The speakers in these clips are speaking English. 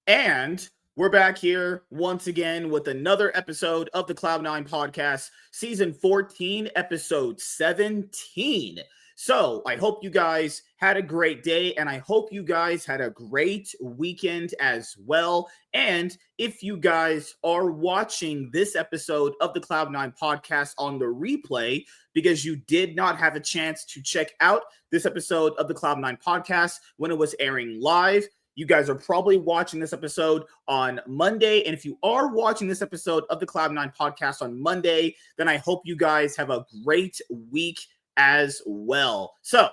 And we're back here once again with another episode of the Cloud9 podcast, season 14, episode 17. So I hope you guys had a great day, and I hope you guys had a great weekend as well. And if you guys are watching this episode of the Cloud9 podcast on the replay, because you did not have a chance to check out this episode of the Cloud9 podcast when it was airing live, you guys are probably watching this episode on Monday. And if you are watching this episode of the Cloud9 podcast on Monday, then I hope you guys have a great week as well. So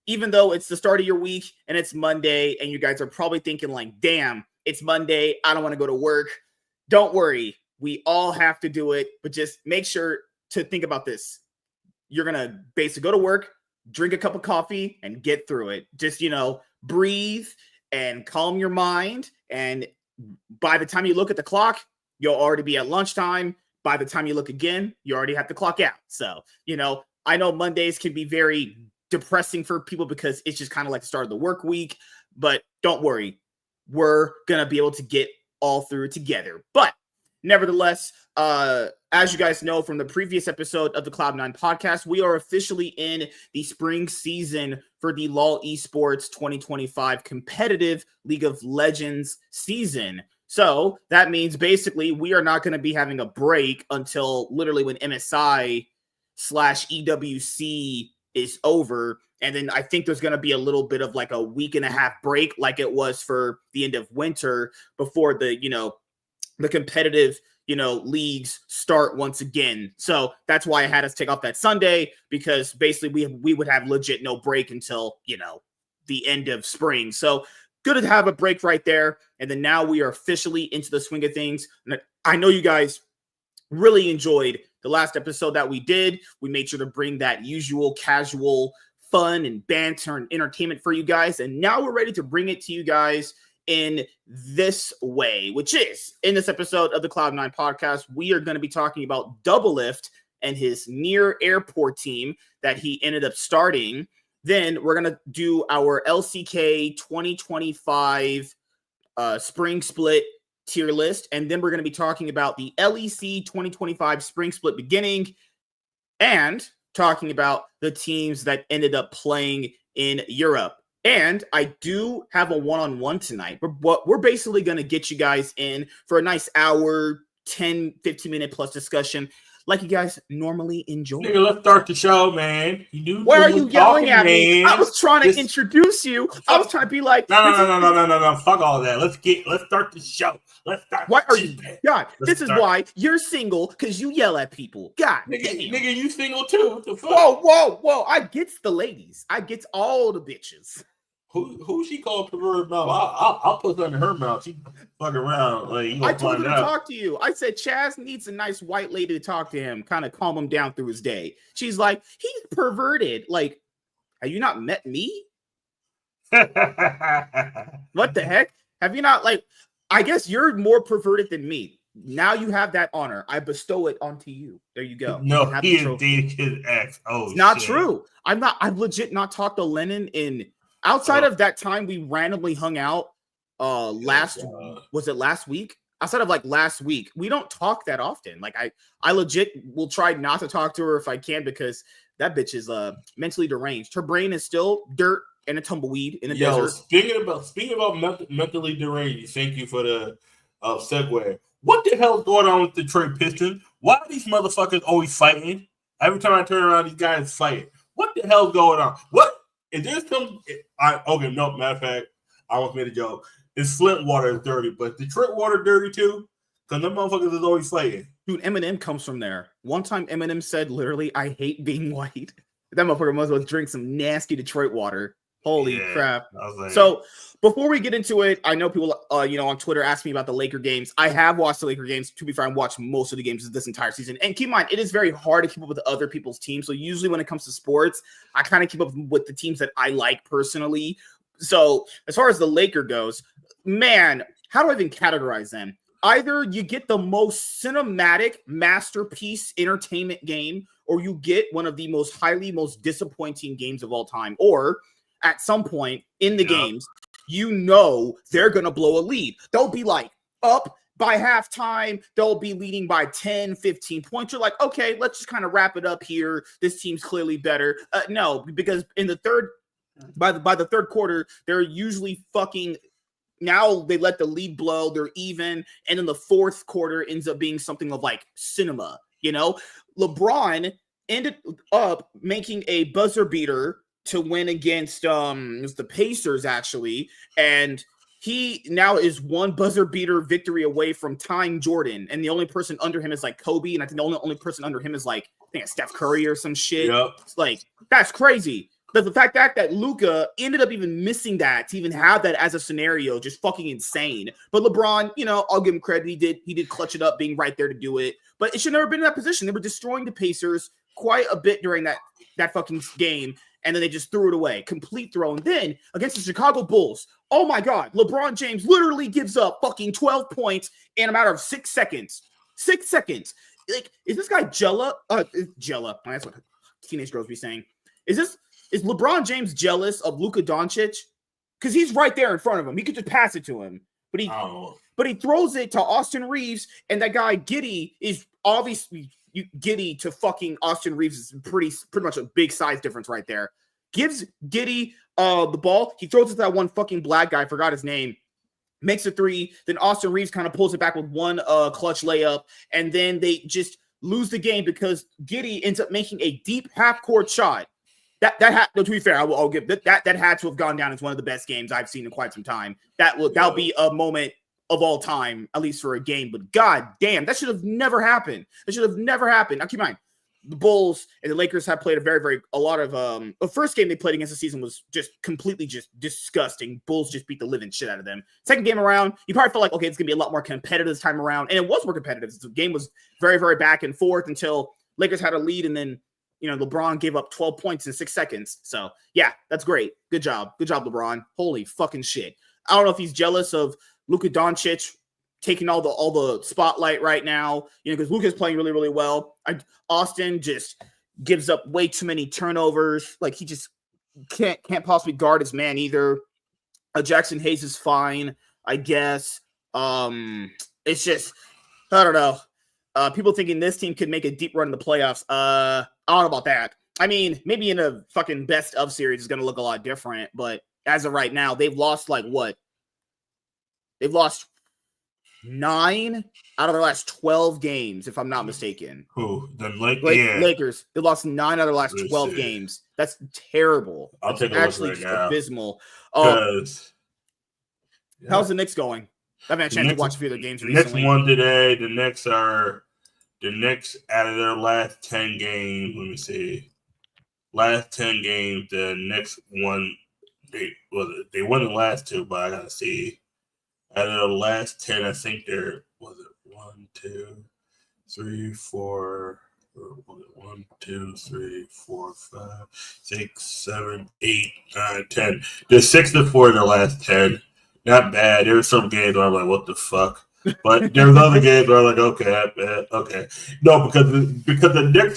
even though it's the start of your week and it's Monday and you guys are probably thinking like, damn, it's Monday, I don't want to go to work. Don't worry. We all have to do it, but just make sure to think about this. You're going to basically go to work, drink a cup of coffee and get through it. Just, breathe and calm your mind. And by the time you look at the clock, you'll already be at lunchtime. By the time you look again, you already have to clock out. So, I know Mondays can be very depressing for people because it's just kind of like the start of the work week, but don't worry. We're going to be able to get all through it together. But nevertheless, as you guys know from the previous episode of the Cloud9 podcast, we are officially in the spring season for the LOL Esports 2025 competitive League of Legends season. So that means basically we are not going to be having a break until literally when MSI/EWC is over. And then I think there's going to be a little bit of like a week and a half break like it was for the end of winter before the competitive leagues start once again. So that's why I had us take off that Sunday, because basically we would have legit no break until, the end of spring. So good to have a break right there. And then now we are officially into the swing of things. And I know you guys really enjoyed the last episode that we did. We made sure to bring that usual casual fun and banter and entertainment for you guys. And now we're ready to bring it to you guys in this way, which is in this episode of the Cloud9 podcast, we are going to be talking about Doublelift and his near airport team that he ended up starting. Then we're going to do our LCK 2025 spring split tier list. And then we're going to be talking about the LEC 2025 spring split beginning and talking about the teams that ended up playing in Europe. And I do have a one-on-one tonight. We're basically going to get you guys in for a nice hour, 10, 15-minute plus discussion like you guys normally enjoy. Nigga, let's start the show, man. Why are you yelling at me? I was trying to introduce you. I was trying to be like, no. Fuck all that. Let's start the show. Why are you? God, this is why you're single, because you yell at people. God, nigga, you single too? What the fuck? Whoa! I gets the ladies. I gets all the bitches. Who she called perverted mouth? I'll put that in her mouth. She fucking around. Like, I told her to talk to you. I said Chaz needs a nice white lady to talk to him, kind of calm him down through his day. She's like, he's perverted. Like, have you not met me? What the heck? Have you not, like, I guess you're more perverted than me. Now you have that honor. I bestow it onto you. There you go. No, he indeed his ex. Oh, it's not true. I've legit not talked to Lennon in outside of that time we randomly hung out was it last week? Outside of like last week, we don't talk that often. Like I legit will try not to talk to her if I can, because that bitch is mentally deranged. Her brain is still dirt and a tumbleweed in the desert. Speaking about mentally deranged, thank you for the segue. What the hell's going on with the Detroit Pistons? Why are these motherfuckers always fighting? Every time I turn around, these guys fighting. What the hell's going on? What? Is there some? Okay, no. Matter of fact, I almost made a joke. It's Flint water is dirty, but Detroit water dirty too? Because them motherfuckers is always fighting. Dude, Eminem comes from there. One time Eminem said, literally, I hate being white. That motherfucker must well drink some nasty Detroit water. Holy crap. Like, so before we get into it, I know people, on Twitter ask me about the Laker games. I have watched the Laker games. To be fair, I watched most of the games this entire season. And keep in mind, it is very hard to keep up with other people's teams. So usually when it comes to sports, I kind of keep up with the teams that I like personally. So as far as the Laker goes, man, how do I even categorize them? Either you get the most cinematic masterpiece entertainment game, or you get one of the most disappointing games of all time, or at some point in the games, you know they're going to blow a lead. They'll be like up by halftime. They'll be leading by 10, 15 points. You're like, okay, let's just kind of wrap it up here. This team's clearly better. No, because in the by the third quarter, they're usually fucking. Now they let the lead blow. They're even. And then the fourth quarter ends up being something of like cinema, you know? LeBron ended up making a buzzer beater to win against it was the Pacers, actually. And he now is one buzzer beater victory away from tying Jordan. And the only person under him is like Kobe. And I think the only person under him is like, I think it's Steph Curry or some shit. Yep. It's like, that's crazy. But the fact that Luka ended up even missing that to even have that as a scenario, just fucking insane. But LeBron, you know, I'll give him credit. He did clutch it up, being right there to do it. But it should never been in that position. They were destroying the Pacers quite a bit during that fucking game, and then they just threw it away. Complete throw. And then against the Chicago Bulls, oh my God, LeBron James literally gives up fucking 12 points in a matter of 6 seconds. 6 seconds. Like, is this guy Jella? Jella. That's what teenage girls be saying. Is LeBron James jealous of Luka Doncic? Because he's right there in front of him. He could just pass it to him. But he throws it to Austin Reeves, and that guy Giddey is obviously Giddey to fucking Austin Reeves is pretty much a big size difference right there. Gives Giddey the ball. He throws it to that one fucking black guy. I forgot his name. Makes a three. Then Austin Reeves kind of pulls it back with one clutch layup, and then they just lose the game because Giddey ends up making a deep half-court shot. To be fair, I'll give that had to have gone down as one of the best games I've seen in quite some time. That'll be a moment of all time, at least for a game. But god damn, that should have never happened. Now keep in mind, the Bulls and the Lakers have played a lot of the first game they played against the season was just completely just disgusting. Bulls just beat the living shit out of them. Second game around, you probably felt like, okay, it's gonna be a lot more competitive this time around, and it was more competitive. The game was very, very back and forth until Lakers had a lead, and then LeBron gave up 12 points in 6 seconds. So, yeah, that's great. Good job. Good job, LeBron. Holy fucking shit. I don't know if he's jealous of Luka Doncic taking all the spotlight right now, because Luka's playing really, really well. Austin just gives up way too many turnovers. Like, he just can't possibly guard his man either. Jackson Hayes is fine, I guess. It's just, I don't know. People thinking this team could make a deep run in the playoffs. I don't know about that. I mean, maybe in a fucking best of series is going to look a lot different, but as of right now, they've lost like what? They've lost 9 out of their last 12 games, if I'm not mistaken. Who? The Lakers. They lost 9 out of their last 12 games. That's terrible. I'll take a look right now. Abysmal. How's the Knicks going? I've had a chance to watch a few of their games recently. Next one today. The Knicks out of their last 10 games. Let me see. Last 10 games, the Knicks won. They won the last 2, but I gotta see. Out of the last 10, I think there was it 1, 2, 3, 4. 1, 2, 3, 4, 5, 6, 7, 8, 9, 10. They're 6-4 in the last 10. Not bad. There were some games where I'm like, what the fuck? But there's other games where I'm like, okay. No, because the Knicks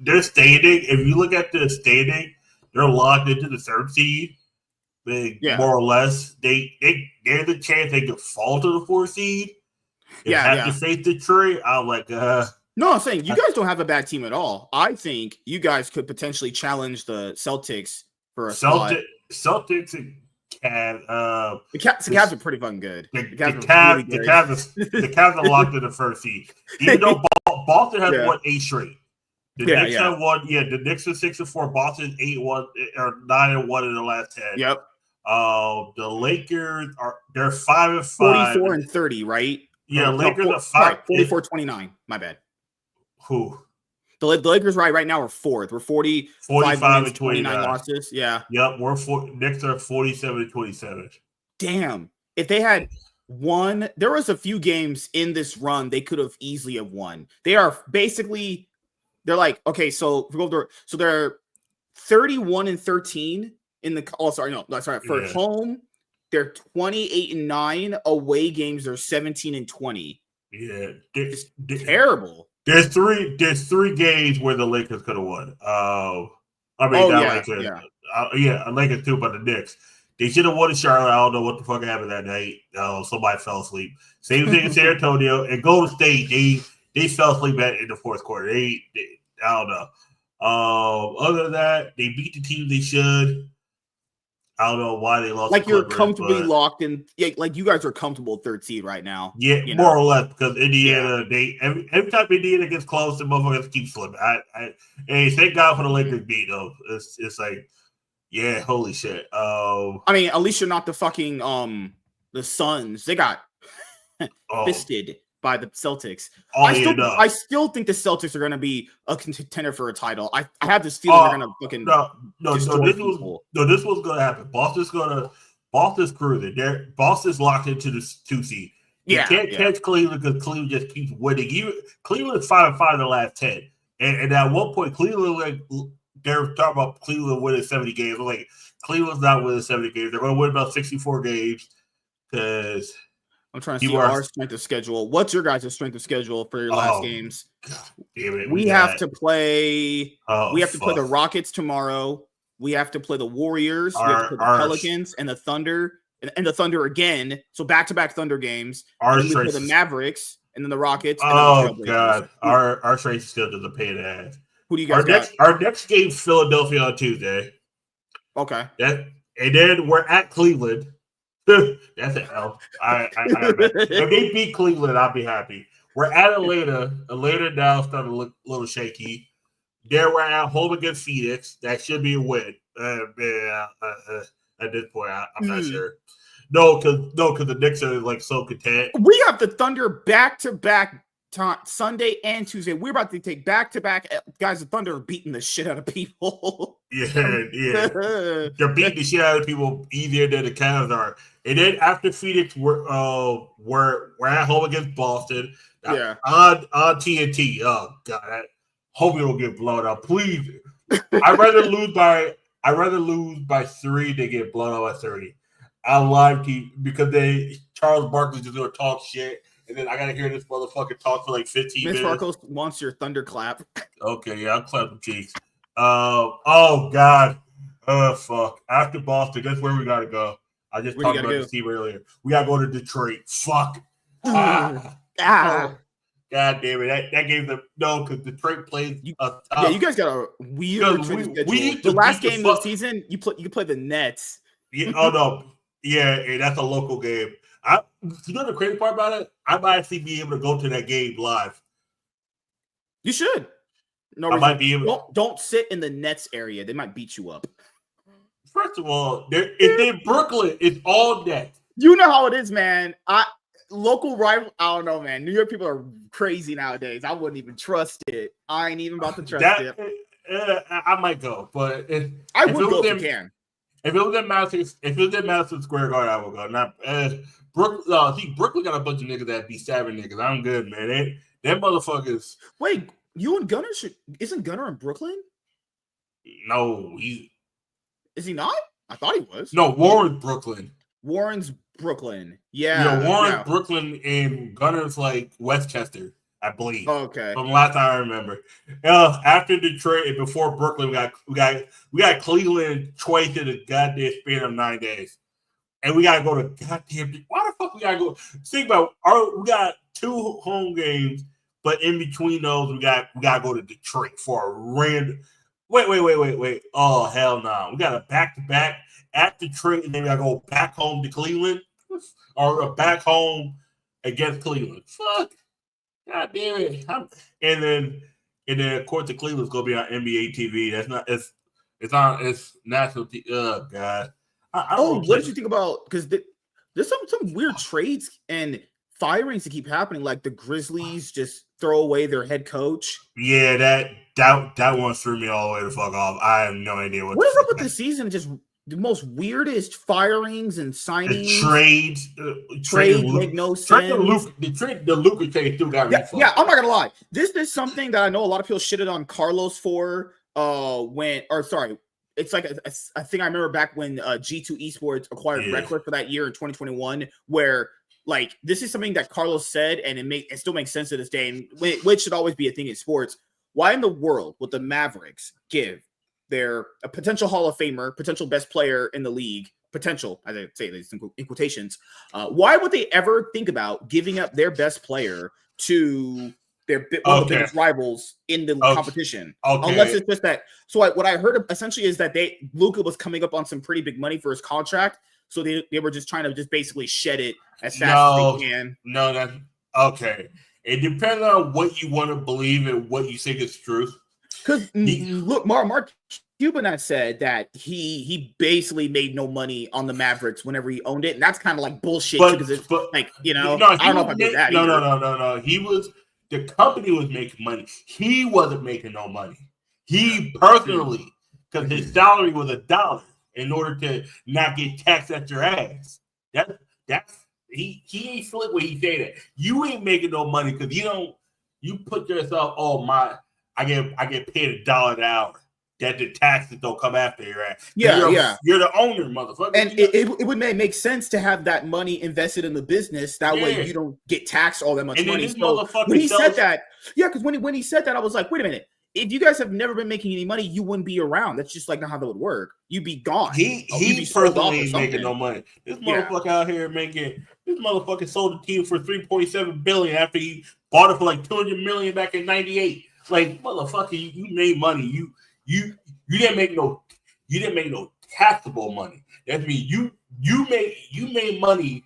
they're standing. If you look at the standing, they're locked into the 3rd seed. More or less. There's a chance they could fall to the 4th seed. Have to face Detroit. I'm like, No, I'm saying you guys don't have a bad team at all. I think you guys could potentially challenge the Celtics for a spot. Celtics and Cavs. The Cavs are pretty fucking good. The Cavs are locked in the 1st seed. Even though Boston has won 8 straight. The Knicks have won. Yeah, the Knicks are 6-4. Boston 8-1 or 9-1 in the last 10. Yep. The Lakers they're 5-5. 44 and 30, right? Yeah, Lakers are 5. 44-29. My bad. Who? The Lakers right now are 4th. We're 45 and 29 losses. Yeah. Yep. Knicks are 47-27. Damn. If they had won, there was a few games in this run they could have easily have won. They are basically, they're like, okay, so they're 31 and 13 in the. Oh, sorry, for home, they're 28 and 9. Away games, they're 17 and 20. Yeah, it's terrible. There's three games where the Lakers could have won. Lakers too, but the Knicks. They should have won in Charlotte. I don't know what the fuck happened that night. Somebody fell asleep. Same thing in San Antonio and Golden State. They fell asleep in the fourth quarter. I don't know. Other than that, they beat the team they should. I don't know why they lost. Like you're comfortably locked in. Yeah, like you guys are comfortable third seed right now. Yeah, more or less because Indiana. They every time Indiana gets close, the motherfuckers keep slipping. Hey, thank God for the Lakers beat though. It's like, yeah, holy shit. I mean, at least you're not the fucking the Suns. They got fisted by the Celtics. I still think the Celtics are going to be a contender for a title. I have this feeling they're going to fucking this was going to happen. Boston's cruising. Boston's locked into the 2 seed. You can't catch Cleveland because Cleveland just keeps winning. Cleveland's 5-5 in the last 10, and at one point Cleveland they're talking about Cleveland winning 70 games. I'm like, Cleveland's not winning 70 games. They're going to win about 64 games because. I'm trying to see our strength of schedule. What's your guys' strength of schedule for your last games? God damn it. We have to play the Rockets tomorrow. We have to play the Warriors. We have to play the Pelicans and the Thunder and the Thunder again. So back-to-back Thunder games. And we play the Mavericks and then the Rockets. And then the God. Our strength schedule is a pain in the ass. Who do you guys got? Our next game's Philadelphia on Tuesday. Okay. And then we're at Cleveland. That's an L. If they beat Cleveland, I'll be happy. We're at Atlanta. Atlanta now starting to look a little shaky. There we're at home against Phoenix. That should be a win. At this point, I'm not sure. No, because the Knicks are like so content. We have the Thunder back-to-back Sunday and Tuesday. We're about to take back-to-back. Guys, the Thunder are beating the shit out of people. Yeah. They're beating the shit out of people easier than the Cavs are. And then after Phoenix, we're at home against Boston. On TNT. Oh God, I hope we don't get blown out. Please. I'd rather lose by 3 than get blown out by 30. I live because Charles Barkley just gonna talk shit. And then I gotta hear this motherfucker talk for like 15 minutes. Mitch Marcos wants your thunder clap. Okay, yeah, I'll clap the cheeks. Oh God. Fuck. After Boston, guess where we gotta go? I just talked about this team earlier. We gotta go to Detroit. Fuck. God damn it. That gave them because Detroit plays. You guys got a weird schedule. The last game of the season, you play the Nets. Yeah, no. Yeah, that's a local game. You know the crazy part about it? I might actually be able to go to that game live. You should. No, I might be able. Don't sit in the Nets area. They might beat you up. First of all, it's in Brooklyn. It's all Nets. You know how it is, man. Local rival. I don't know, man. New York people are crazy nowadays. I wouldn't even trust it. I ain't even about to trust it. I might go, but I would go if you can. If it was at Madison Square Garden, I would go. Not Brooklyn. Brooklyn got a bunch of niggas that be stabbing niggas. I'm good, man. Them motherfuckers. Wait, you and Gunner isn't Gunner in Brooklyn? No, is he not? I thought he was. No, Warren's Brooklyn. Warren's Brooklyn. Yeah. Warren's Brooklyn and Gunner's like Westchester, I believe. Okay. From the last time I remember. After Detroit and before Brooklyn, we got Cleveland twice in a goddamn span of 9 days. And we gotta go to goddamn. Why the fuck we gotta go? Think about we got 2 home games, but in between those, we gotta go to Detroit for a random. Wait. Oh hell no. We got a back-to-back at Detroit, and then we gotta go back home to Cleveland, or back home against Cleveland. Fuck. God damn it. And then of course the Cleveland's gonna be on NBA TV. It's national TV. Oh God. What did you think about? Because there's some weird trades and firings that keep happening. Like the Grizzlies just throw away their head coach. Yeah, that one threw me all the way the fuck off. I have no idea what is up with this season. Just the most weirdest firings and signings. The trade make no sense. The Luka trade still got me. Yeah, I'm not gonna lie. This is something that I know a lot of people shitted on Carlos for. It's like I think I remember back when G2 Esports acquired Record for that year in 2021, where like this is something that Carlos said, and it still makes sense to this day, and which should always be a thing in sports. Why in the world would the Mavericks give a potential Hall of Famer, potential best player in the league, potential, as I say this in quotations, why would they ever think about giving up their best player to one of the biggest rivals in the competition? Unless it's just that. So what I heard essentially is that Luka was coming up on some pretty big money for his contract, so they were just trying to just basically shed it as fast as they can. No, that's okay. It depends on what you want to believe and what you think is truth. Because look, Mark Cuban had said that he basically made no money on the Mavericks whenever he owned it, and that's kind of like bullshit. But like, I don't know if I did that. No. The company was making money. He wasn't making no money. He personally, because his salary was $1 in order to not get taxed at your ass. He ain't slick when he say that. You ain't making no money because you put yourself, I get paid $1 an hour. That the taxes don't come after your ass. You're the owner, motherfucker. And it would make sense to have that money invested in the business. That way you don't get taxed all that much money. So when he said that, because when he said that, I was like, wait a minute. If you guys have never been making any money, you wouldn't be around. That's just like not how that would work. You'd be gone. He personally ain't making no money. This motherfucker out here this motherfucker sold the team for $3.7 billion after he bought it for like $200 million back in '98. Like, motherfucker, you made money. You didn't make no taxable money. That means you made money,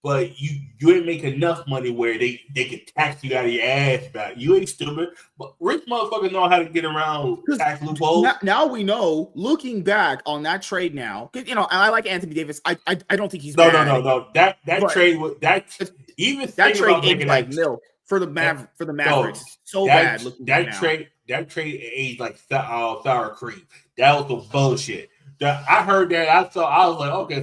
but you ain't make enough money where they can tax you out of your ass back. You ain't stupid. But rich motherfuckers know how to get around tax loopholes. Now we know, looking back on that trade now, because I like Anthony Davis. I don't think he's bad. No. That trade was that trade aged like milk for the Mavericks. Bad looking that trade aged like sour cream. That was the bullshit. I heard that. I was like, okay.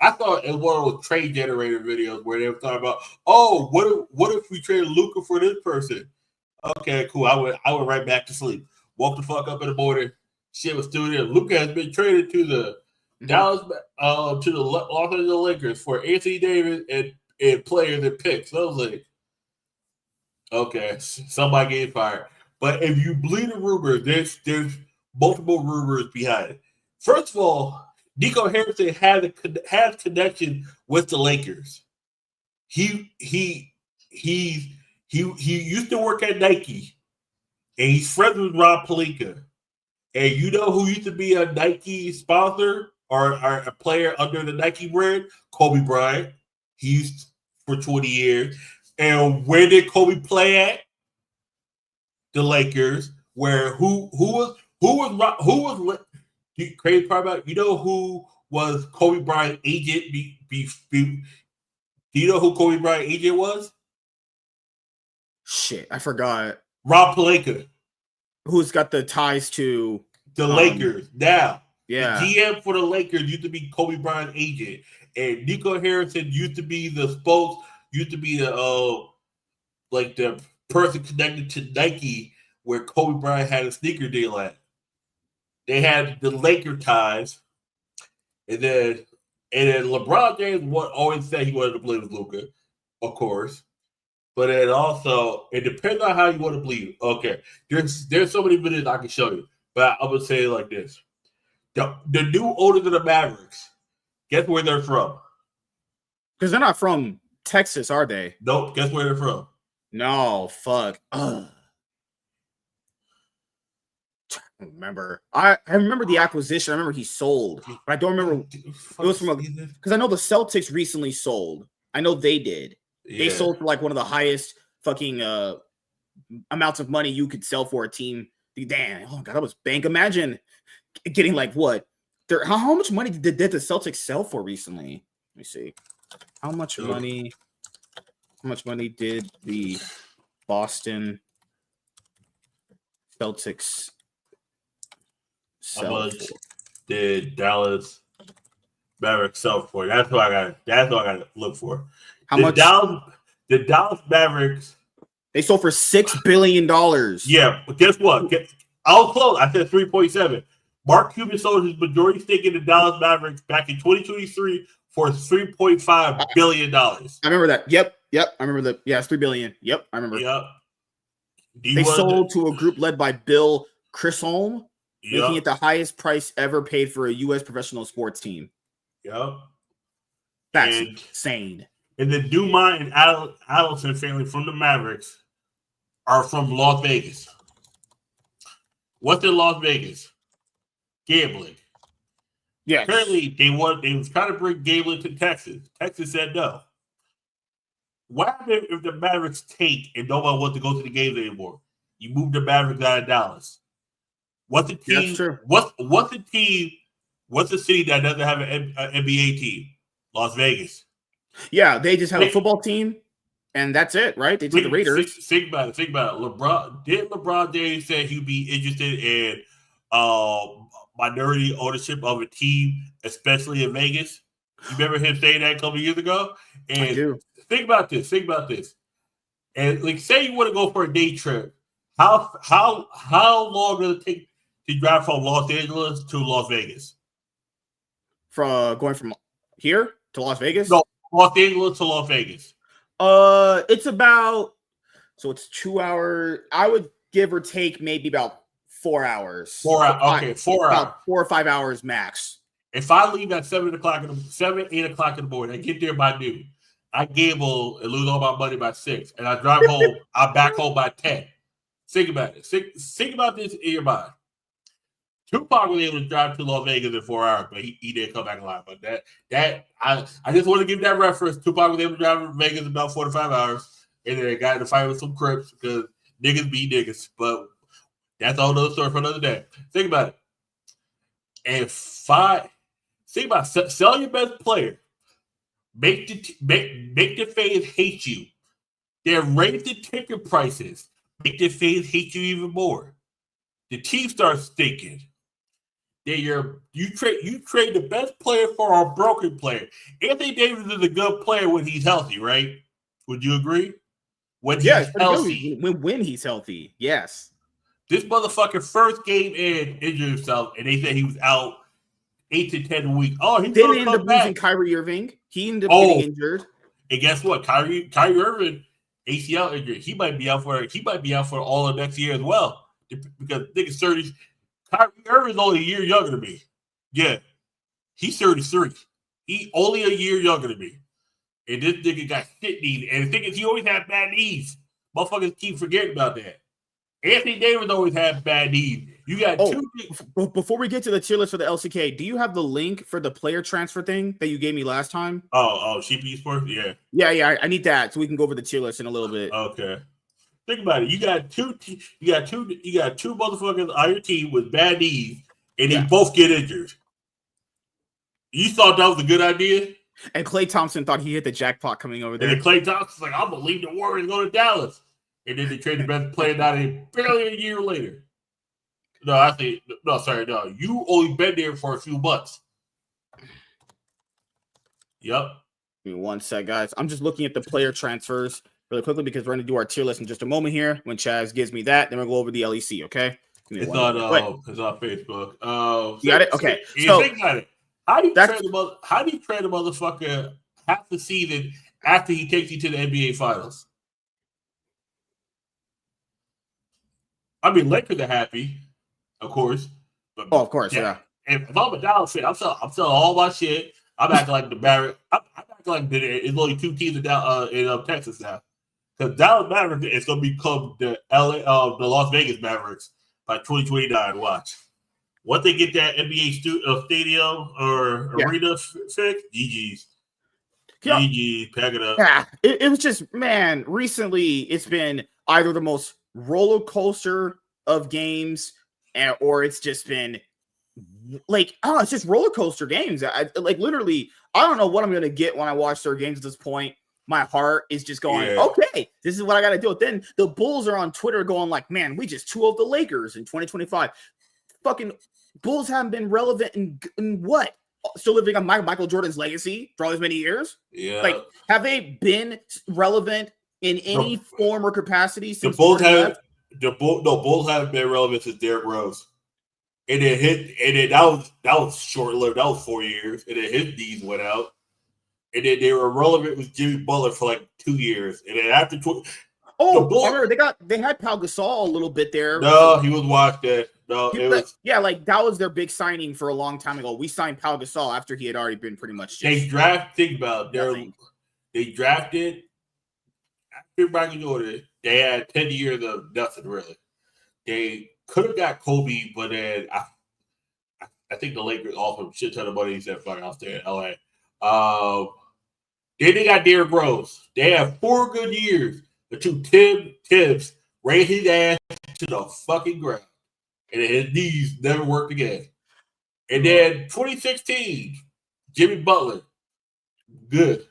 I thought it was one of those trade generator videos where they were talking about, what if we traded Luka for this person? Okay, cool. I went right back to sleep. Woke the fuck up in the morning. Shit was still there. Luka has been traded to the Dallas, to the Los Angeles Lakers for Anthony Davis and players and picks. So I was like, okay, somebody getting fired. But if you believe the rumors, there's multiple rumors behind it. First of all, Nico Harrison has connection with the Lakers. He used to work at Nike, and he's friends with Rob Pelinka. And you know who used to be a Nike sponsor or a player under the Nike brand? Kobe Bryant. He used for 20 years. And where did Kobe play at? The Lakers. Where who was the crazy part about, you know who was Kobe Bryant's agent? Do you know who Kobe Bryant's agent was? Shit, I forgot. Rob Pelinka. Who's got the ties to the Lakers now. Yeah. The GM for the Lakers used to be Kobe Bryant's agent. And Nico Harrison used to be the person connected to Nike where Kobe Bryant had a sneaker deal at. They had the Laker ties, and then LeBron James always said he wanted to play with Luka, of course. But then also, it depends on how you want to believe. Okay, there's so many videos I can show you, but I'm gonna say it like this: the new owners of the Mavericks, guess where they're from? Because they're not from Texas, are they? Nope. Guess where they're from? No, fuck. I remember. I remember the acquisition. I remember he sold, but I don't remember. It was from because I know the Celtics recently sold. I know they did. Yeah. They sold for like one of the highest fucking amounts of money you could sell for a team. Damn, oh god, that was bank. Imagine getting like what? How much money did the Celtics sell for recently? Let me see. How much money? How much money did the Boston Celtics sell for? Did Dallas Mavericks sell for? That's what I got to look for. How much? The Dallas Mavericks. They sold for $6 billion. Yeah, but guess what? I was close. I said 3.7. Mark Cuban sold his majority stake in the Dallas Mavericks back in 2023 for $3.5 billion. I remember that. Yep. I remember that. Yeah, it's $3 billion. Yep, I remember. Yep. They sold to a group led by Bill Chisholm. making it the highest price ever paid for a U.S. professional sports team. Yep. That's insane. And the Dumont and Allison family from the Mavericks are from Las Vegas. What's in Las Vegas? Gambling. Yes. Apparently, they was trying to bring gambling to Texas. Texas said no. What happens if the Mavericks take and nobody wants to go to the games anymore? You move the Mavericks out of Dallas. What's the team? That's true. What's the team? What's the city that doesn't have an NBA team? Las Vegas. Yeah, they just have a football team, and that's it, right? They take the Raiders. Think about it. LeBron James said he'd be interested in minority ownership of a team, especially in Vegas? You remember him saying that a couple years ago? And I do. Think about this. And like, say you want to go for a day trip. How long does it take to drive from Los Angeles to Las Vegas? Going from here to Las Vegas? No, Los Angeles to Las Vegas. It's about, so it's 2 hours. I would give or take maybe about 4 hours. 4 hours. Okay, 4 hours. About 4 or 5 hours max. If I leave at 8 o'clock in the morning, I get there by noon. I gamble and lose all my money by 6, and I drive home. I'm back home by 10. Think about it. Think about this in your mind. Tupac was able to drive to Las Vegas in 4 hours, but he didn't come back alive. But I just want to give that reference. Tupac was able to drive to Vegas in about 4 to 5 hours, and then got in a fight with some Crips because niggas be niggas. But that's all another story for another day. Think about it. And think about it. Sell your best player. Make the fans hate you. Then raise the ticket prices. Make the fans hate you even more. The team starts thinking. Then you trade the best player for a broken player. Anthony Davis is a good player when he's healthy, right? Would you agree? When he's healthy. When he's healthy, yes. This motherfucker first game injured himself, and they said he was out 8 to 10 weeks. Oh, he didn't end up losing Kyrie Irving. He ended up getting injured. And guess what? Kyrie Irving, ACL injury. He might be out for all of next year as well. Because niggas 30. Kyrie Irving's only a year younger than me. Yeah. He's 33. He only a year younger than me. And this nigga got shit knees. And the thing is, he always had bad knees. Motherfuckers keep forgetting about that. Anthony Davis always had bad knees. You got two. Before we get to the tier list for the LCK, do you have the link for the player transfer thing that you gave me last time? Oh, CP Esports? Yeah. Yeah. I need that so we can go over the tier list in a little bit. Okay. Think about it. You got two motherfuckers on your team with bad knees, and they both get injured. You thought that was a good idea? And Klay Thompson thought he hit the jackpot coming over there. And Klay Thompson's like, I'm gonna leave the Warriors and go to Dallas. And then they trade the best player down there barely a year later. No. You only been there for a few months. Yep. Give me one sec, guys. I'm just looking at the player transfers really quickly because we're going to do our tier list in just a moment here. When Chaz gives me that, then we'll go over the LEC, okay? It's on Facebook. You got it? Okay. So think about it. How do you trade a motherfucker half the season after he takes you to the NBA Finals? I mean, Lakers are happy, of course. But, of course, yeah. If I'm a Dallas fan, I'm selling all my shit. I'm acting like the Mavericks. I'm acting like there's only two teams in Texas now. Because Dallas Mavericks is going to become the Las Vegas Mavericks by 2029. Watch. Once they get that NBA stadium or arena fixed, GG's. GG's, pack it up. Yeah, it was just, man, recently it's been either the most roller coaster of games or it's just been like, it's just roller coaster games. I literally, I don't know what I'm going to get when I watch their games at this point. My heart is just going, okay, this is what I got to do. Then the Bulls are on Twitter going like, man, we just 2-0 the Lakers in 2025. Fucking Bulls haven't been relevant in what? Still living on Michael Jordan's legacy for all these many years? Yeah. Like, have they been relevant in any form or capacity since the Bulls haven't been relevant since Derrick Rose. And that was short lived. That was 4 years. And then his knees went out. And then they were relevant with Jimmy Butler for like 2 years. And then after I remember they had Pau Gasol a little bit there. No, he was washed. No, it was. Yeah, like that was their big signing for a long time ago. We signed Pau Gasol after he had already been pretty much. Think about it. They drafted after Michael Jordan. They had 10 years of nothing really. They could have got Kobe, but then I think the Lakers offered a shit ton of money. He said, "Fuck, I'll stay in LA." Then they got Derrick Rose. They have 4 good years until Tibbs raised his ass to the fucking ground, and his knees never worked again. And then 2016, Jimmy Butler, good.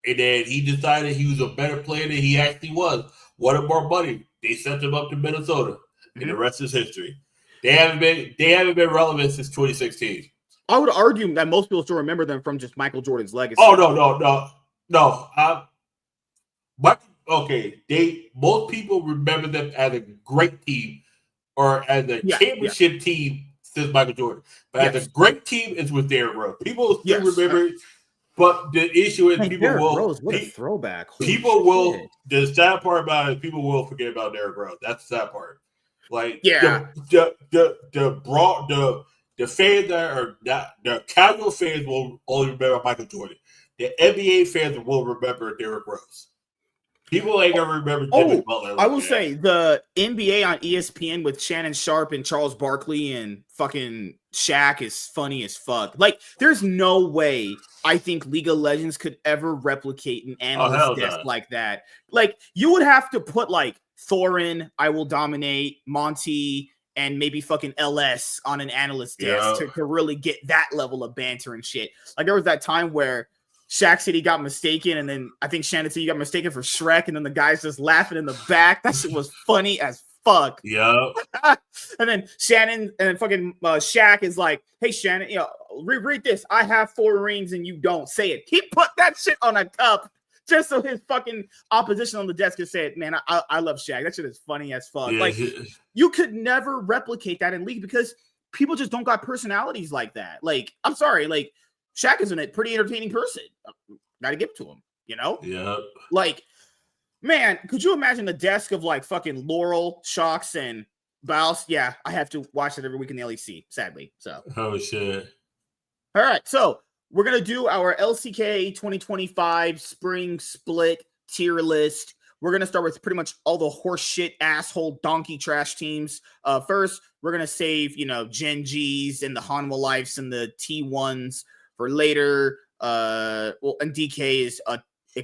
And then he decided he was a better player than he actually was. Wanted more money. They sent him up to Minnesota, and the rest is history. They haven't been relevant since 2016. I would argue that most people still remember them from just Michael Jordan's legacy. Oh no. Most people remember them as a great team or as a championship team since Michael Jordan. But as a great team is with Derrick Rose. People still remember it. But the issue is Derrick Rose, what a throwback. The sad part about it is people will forget about Derrick Rose. That's the sad part. Like the fans that are not the casual fans will only remember Michael Jordan. The NBA fans will remember Derrick Rose. People ain't gonna remember Jimmy Butler. I will say the NBA on ESPN with Shannon Sharp and Charles Barkley and fucking Shaq is funny as fuck. Like, there's no way I think League of Legends could ever replicate an analyst desk like that. Like, you would have to put like Thorin, I Will Dominate, Monty, and maybe fucking LS on an analyst desk to really get that level of banter and shit. Like, there was that time where Shaq said he got mistaken, and then I think Shannon said he got mistaken for Shrek, and then the guy's just laughing in the back. That shit was funny as fuck. Yeah. And then Shannon and fucking Shaq is like, "Hey Shannon, read this. I have 4 rings and you don't. Say it." He put that shit on a cup just so his fucking opposition on the desk could say it. Man, I love Shaq. That shit is funny as fuck. Yeah. Like, you could never replicate that in League because people just don't got personalities like that. Like, I'm sorry, like, Shaq is a pretty entertaining person. Gotta give it to him, Yeah. Like, man, could you imagine the desk of like fucking Laurel, Shocks, and Bouse? Yeah, I have to watch it every week in the LEC, sadly. So. Oh shit. All right, so we're gonna do our LCK 2025 spring split tier list. We're gonna start with pretty much all the horseshit, asshole, donkey trash teams. First, we're gonna save Gen Gs and the Hanwha Lifes and the T1s for later. And DK is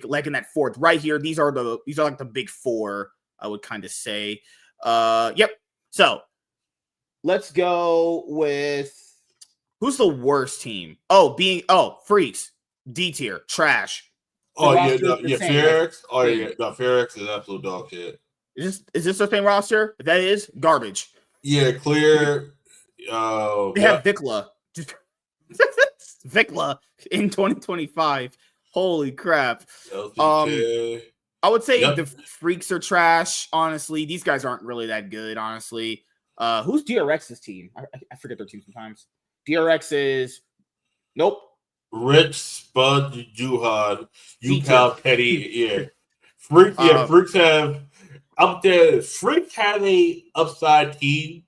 like in that 4th right here. These are like the big 4, I would kind of say. Yep. So let's go with who's the worst team? Freaks. D tier, trash. Fearx. Fearx is absolute dog shit. Is this the same roster? If that is garbage. Yeah, clear. They have Vikla. Vikla in 2025. Holy crap. I would say the Freaks are trash, honestly. These guys aren't really that good, honestly. Who's DRX's team? I forget their team sometimes. DRX is nope. Rich, Spud, Juhad, UCal, Petty, yeah. Freaks have up there. Freaks have a upside team,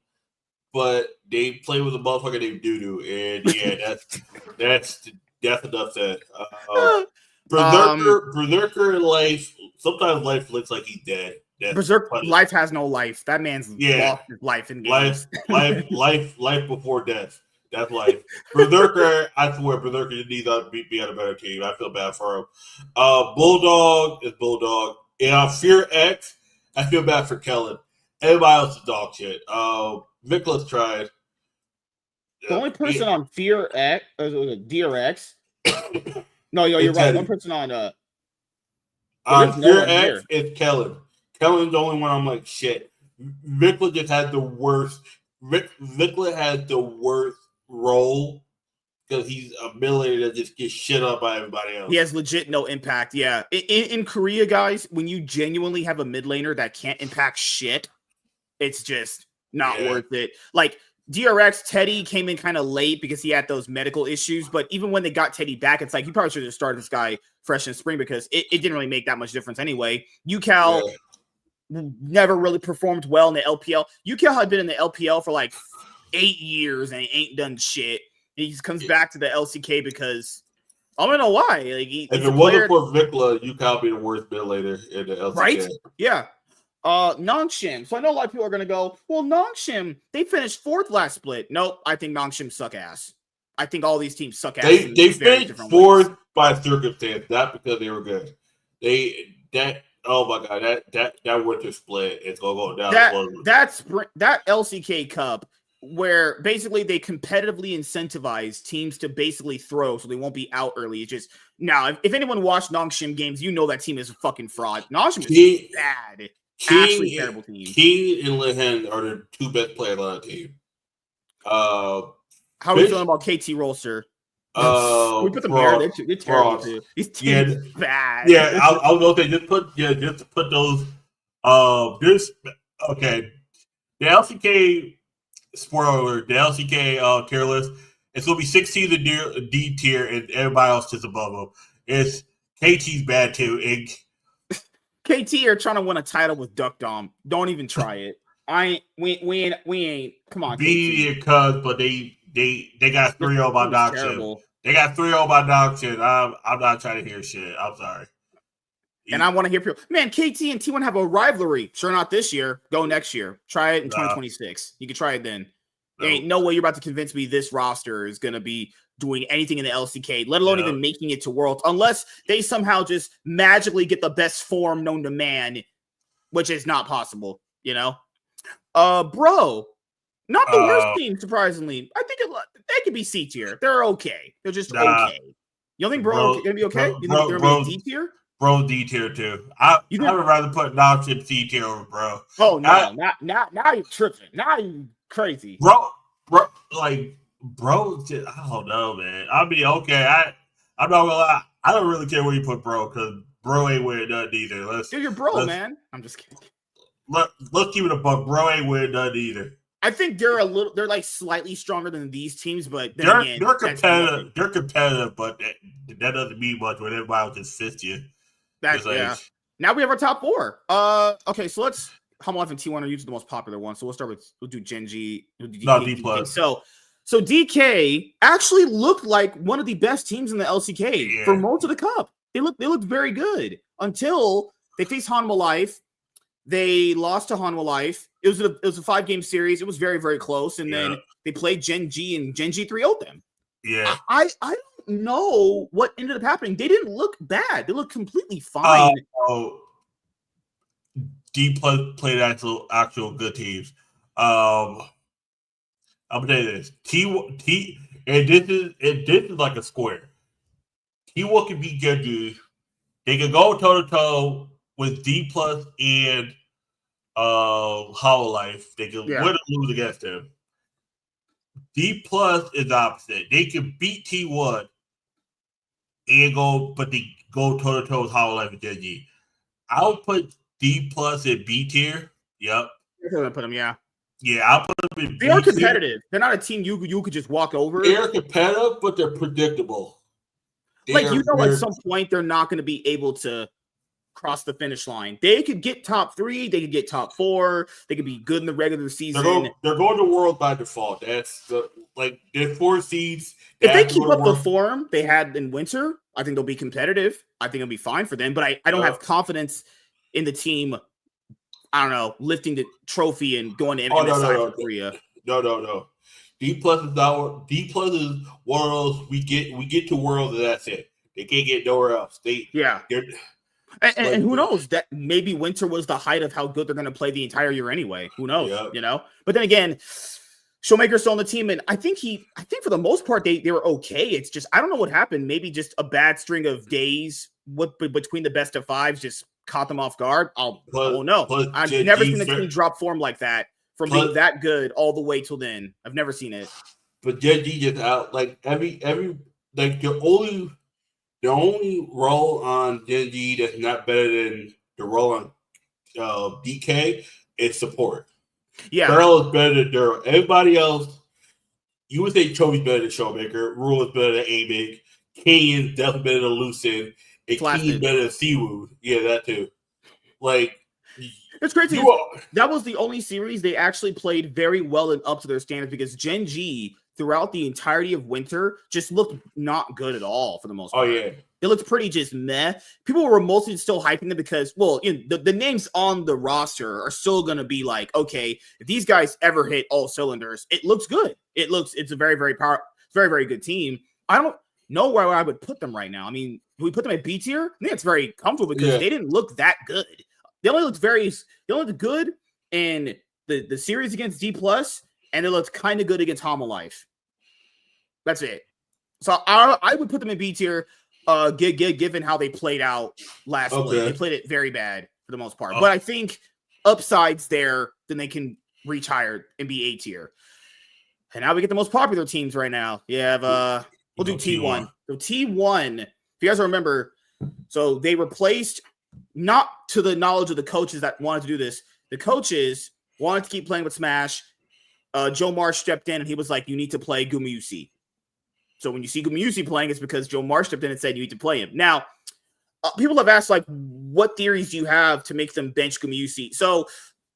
but they play with a motherfucker named Doodoo, and yeah, that's enough said. Berserker Life. Sometimes Life looks like he's dead. Berserker Life has no life. That man's lost his life in games. Life before death. That's life. Berserker, I swear, Berserker needs to be on a better team. I feel bad for him. Bulldog is Bulldog. And Fear X, I feel bad for Kellen. Everybody else is dog shit. Nicholas tried. The only person on Fear X was DRX. No, you're right. One person on Fear X is Kellen. Kellen's the only one I'm like, shit. Vikla just had the worst. Vikla has the worst role because he's a ability that just gets shit up by everybody else. He has legit no impact. Yeah. In Korea, guys, when you genuinely have a mid laner that can't impact shit, it's just not worth it. Like, DRX, Teddy came in kind of late because he had those medical issues. But even when they got Teddy back, it's like, you probably should have started this guy fresh in spring because it didn't really make that much difference anyway. UCal never really performed well in the LPL. UCal had been in the LPL for like 8 years and he ain't done shit. He just comes back to the LCK because I don't know why. Like if it wasn't for Vikla, you could be the worst mid laner in the LCK. Right? Yeah. Nongshim. So I know a lot of people are gonna go, well, Nongshim, they finished 4th last split. Nope, I think Nongshim suck ass. I think all these teams suck ass. They finished 4th by circumstance, not because they were good. Oh my god, that winter split is gonna go down. That LCK Cup, where basically they competitively incentivize teams to basically throw so they won't be out early. It's just now, if anyone watched Nongshim games, you know that team is a fucking fraud. Nongshim is bad. Actually, terrible team. King and Lehen are the 2 best players on the team. How are we feeling about KT Rolster? We put them here. They're terrible too. These teams bad. Yeah, I was gonna say just put those. Okay. The LCK spoiler, the LCK tier list. It's gonna be 16 the D tier, and everybody else just above them. It's KT's bad too. KT are trying to win a title with Duck Dom. Don't even try it. We ain't. Come on, KT. But they got 3-0 by dog shit. They got 3-0 by dog shit. I'm not trying to hear shit. I'm sorry. And I want to hear people. Man, KT and T1 have a rivalry. Sure, not this year. Go next year. Try it in 2026. You can try it then. There ain't no way you're about to convince me this roster is going to be doing anything in the LCK, let alone even making it to Worlds, unless they somehow just magically get the best form known to man, which is not possible, you know? Bro, not the worst team, surprisingly. I think they could be C tier. They're okay. They're just okay. You don't think Bro going to be okay? You think they're going to be D tier? Bro D tier too. I would rather put Nongshim C tier over Bro. Oh no, now you're tripping. Now you crazy. Bro, just, I don't know, man. I mean, okay, I'm not gonna lie. I don't really care where you put Bro because Bro ain't winning nothing either. Dude, you're Bro, man. I'm just kidding. Let's keep it a buck. Bro ain't winning nothing either. I think they're like slightly stronger than these teams, but then they're competitive. They're competitive, but that doesn't mean much when everybody will just fist you. Now we have our top 4. Okay, so let's. Humble Life and T1 are usually the most popular ones, so we'll do Genji. D plus. So DK actually looked like one of the best teams in the LCK for most of the cup. They looked very good until they faced Hanwha Life. They lost to Hanwha Life. It was a 5-game series. It was very, very close. And then they played Genji, and Genji 3-0'd them. Yeah. I don't know what ended up happening. They didn't look bad. They looked completely fine. D plus played actual good teams. I'm gonna tell you this. And this is like a square. T1 can beat Genji. They can go toe to toe with D plus and Hollow Life. They can win or lose against them. D plus is the opposite. They can beat T1 but they go toe to toe with Hollow Life and Genji. I'll put D plus in B tier. Yep. You're gonna put them, yeah. Yeah, I'll put them in B tier. They are competitive. They're not a team you could just walk over. They're competitive, but they're predictable. At some point they're not going to be able to cross the finish line. They could get top 3. They could get top 4. They could be good in the regular season. They're going to World by default. That's they're 4 seeds. If they keep up the form they had in winter, I think they'll be competitive. I think it'll be fine for them. But I don't have confidence in the team. I don't know, lifting the trophy and going to MSI for Korea. No. D plus is one of those we get to Worlds and that's it. They can't get nowhere else. And who knows? That maybe winter was the height of how good they're going to play the entire year anyway. Who knows? Yeah. You know. But then again, Showmaker's still on the team, and I think for the most part they were okay. It's just I don't know what happened. Maybe just a bad string of days between the best of 5s just caught them off guard. Oh no! I've never seen a team drop form like that from being that good all the way till then. I've never seen it. But Genji just out the only role on Genji that's not better than the role on DK is support. Yeah, Darryl is better than Darryl. Everybody else, you would say Chobi's better than Showmaker. Rule is better than Amig. King is definitely better than Lucid. And King is better than Seawood. Yeah, that too. It's crazy. That was the only series they actually played very well and up to their standards because Gen G throughout the entirety of winter just looked not good at all for the most part. Oh, yeah. It looked pretty just meh. People were mostly still hyping them because, well, the names on the roster are still going to be like, okay, if these guys ever hit all cylinders, it looks good. It's a very, very very, very good team. I don't know where I would put them right now. I mean, do we put them at B tier? I think it's very comfortable because they didn't look that good. They only looked good in the series against D+, and it looked kind of good against Hama Life. That's it. So I would put them in B tier, given how they played out last week. They played it very bad for the most part. But I think upsides there, then they can reach higher and be A tier. And now we get the most popular teams right now. You have we'll do T1. So T1, if you guys remember, so they replaced, not to the knowledge of the coaches that wanted to do this, the coaches wanted to keep playing with Smash. Joe Marsh stepped in and he was like, you need to play Gumayusi. So when you see Gumayusi playing, it's because Joe Marsh stepped in and said you need to play him. Now, people have asked, like, what theories do you have to make them bench Gumayusi? So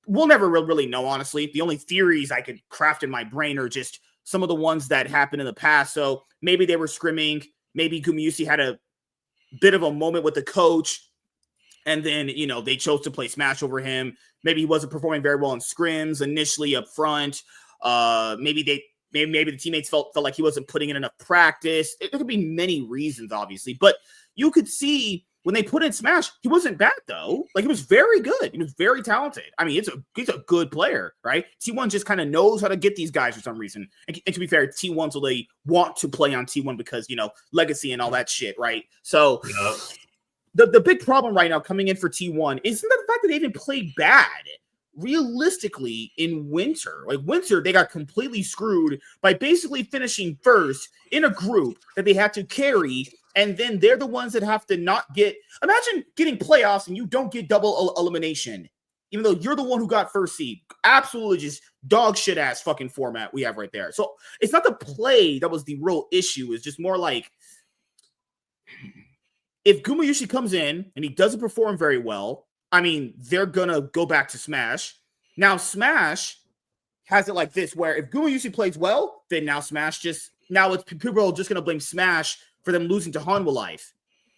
we'll never really know, honestly. The only theories I could craft in my brain are just some of the ones that happened in the past. So maybe they were scrimming. Maybe Gumayusi had a bit of a moment with the coach, and then, they chose to play Smash over him. Maybe he wasn't performing very well in scrims initially up front. Maybe the teammates felt like he wasn't putting in enough practice. There could be many reasons, obviously. But you could see when they put in Smash, he wasn't bad, though. Like, he was very good. He was very talented. I mean, he's a good player, right? T1 just kind of knows how to get these guys for some reason. And to be fair, T1, so they want to play on T1 because, legacy and all that shit, right? So the big problem right now coming in for T1 isn't the fact that they didn't play bad. Realistically, in winter, they got completely screwed by basically finishing first in a group that they had to carry, and then they're the ones that have to not get. Imagine getting playoffs and you don't get double elimination, even though you're the one who got first seed. Absolutely just dog shit ass fucking format we have right there. So it's not the play that was the real issue. It's just more like, if Gumayusi comes in and he doesn't perform very well, I mean, they're going to go back to Smash. Now, Smash has it like this, where if Gumayusi plays well, then now Smash it's people are just going to blame Smash for them losing to Hanwha Life.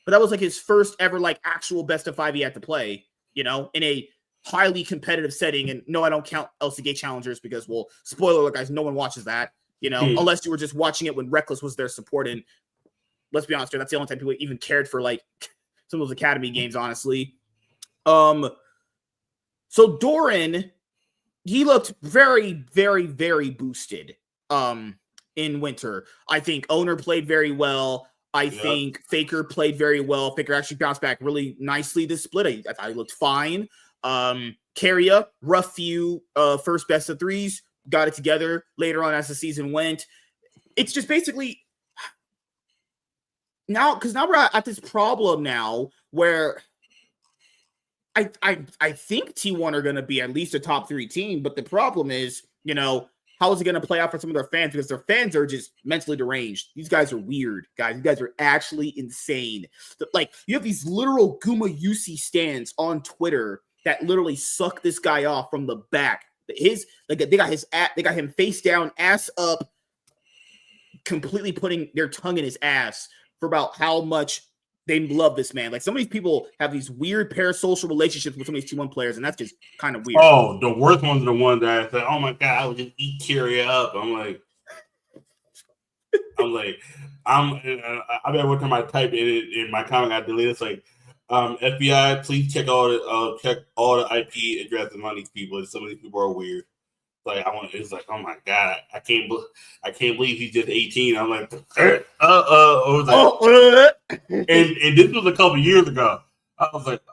But that was like his first ever actual best of 5 he had to play, in a highly competitive setting. And no, I don't count LCK challengers because, well, spoiler alert, guys, no one watches that, unless you were just watching it when Reckless was their support. And let's be honest here, that's the only time people even cared for some of those academy games, honestly. So Doran, he looked very, very, very boosted in winter. I think Owner played very well. I think Faker played very well. Faker actually bounced back really nicely this split. I thought he looked fine. Carria, rough few first best of threes, got it together later on as the season went. It's just basically now we're at this problem now where I think T1 are going to be at least a top 3 team, but the problem is, how is it going to play out for some of their fans? Because their fans are just mentally deranged. These guys are weird, guys. You guys are actually insane. You have these literal Gumayusi stands on Twitter that literally suck this guy off from the back. They got him face down, ass up, completely putting their tongue in his ass for about how much they love this man. Some of these people have these weird parasocial relationships with some of these T1 players, and that's just kind of weird. Oh, the worst ones are the ones that I said, oh my God, I would just eat Carrier up. I bet one time I typed in my comment, I deleted. It's like, FBI, please check all the IP addresses on these people. Some of these people are weird. It's like, oh my God, I can't believe he's just 18. I'm like, and this was a couple years ago. I was like,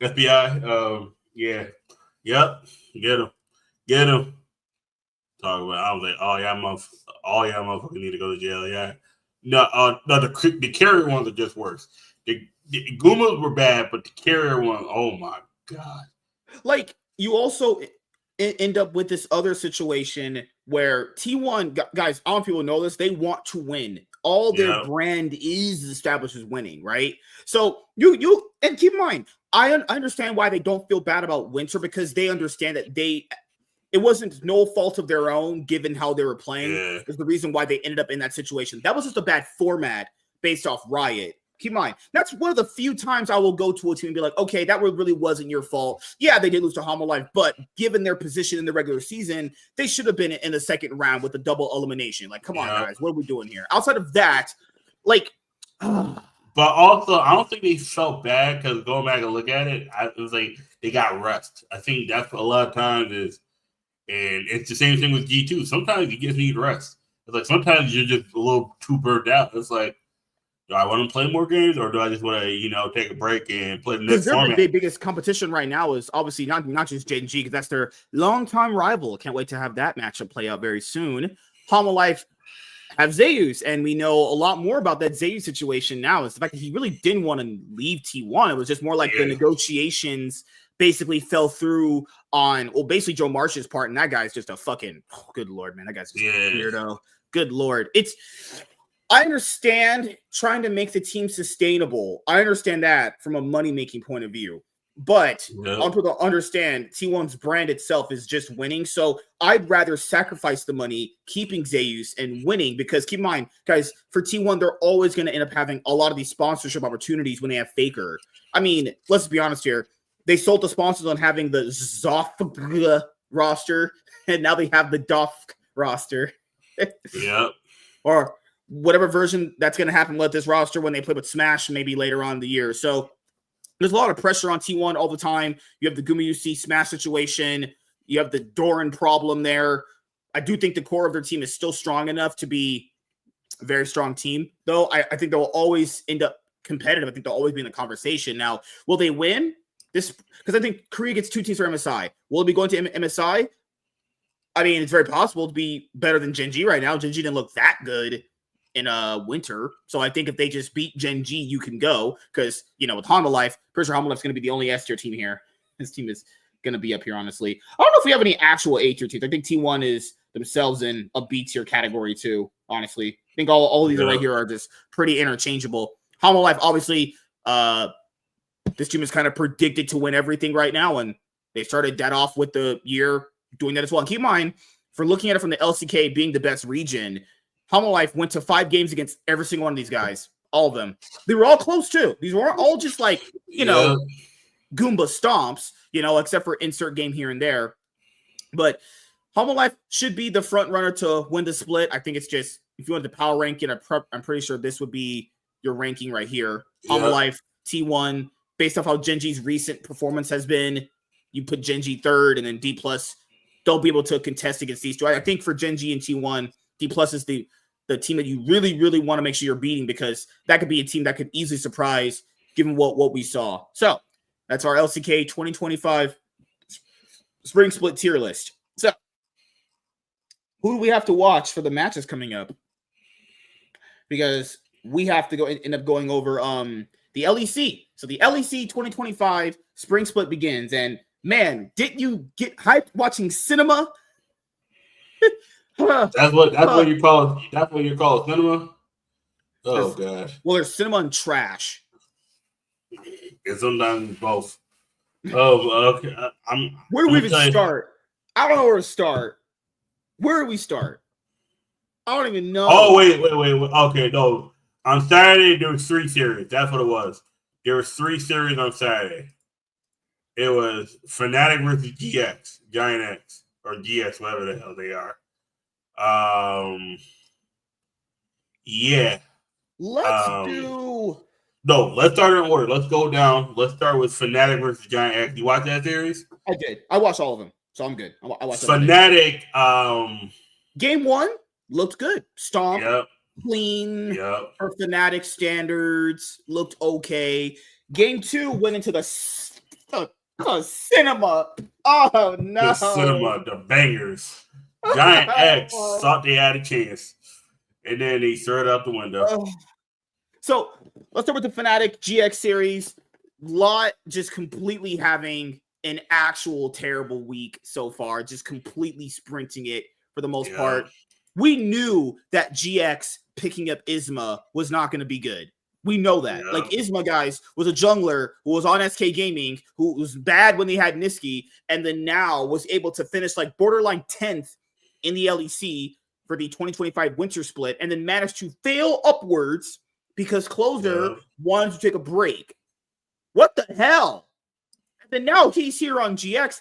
FBI, yeah, yep, get him. Talk about. I was like, all y'all motherfuckers need to go to jail. Yeah, no, the carrier ones are just worse. The Gumas were bad, but the carrier one, oh my God. You also end up with this other situation where T1 guys, I don't know if people know this, they want to win all their brand is established as winning, right? So you and keep in mind, I understand why they don't feel bad about winter, because they understand that it wasn't no fault of their own given how they were playing. Is the reason why they ended up in that situation. That was just a bad format based off Riot. Keep in mind, that's one of the few times I will go to a team and be like, okay, that really wasn't your fault. Yeah, they did lose to Homolife, but given their position in the regular season, they should have been in the second round with a double elimination. Like, come on, guys, what are we doing here? Outside of that, like... But also, I don't think they felt bad, because going back and look at it, it was like they got rest. I think that's what a lot of times is, and it's the same thing with G2. Sometimes you just need rest. It's like sometimes you're just a little too burnt out. It's like, do I want to play more games, or do I just want to, take a break and play the next format? Their biggest competition right now is obviously not just Gen G, because that's their longtime rival. Can't wait to have that matchup play out very soon. Homolife have Zeus, and we know a lot more about that Zeus situation now. Is the fact that he really didn't want to leave T1. It was just more like the negotiations basically fell through on, basically Joe Marsh's part, and that guy's just a fucking, good Lord, man. That guy's just a weirdo. Good Lord. I understand trying to make the team sustainable. I understand that from a money-making point of view. But also to understand T1's brand itself is just winning. So I'd rather sacrifice the money, keeping Zeus and winning, because keep in mind, guys, for T1, they're always going to end up having a lot of these sponsorship opportunities when they have Faker. I mean, let's be honest here. They sold the sponsors on having the Zoth roster, and now they have the Doff roster. Or whatever version that's going to happen with this roster when they play with Smash maybe later on in the year. So there's a lot of pressure on T1 all the time. You have the Gumi UC Smash situation. You have the Doran problem there. I do think the core of their team is still strong enough to be a very strong team, though. I think they'll always end up competitive. I think they'll always be in the conversation. Now, will they win? Because I think Korea gets 2 teams for MSI. Will it be going to MSI? I mean, it's very possible to be better than Gen G right now. Gen G didn't look that good in winter. So I think if they just beat Gen G, you can go. Because, with Homolife, pretty sure Homolife's going to be the only S tier team here. This team is going to be up here, honestly. I don't know if we have any actual A tier teams. I think T1 is themselves in a B tier category too, honestly. I think all these right here are just pretty interchangeable. Homolife, obviously, this team is kind of predicted to win everything right now, and they started that off with the year doing that as well. And keep in mind, for looking at it from the LCK being the best region, Homolife went to 5 games against every single one of these guys. All of them. They were all close too. These weren't all just like, Goomba stomps, except for insert game here and there. But Homolife should be the front runner to win the split. I think it's just, if you want the power ranking, I'm pretty sure this would be your ranking right here. Homolife, T1, based off how Gen G's recent performance has been, you put Gen G third, and then D+, they'll be able to contest against these two. I think for Gen G and T1, D+ is the team that you really, really want to make sure you're beating, because that could be a team that could easily surprise given what we saw. So that's our LCK 2025 spring split tier list. So who do we have to watch for the matches coming up? Because we have to end up going over the LEC. So the LEC 2025 spring split begins, and man, didn't you get hyped watching cinema? That's what you call it. That's what you call it, cinema. Oh gosh. Well, there's cinema and trash. And sometimes both. Oh, okay. Where do we even start? I don't know where to start. Where do we start? I don't even know. Oh wait. Okay, no. On Saturday there was 3 series. That's what it was. There was 3 series on Saturday. It was Fnatic versus GX, Giant X, or GX, whatever the hell they are. Let's start in order. Let's go down. Let's start with Fnatic versus Giant X. You watch that series? I did. I watched all of them, so I'm good. I watched Fnatic. Game 1 looked good. Stomp, clean. For Fnatic standards, looked okay. Game 2 went into the cinema. Oh no, the cinema, the bangers. Giant X thought they had a chance, and then they threw it out the window. So let's start with the Fnatic GX series. Lot just completely having an actual terrible week so far, just completely sprinting it for the most part. we knew that GX picking up Isma was not going to be good. We know that. Yeah. Like, Isma, guys, was a jungler who was on SK Gaming, who was bad when they had Niski, and then now was able to finish like borderline 10th in the LEC for the 2025 winter split, and then managed to fail upwards because Closer wanted to take a break. What the hell? And then now he's here on GX.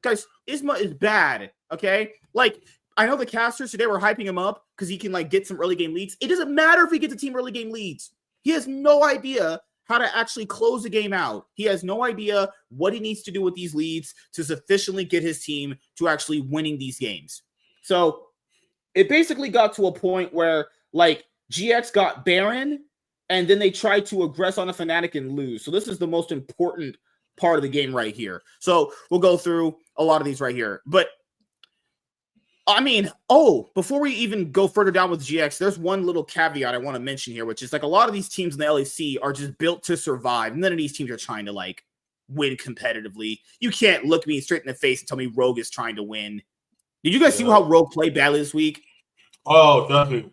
Guys, Isma is bad, okay? Like, I know the casters today were hyping him up because he can like get some early game leads. It doesn't matter if he gets a team early game leads. He has no idea how to actually close a game out. He has no idea what he needs to do with these leads to sufficiently get his team to actually winning these games. So it basically got to a point where like GX got Baron and then they tried to aggress on a Fnatic and lose. So this is the most important part of the game right here. So we'll go through a lot of these right here. But I mean, before we even go further down with GX, there's one little caveat I want to mention here, which is like a lot of these teams in the LEC are just built to survive. None of these teams are trying to like win competitively. You can't look me straight in the face and tell me Rogue is trying to win. Did you guys see how Rogue played badly this week? Oh, definitely.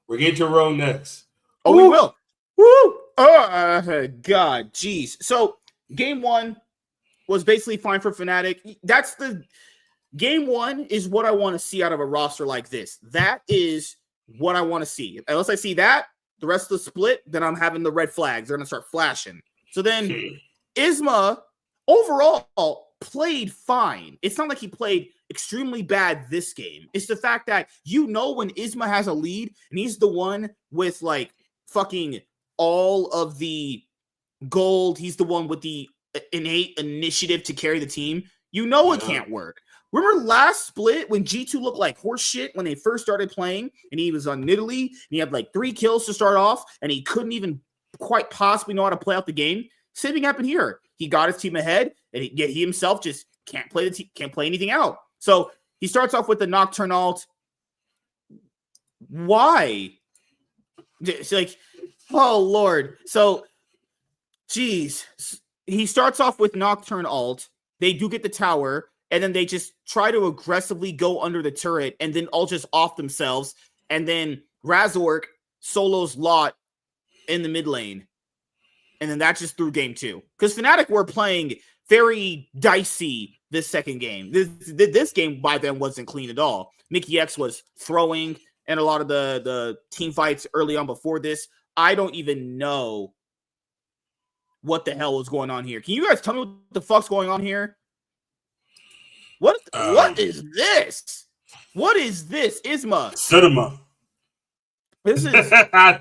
We're getting to Rogue next. Oh, we will. Woo! Oh, God, jeez. So game one was basically fine for Fnatic. Game one is what I want to see out of a roster like this. That is what I want to see. Unless I see that, the rest of the split, then I'm having the red flags. They're going to start flashing. So then Isma overall played fine. It's not like he played extremely bad this game. It's the fact that when Isma has a lead and he's the one with like fucking all of the gold, he's the one with the innate initiative to carry the team, it can't work. Remember last split when G2 looked like horse shit when they first started playing and he was on Nidalee and he had like 3 kills to start off and he couldn't even quite possibly know how to play out the game? Same thing happened here. He got his team ahead and he himself just can't play anything out. So he starts off with the Nocturne ult. Why? It's like, oh Lord. So, geez. He starts off with Nocturne ult. They do get the tower. And then they just try to aggressively go under the turret and then all just off themselves. And then Razork solos Lot in the mid lane. And then that just threw game 2. Because Fnatic were playing very dicey this second game. This game by then wasn't clean at all. Mickey X was throwing and a lot of the team fights early on before this. I don't even know what the hell was going on here. Can you guys tell me what the fuck's going on here? What is this? What is this, Isma? Cinema. This is I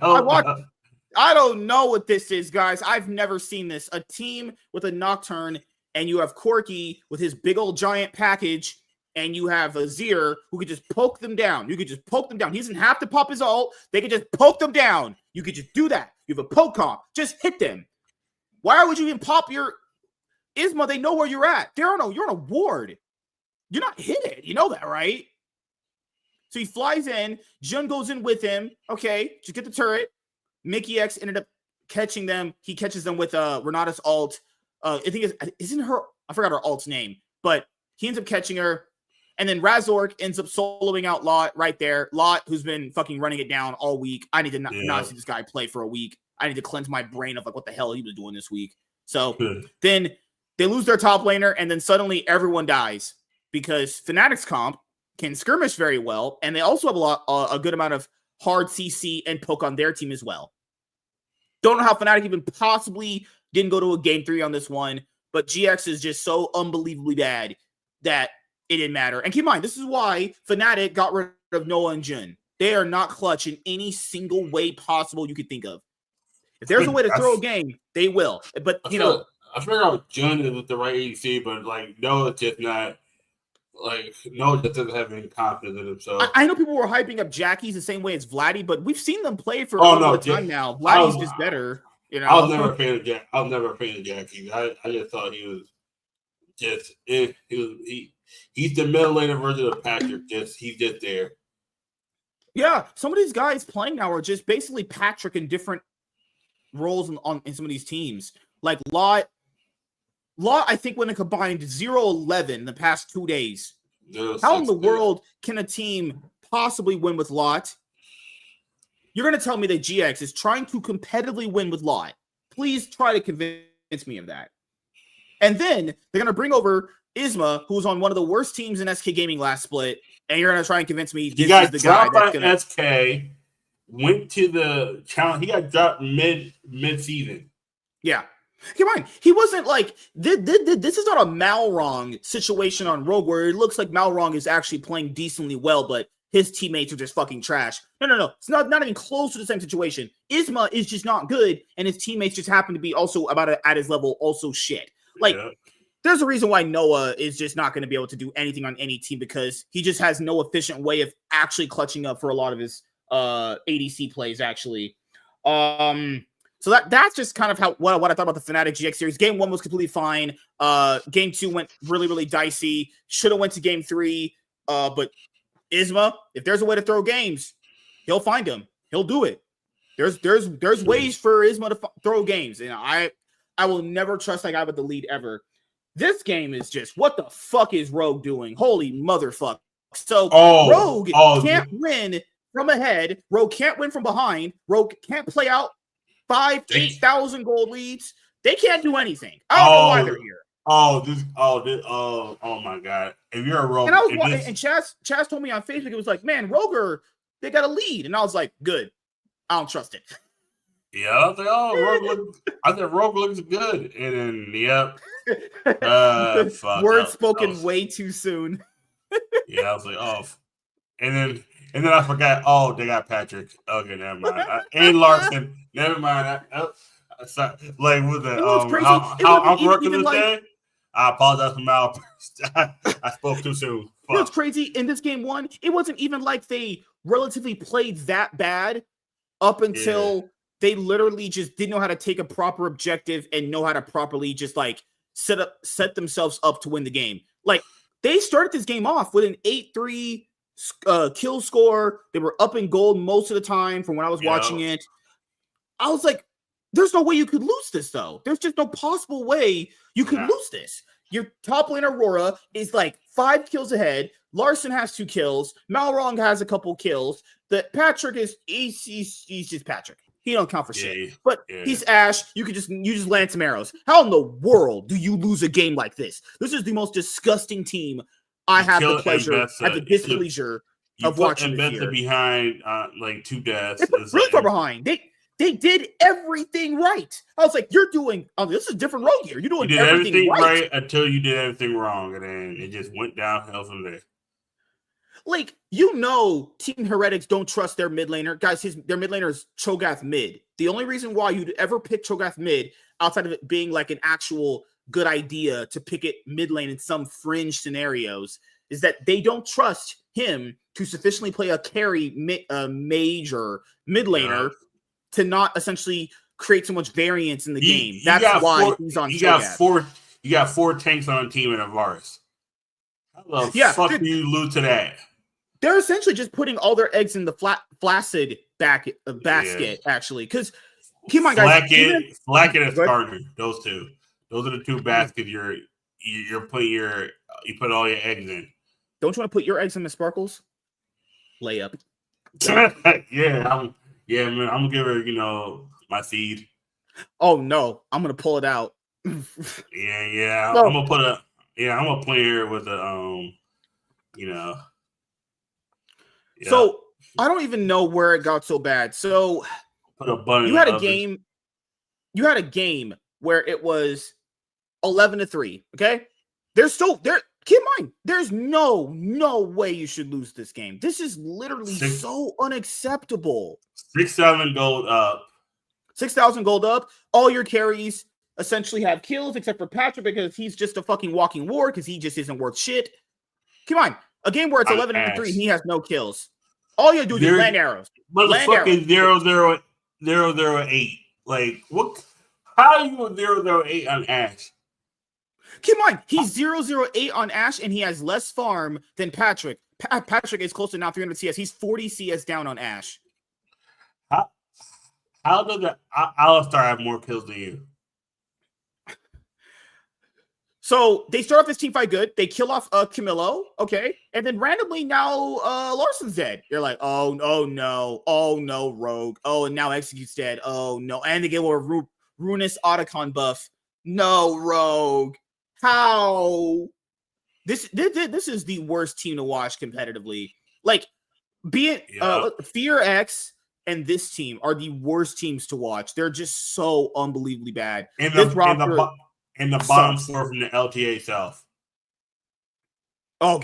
don't know what this is, guys. I've never seen this. A team with a Nocturne, and you have Corki with his big old giant package, and you have Azir who could just poke them down. You could just poke them down. He doesn't have to pop his ult. They could just poke them down. You could just do that. You have a poke comp. Just hit them. Why would you even pop your Isma? They know where you're at. You're on a ward. You're not hit it. You know that, right? So he flies in. Jun goes in with him. Okay, just get the turret. Mickey X ended up catching them. He catches them with Renata's ult. I think isn't her. I forgot her ult's name, but he ends up catching her. And then Razork ends up soloing out Lot right there. Lot, who's been fucking running it down all week. I need to not see this guy play for a week. I need to cleanse my brain of like what the hell he was doing this week. So then they lose their top laner, and then suddenly everyone dies. Because Fnatic's comp can skirmish very well, and they also have a good amount of hard CC and poke on their team as well. Don't know how Fnatic even possibly didn't go to a game 3 on this one, but GX is just so unbelievably bad that it didn't matter. And keep in mind, this is why Fnatic got rid of Noah and Jun. They are not clutch in any single way possible you could think of. If there's a way to throw a game, they will. But, I figured out Jun is the right ADC, but like Noah just not. Like, no, that doesn't have any confidence in himself. I know people were hyping up Jackie's the same way as Vladdy, but we've seen them play for a long time now. Vladdy's just better. I was never a fan of Jack. I was never a fan of Jackie. I just thought he was just he's the middle laner version of Patrick. He's just there. Yeah, some of these guys playing now are just basically Patrick in different roles in some of these teams. Like Lot, I think when it combined 0-11 the past 2 days, How in the world can a team possibly win with Lot? You're going to tell me that GX is trying to competitively win with Lot. Please try to convince me of that. And then they're going to bring over Isma, who was on one of the worst teams in SK Gaming last split, and you're going to try and convince me this is the guy that's going to... SK, went to the challenge. He got dropped mid-season. Yeah. Keep in mind, he wasn't like... This is not a Malrong situation on Rogue where it looks like Malrong is actually playing decently well, but his teammates are just fucking trash. No. It's not even close to the same situation. Isma is just not good, and his teammates just happen to be also at his level also shit. Like, there's a reason why Noah is just not going to be able to do anything on any team because he just has no efficient way of actually clutching up for a lot of his ADC plays, actually. So that's just kind of what I thought about the Fnatic GX series. Game 1 was completely fine. Game 2 went really, really dicey. Should have went to Game 3, but Isma, if there's a way to throw games, he'll find him. He'll do it. There's ways for Isma to throw games, and I will never trust that guy with the lead ever. This game is just, what the fuck is Rogue doing? Holy motherfuck. So Rogue can't win from ahead. Rogue can't win from behind. Rogue can't play out 8,000 gold leads. They can't do anything. I don't know why they're here. Oh my God. If you're a Rogue. And Chaz told me on Facebook, it was like, man, Rogue, they got a lead. And I was like, good. I don't trust it. Yeah, I was like, Rogue looks good. And then, Words spoken way too soon. Yeah, I was like, and then I forgot. They got Patrick. Okay, never mind. And Larson. Never mind. Like with the how I'm working this day. I apologize for my outburst. I spoke too soon. Fuck. You know what's crazy? In this game 1, it wasn't even like they relatively played that bad up until they literally just didn't know how to take a proper objective and know how to properly just like set themselves up to win the game. Like, they started this game off with an 8-3 kill score. They were up in gold most of the time from when I was watching it. I was like, there's no way you could lose this, though. There's just no possible way you could lose this. Your top lane Aurora is like 5 kills ahead. Larson has 2 kills. Malrong has a couple kills. That Patrick he's just Patrick. He don't count for shit. But he's Ash. You just land some arrows. How in the world do you lose a game like this? This is the most disgusting team I have the pleasure, the displeasure of watching this year. Behind like 2 deaths. Really far behind. They did everything right. I was like, you're doing this is different Rogue here. You're doing everything right until you did everything wrong, and then it just went downhill from there. Like, Team Heretics don't trust their mid laner. Guys, their mid laner is Cho'Gath mid. The only reason why you'd ever pick Cho'Gath mid, outside of it being like an actual good idea to pick it mid lane in some fringe scenarios, is that they don't trust him to sufficiently play a carry mage or mid laner to not essentially create so much variance in the game. That's why he's on Cho'Gath. You got 4 tanks on a team in Avaris. How the fuck do you lose to that? They're essentially just putting all their eggs in the flaccid basket, actually. Because keep in mind, guys, Flacket and Starter, those two. Those are the 2 baskets you put all your eggs in. Don't you want to put your eggs in the Sparkles? Layup. Man. I'm gonna give her, my seed. Oh no, I'm gonna pull it out. I'm gonna play her with a So I don't even know where it got so bad. So you had a game where it was 11-3. Okay, there's still there. Keep in mind, there's no way you should lose this game. This is literally so unacceptable. 6,000 gold up. 6,000 gold up. All your carries essentially have kills, except for Patrick because he's just a fucking walking war because he just isn't worth shit. Come on, a game where it's 11-3, he has no kills. All you do is land arrows. Motherfucking 008. Like what? How are you a 008 on Ash? Keep in mind, he's 008 on Ash, and he has less farm than Patrick. Patrick is close to now 300 CS. He's 40 CS down on Ash. How does the Alistar have more kills than you? So they start off this team fight good. They kill off Camilo, okay, and then randomly now Larson's dead. You're like, oh no, Rogue. Oh, and now Execute's dead. Oh no, and they get a Ruinous Otacon buff. No, Rogue. How? This is the worst team to watch competitively. Like, be it Fear X and this team are the worst teams to watch. They're just so unbelievably bad. And the bottom four from the LTA South. Oh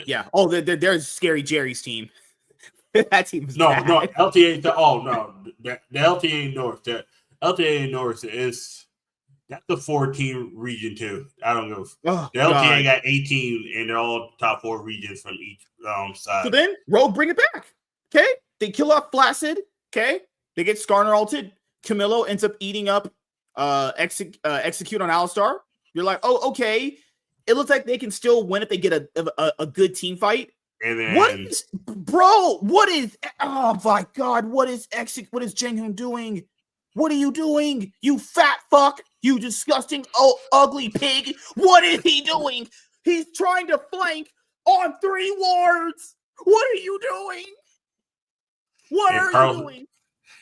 yeah. Oh, there's Scary Jerry's team. That team is bad. No, LTA. Oh no, the LTA North. The LTA North that's the 4-team region too. I don't know. The LTA got 18, and they're all top 4 regions from each side. So then Rogue bring it back. Okay, they kill off Flaccid. Okay, they get Skarner ulted. Camilo ends up eating up Execute on Alistar. You're like, oh, okay. It looks like they can still win if they get a good team fight. And then, what is oh my god, what is Janghoon doing? What are you doing? You fat fuck, you disgusting ugly pig. What is he doing? He's trying to flank on 3 wards. What are you doing? What are you doing?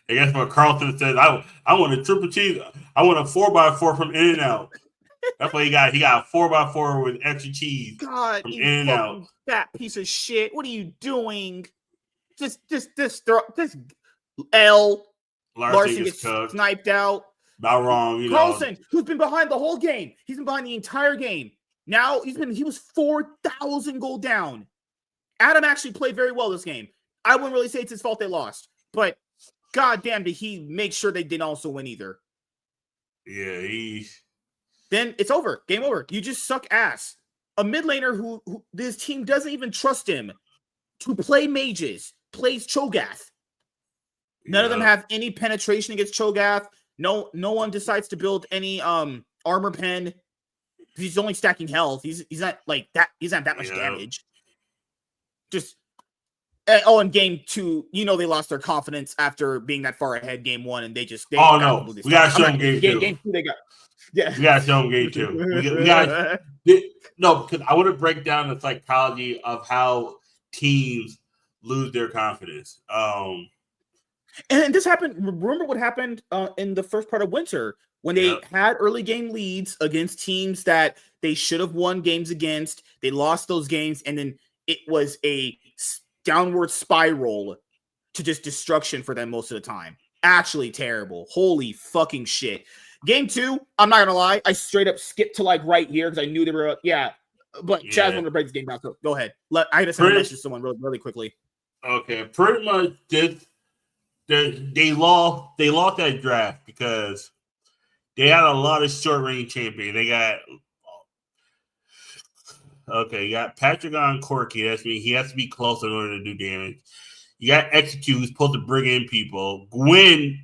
And guess what Carlton says? I want a triple cheese. I want a 4x4 from In-N-Out. That's what he got. He got a 4x4 with extra cheese. God, from you In-N-Out. Fat piece of shit. What are you doing? Just L. Larson gets sniped out. Not wrong. Carlson, who's been behind the whole game. He's been behind the entire game. Now he was 4,000 gold down. Adam actually played very well this game. I wouldn't really say it's his fault they lost, but goddamn, did he make sure they didn't also win either? Yeah, Then it's over. Game over. You just suck ass. A mid laner who this team doesn't even trust him to play mages, plays Cho'Gath. None of them have any penetration against Cho'Gath. No one decides to build any armor pen. He's only stacking health. He's not like that. He's not that much damage. Just in game 2, they lost their confidence after being that far ahead game 1, and they we gotta show them game 2. Game 2 they got. Yeah, we gotta show them game 2. Because I want to break down the psychology of how teams lose their confidence. And this happened. Remember what happened in the first part of winter when they had early game leads against teams that they should have won games against. They lost those games, and then it was a downward spiral to just destruction for them most of the time. Actually terrible. Holy fucking shit. Game 2, I'm not gonna lie, I straight up skipped to right here because I knew they were but Chaz wanted to break this game down. So go ahead. I gotta send a message to someone really quickly. Okay, pretty much they lost that draft because they had a lot of short range champions. They got you got Patrick on Corky. That's mean he has to be close in order to do damage. You got Execute who's supposed to bring in people. Gwen,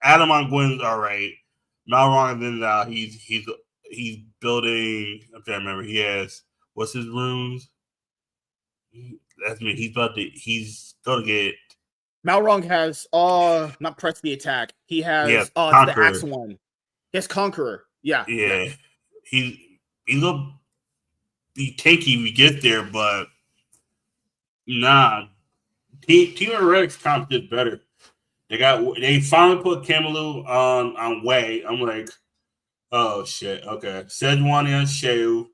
Adam on Gwen's all right. Not wrong than that. He's building. I'm trying to remember. He has what's his runes? That's me. He's gonna get. Malrong has not press the attack. He has the axe one. He has Conqueror. Yeah. He's gonna be tanky if we get there, but nah. Team Red's comp did better. They finally put Camelot on Way. I'm like, oh shit. Okay. Sejuani on Sheu.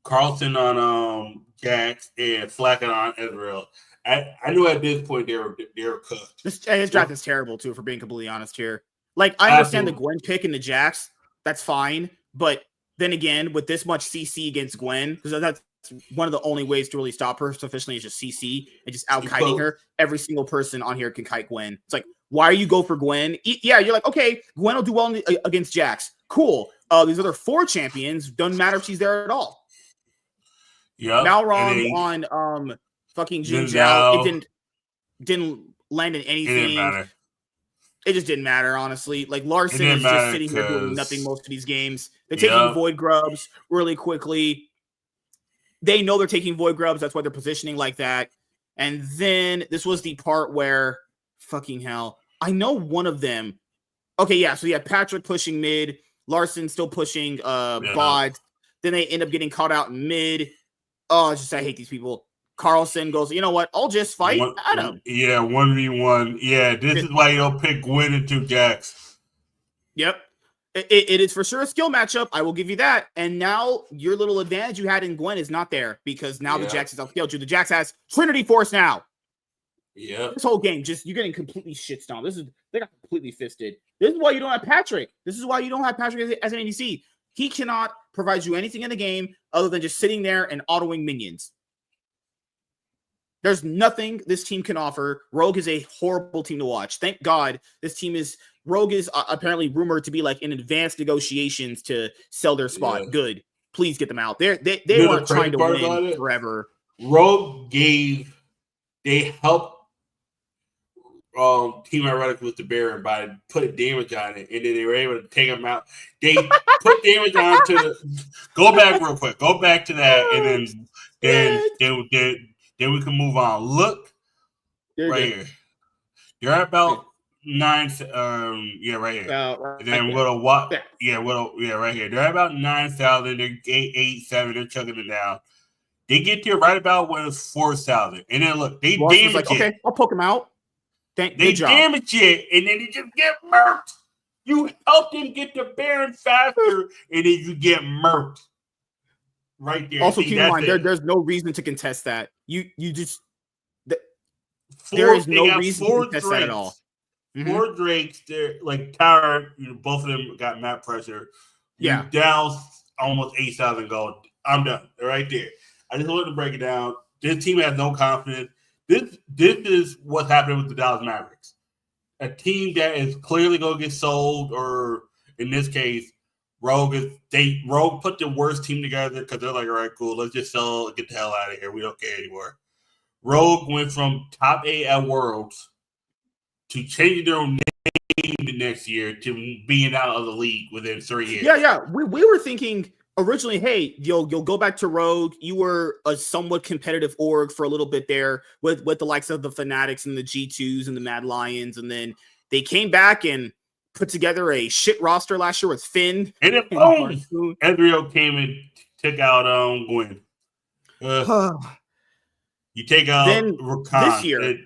Carlton on Jax and Flacken on Ezreal. I knew at this point they were cooked. His draft is terrible too, for being completely honest here. I understand the Gwen pick and the Jax, that's fine. But then again, with this much CC against Gwen, because that's one of the only ways to really stop her sufficiently is just CC and just out-kiting her. Every single person on here can kite Gwen. It's like, why you go for Gwen? Yeah, you're like, okay, Gwen will do well against Jax. Cool. These other 4 champions, doesn't matter if she's there at all. Yeah. Malrong on fucking Jin Zhao. It didn't land in anything. It just didn't matter, honestly. Larson is just sitting here doing nothing most of these games. They're taking Void Grubs really quickly. They know they're taking Void Grubs. That's why they're positioning like that. And then this was the part where, fucking hell, I know one of them. Okay, yeah, so you have Patrick pushing mid. Larson still pushing Bod. Then they end up getting caught out in mid. Oh, it's just I hate these people. Carlson goes, you know what? I'll just fight Adam. Yeah, 1v1. Yeah, this is why you don't pick Gwen into Jax. Yep. It is for sure a skill matchup. I will give you that. And now your little advantage you had in Gwen is not there because now the Jax is outscaled you. The Jax has Trinity Force now. Yeah. This whole game, you're getting completely shit stomped. They got completely fisted. This is why you don't have Patrick. This is why you don't have Patrick as an ADC. He cannot provide you anything in the game other than just sitting there and autoing minions. There's nothing this team can offer. Rogue is a horrible team to watch. Thank God this team is... Rogue is apparently rumored to be like in advanced negotiations to sell their spot. Yeah. Good. Please get them out. They weren't trying to win forever. Rogue they helped Team Ironic with the Baron by putting damage on it, and then they were able to take them out. They put damage on go back real quick. Go back to that, and then we can move on. Look right here. You're at about 9. Right here. And then we're gonna walk. Right here. They're at about 9,000. They're 8,7. They're chugging it down. They get there right about when it's 4,000, and then look, they damage it. Okay, I'll poke them out. They damage it, and then they just get murked. You help them get the Baron faster, and then you get murked. Right there. Also, keep in mind, there's no reason to contest that. You just there is no reason to contest that at all. 4 Drakes, they're like Tower, both of them got map pressure. Yeah. You down almost 8,000 gold. I'm done. They're right there. I just wanted to break it down. This team has no confidence. This is what's happening with the Dallas Mavericks. A team that is clearly going to get sold, or in this case, Rogue put the worst team together because they're like, all right, cool, let's just sell, get the hell out of here. We don't care anymore. Rogue went from top 8 at Worlds to changing their own name the next year to being out of the league within 3 years. Yeah. We were thinking originally, hey, you'll go back to Rogue. You were a somewhat competitive org for a little bit there with the likes of the Fanatics and the G2s and the Mad Lions, and then they came back and put together a shit roster last year with Finn. And then boom, Ezreal came and took out Gwen. You take out then Rakan. This year.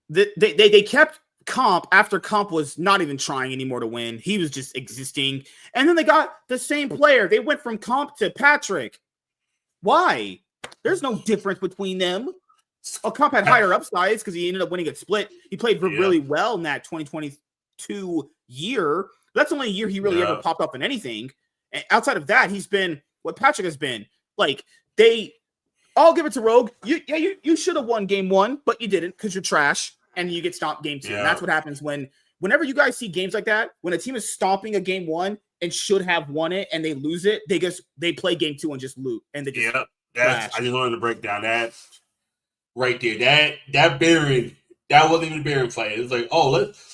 They kept Comp after Comp was not even trying anymore to win. He was just existing. And then they got the same player. They went from Comp to Patrick. Why? There's no difference between them. Comp had higher upsides because he ended up winning a split. He played really well in that 2022 year. That's the only year he really ever popped up in anything. And outside of that, he's been what Patrick has been. Like, I'll give it to Rogue. You should have won game 1, but you didn't because you're trash. And you get stomped game 2. And that's what happens whenever you guys see games like that, when a team is stomping a game 1 and should have won it and they lose it, they play game 2 and just loot. And they just I just wanted to break down that right there. That Baron, that wasn't even a Baron fight. It was like, oh,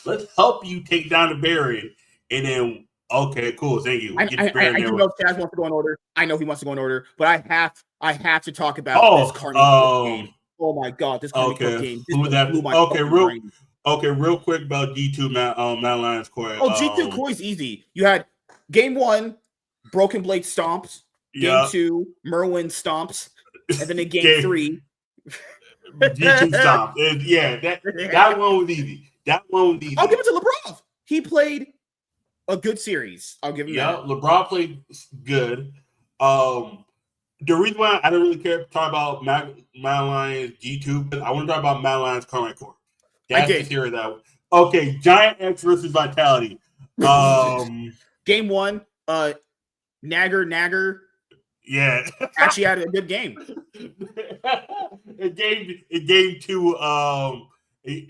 let's help you take down the Baron. And then okay, cool, thank you. I do know Chaz wants to go in order. I know he wants to go in order, but I have to talk about this Carnage game. Oh my God, this game. Real quick about G2 Mad Lions Core. G2 Core is easy. You had game 1, Broken Blade stomps. Game 2, Merwin stomps. And then in game 3, G2 stomp. That one was easy. I'll give it to LeBron. He played a good series. I'll give him that. LeBron played good. The reason why I don't really care to talk about Mad Lions G2, but I want to talk about Mad Lions Current Core. That's the theory that. Okay, Giant X versus Vitality. Game 1, Nagger. Yeah, actually had a good game. In game 2, he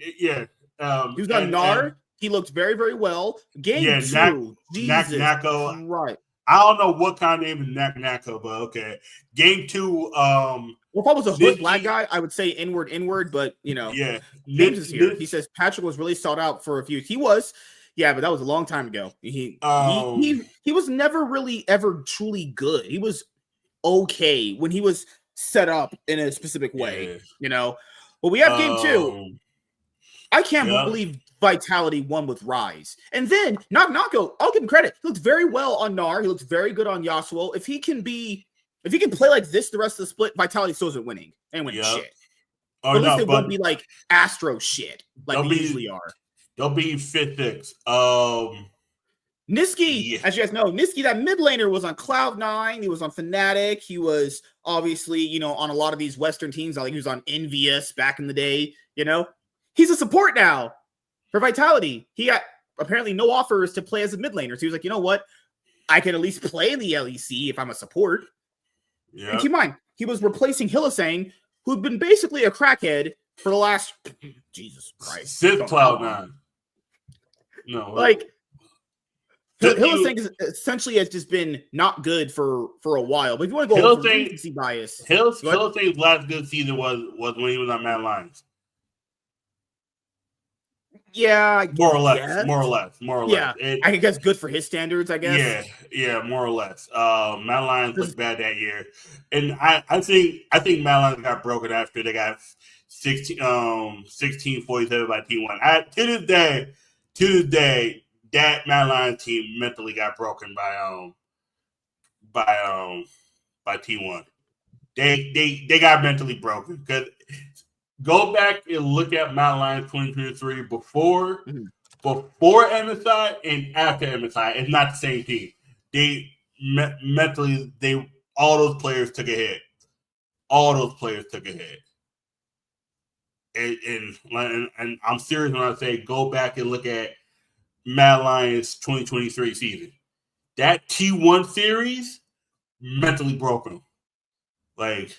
was on Gnar. He looked very, very well. Game 2, Jesus Nako. Right. I don't know what kind of name is Nako, but okay. Game 2. Well, if I was a hood black guy, I would say inward, but Yeah. James is here. He says Patrick was really sought out for a few. He was, but that was a long time ago. He was never really ever truly good. He was okay when he was set up in a specific way, But we have game 2. I can't believe Vitality won with Rise. And then Nako, I'll give him credit. He looked very well on Gnar. He looks very good on Yasuo. If he can play like this the rest of the split, Vitality still isn't winning. And winning shit. Oh, but at least they won't be like Astro shit like they usually are. They'll be 5th. Niski, as you guys know, Niski, that mid laner, was on Cloud9. He was on Fnatic. He was obviously, on a lot of these Western teams. I think he was on Envious back in the day. He's a support now for Vitality. He got apparently no offers to play as a mid laner. So he was like, you know what? I can at least play in the LEC if I'm a support. Yeah. And keep in mind, he was replacing Hylissang, who'd been basically a crackhead for the last Jesus Christ. Since Cloud9. No. Like, Hylissang is essentially has just been not good for a while. But if you want to go over recency bias, Hylissang's last good season was when he was on Mad Lions. Yeah, more or less. Yeah, I guess good for his standards, I guess. Yeah, more or less. Mad Lions looked bad that year, and I think Mad Lions got broken after they got 16-47 by T1. To this day, that Mad Lions team mentally got broken by T1. They got mentally broken because. Go back and look at Mad Lions 2023 before MSI and after MSI. It's not the same team. They mentally, all those players took a hit. And I'm serious when I say go back and look at Mad Lions 2023 season. That T1 series mentally broken. Like.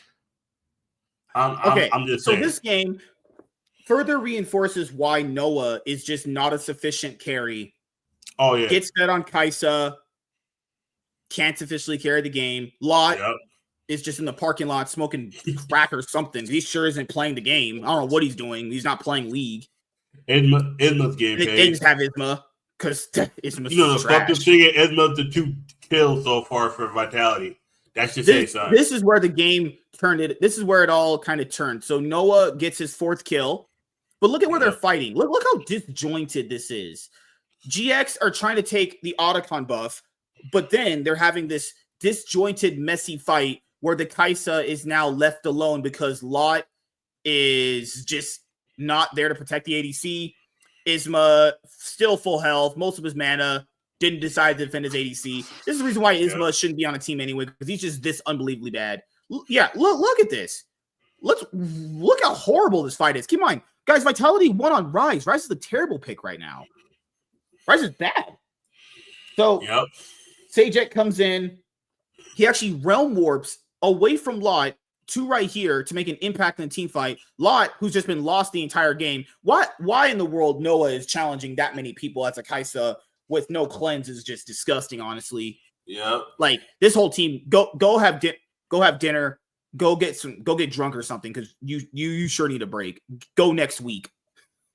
I'm just saying. So this game further reinforces why Noah is just not a sufficient carry. Oh, yeah. Gets fed on Kaisa. Can't sufficiently carry the game. Lot is just in the parking lot smoking crack or something. He sure isn't playing the game. I don't know what he's doing. He's not playing League. Isma's game. They just have Isma because Isma's the fucking thing is Isma's the 2 kills so far for Vitality. That's just this is where the game turned it. This is where it all kind of turned. So Noah gets his 4th kill, but look at where they're fighting. Look how disjointed this is. GX are trying to take the Otacon buff, but then they're having this disjointed, messy fight where the Kaisa is now left alone because Lot is just not there to protect the ADC. Isma still full health, most of his mana. Didn't decide to defend his ADC. This is the reason why Isma shouldn't be on a team anyway, because he's just this unbelievably bad. Look at this. Look how horrible this fight is. Keep in mind, guys, Vitality won on Rise. Rise is a terrible pick right now. Rise is bad. So Sajek comes in. He actually realm warps away from Lot to right here to make an impact in the team fight. Lot, who's just been lost the entire game. Why in the world Noah is challenging that many people as a Kaisa with no cleanse is just disgusting, honestly. Yeah. Like this whole team, go have dinner, go get drunk or something, because you sure need a break. Go next week,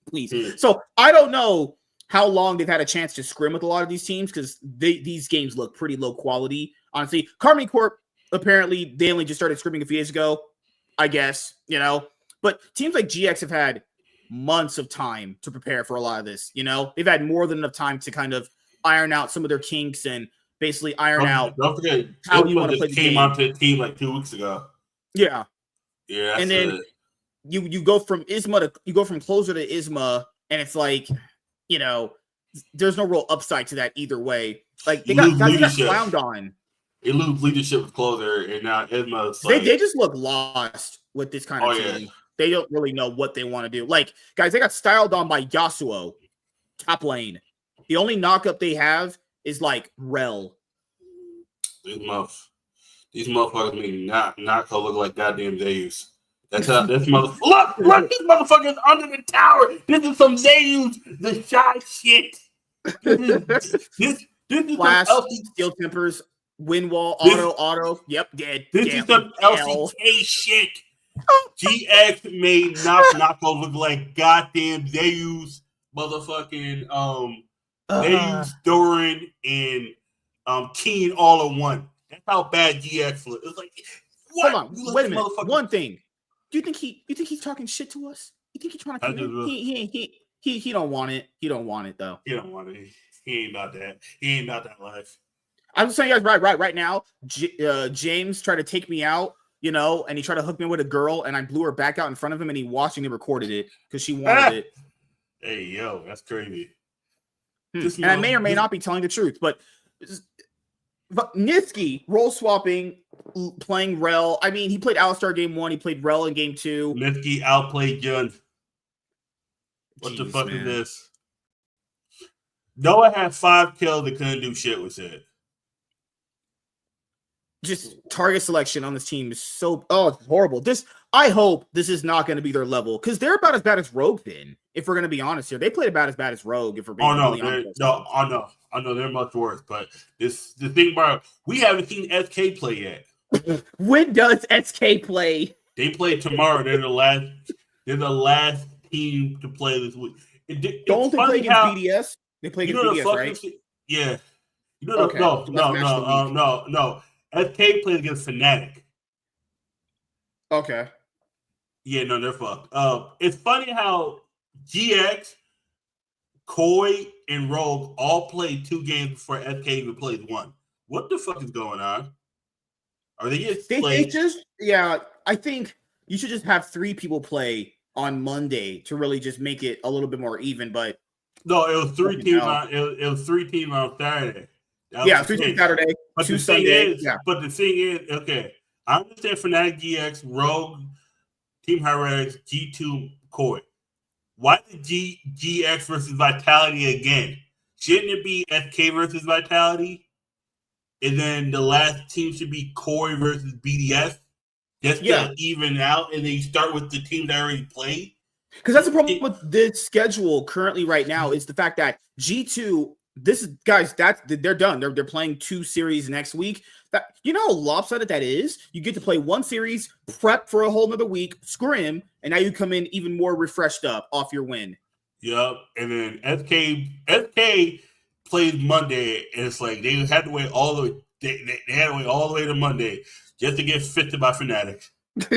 please. So I don't know how long they've had a chance to scrim with a lot of these teams, because these games look pretty low quality, honestly. Carmine Corp, apparently they only just started scrimming a few days ago, I guess, But teams like GX have had months of time to prepare for a lot of this. They've had more than enough time to kind of iron out some of their kinks and basically iron out. Don't forget how you want to play the game. Came onto the team like 2 weeks ago. Yeah. And then you go from closer to Isma, and it's like, there's no real upside to that either way. Like they got clowned on. They lose leadership with closer, and now Isma's they just look lost with this kind of team. Yeah. They don't really know what they want to do. Like, guys, they got styled on by Yasuo, top lane. The only knockup they have is like Rel. These motherfuckers mean not gonna look like goddamn Zeus. That's how this motherfucker. Look, this motherfucker's under the tower. This is some Zeus, the shy shit. This is Flash, steel tempers, wind wall, auto. Yep, dead. This is some LCK shit. GX made Nako look like goddamn Zeus, motherfucking Zeus, Doran, and Keen all in one. That's how bad GX looked. It was like, what? Hold on, wait a minute. One thing. Do you think he's talking shit to us? You think he's trying to come in? He don't want it. He don't want it though. He don't want it. He ain't about that. He ain't about that life. I'm just saying, guys, right now, James tried to take me out, and he tried to hook me with a girl, and I blew her back out in front of him, and he watched and he recorded it because she wanted it. Hey, yo, that's crazy. And I may or may not be telling the truth, but Nitsky role swapping, playing Rel. I mean, he played Alistar game 1. He played Rel in game 2. Nitsky outplayed Jun. What the fuck man. is this? Noah had 5 kills that couldn't do shit with it. Just target selection on this team is so it's horrible. I hope this is not going to be their level because they're about as bad as Rogue been. If we're going to be honest here, they played about as bad as Rogue. If we're being really honest. I know they're much worse. But the thing about we haven't seen SK play yet. When does SK play? They play tomorrow. They're the last team to play this week. Don't they play against BDS? They play against BDS, right? Yeah. Okay. No. SK plays against Fnatic. Okay. Yeah, no, they're fucked. It's funny how GX, Koi, and Rogue all played 2 games before SK even played 1. What the fuck is going on? Are they just I think you should just have 3 people play on Monday to really just make it a little bit more even. But no, it was 3 teams on it was 3 teams on Saturday. 3 teams Saturday, but 2 Sunday. But the thing is, okay, I understand Fnatic, GX, Rogue, Team Heretics, G2, Koi. Why the GX versus Vitality again? Shouldn't it be SK versus Vitality? And then the last team should be Koi versus BDS? Just to even out, and then you start with the team that already played? Because that's the problem with this schedule currently right now is the fact that G2, they're done. They're playing 2 series next week. That how lopsided that is? You get to play 1 series, prep for a whole nother week, scrim, and now you come in even more refreshed up off your win. Yep. And then SK plays Monday, and it's like they had to wait all the way. They had to wait all the way to Monday just to get fisted by Fnatic. and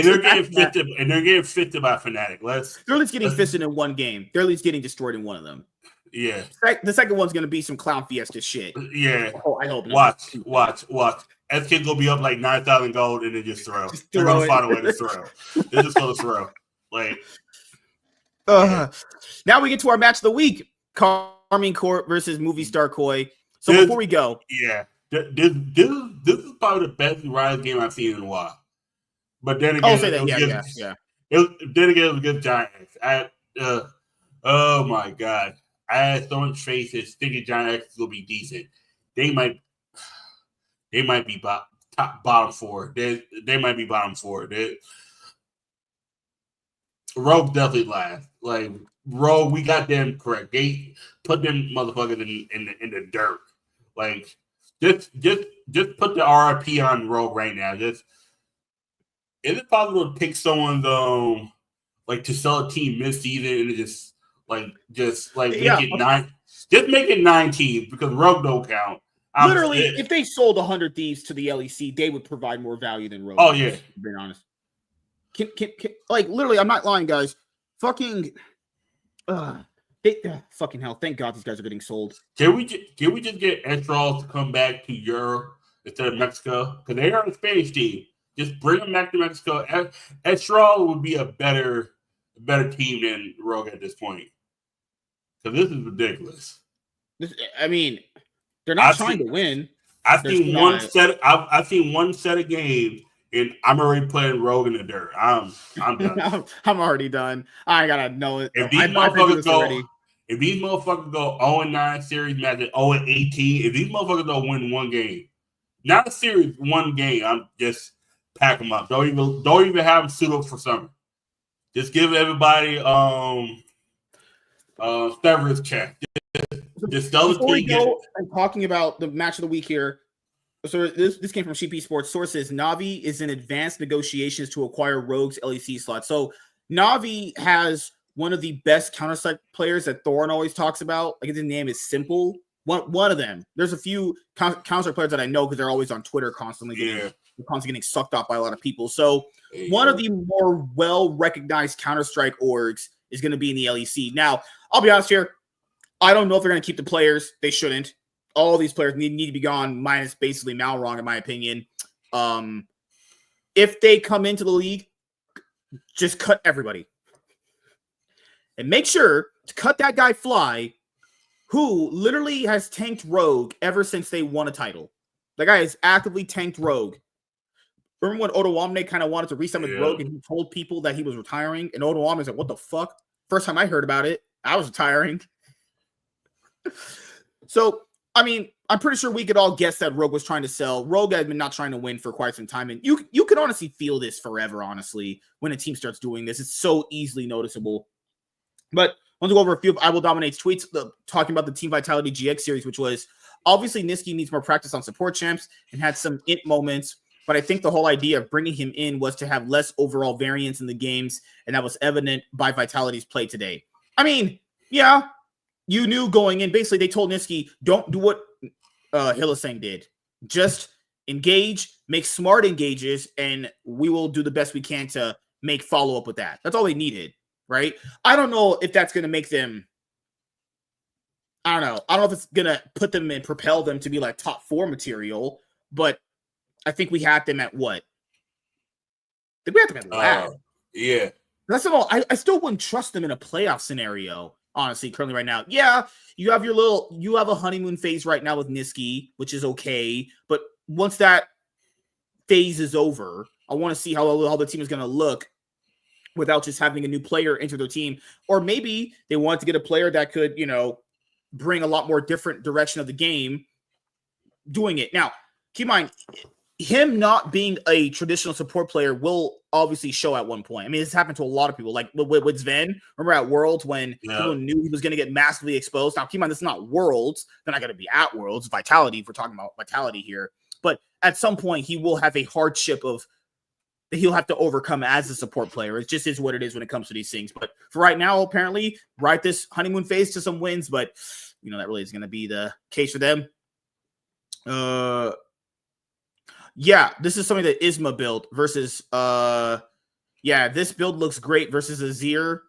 they're getting fisted by Fnatic. They're at least getting fisted in 1 game. They're at least getting destroyed in 1 of them. Yeah. The second one's gonna be some clown fiesta shit. Yeah. Oh, I hope not. Watch. SK gonna be up like 9,000 gold and then just throw. They're gonna find a way to throw. They're just gonna throw. Like. Now we get to our match of the week: Carmine Court versus Moviestar Koi. So before we go, this is probably the best Riot game I've seen in a while. But then again, I'll say that. Then again, it was a good Giant X. Oh my god. I had so much faith that thinking Giant X is gonna be decent. They might be bottom 4. They might be bottom 4. Rogue definitely last. Like Rogue, we got them correct. They put them motherfuckers in the dirt. Like just put the RRP on Rogue right now. Is it possible to pick someone's to sell a team mid-season and just make it 9 teams because Rogue don't count. Literally, if they sold 100 Thieves to the LEC, they would provide more value than Rogue. Oh yeah, being honest. Can literally, I'm not lying, guys. Fucking hell! Thank God these guys are getting sold. Can we just get Estral to come back to Europe instead of Mexico because they are a Spanish team? Just bring them back to Mexico. Estral would be a better team than Rogue at this point. Because this is ridiculous. They're not trying to win. I've seen one set of games, and I'm already playing Rogue in the dirt. I'm done. I'm already done. I gotta know it. If these motherfuckers go 0-9 series match at 0-18, if these motherfuckers don't win 1 game, not a series, 1 game, I'm just pack them up. Don't even have them suit up for summer. Just give everybody severance check. Before we go and talking about the match of the week here, so this came from Sheep Esports. Source says Navi is in advanced negotiations to acquire Rogue's LEC slot. So Navi has one of the best Counter-Strike players that Thorin always talks about. His name is Simple. One of them. There's a few Counter-Strike players that I know because they're always on Twitter constantly getting sucked off by a lot of people. So one of the more well-recognized Counter-Strike orgs is going to be in the LEC. Now, I'll be honest here. I don't know if they're going to keep the players. They shouldn't. All these players need to be gone, minus basically Malrong, in my opinion. If they come into the league, just cut everybody. And make sure to cut that guy Fly, who literally has tanked Rogue ever since they won a title. That guy has actively tanked Rogue. Remember when Ottawamne kind of wanted to resummon Rogue and he told people that he was retiring? And Ottawamne said, what the fuck? First time I heard about it, I was retiring. So, I mean, I'm pretty sure we could all guess that Rogue was trying to sell. Rogue had been not trying to win for quite some time. And you can honestly feel this forever, honestly, when a team starts doing this. It's so easily noticeable. But I want to go over a few of I Will Dominate's tweets talking about the Team Vitality GX series, which was obviously Niski needs more practice on support champs and had some int moments. But I think the whole idea of bringing him in was to have less overall variance in the games. And that was evident by Vitality's play today. I mean, yeah. You knew going in, basically they told Niski, don't do what Hylissang did. Just engage, make smart engages, and we will do the best we can to make follow-up with that. That's all they needed, right? I don't know if that's going to make them, I don't know. I don't know if it's going to put them and propel them to be like top 4 material, but I think we had them at what? I think we had them at last. Yeah. That's all. I still wouldn't trust them in a playoff scenario. Honestly, currently right now, yeah, you have a honeymoon phase right now with Niski, which is okay. But once that phase is over, I want to see how the team is going to look without just having a new player enter their team. Or maybe they want to get a player that could, bring a lot more different direction of the game doing it. Now, keep in mind, him not being a traditional support player will obviously show at one point. I mean, this happened to a lot of people. Like with Sven, remember at Worlds when people knew he was going to get massively exposed? Now, keep in mind, this is not Worlds. They're not going to be at Worlds. Vitality, if we're talking about Vitality here. But at some point, he will have a hardship that he'll have to overcome as a support player. It just is what it is when it comes to these things. But for right now, apparently, ride this honeymoon phase to some wins. But, that really is going to be the case for them. Yeah, this is something that Isma built versus this build looks great versus Azir,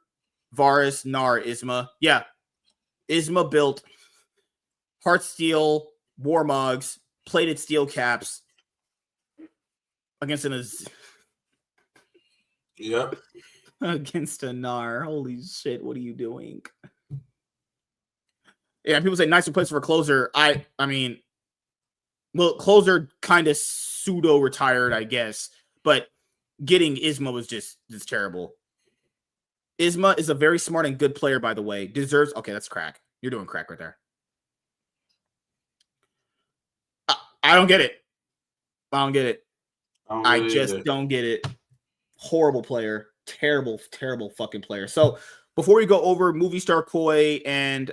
Varus, Gnar, Isma. Yeah. Isma built Heartsteel, Warmugs, plated steel caps against against a Gnar. Holy shit, what are you doing? Yeah, people say nice place for a closer. I mean, well, closer kind of pseudo retired, I guess, but getting Isma was just terrible. Isma is a very smart and good player, by the way. Deserves okay. That's crack. You're doing crack right there. I don't get it. I just don't get it. Horrible player. Terrible fucking player. So before we go over Moviestar Koi and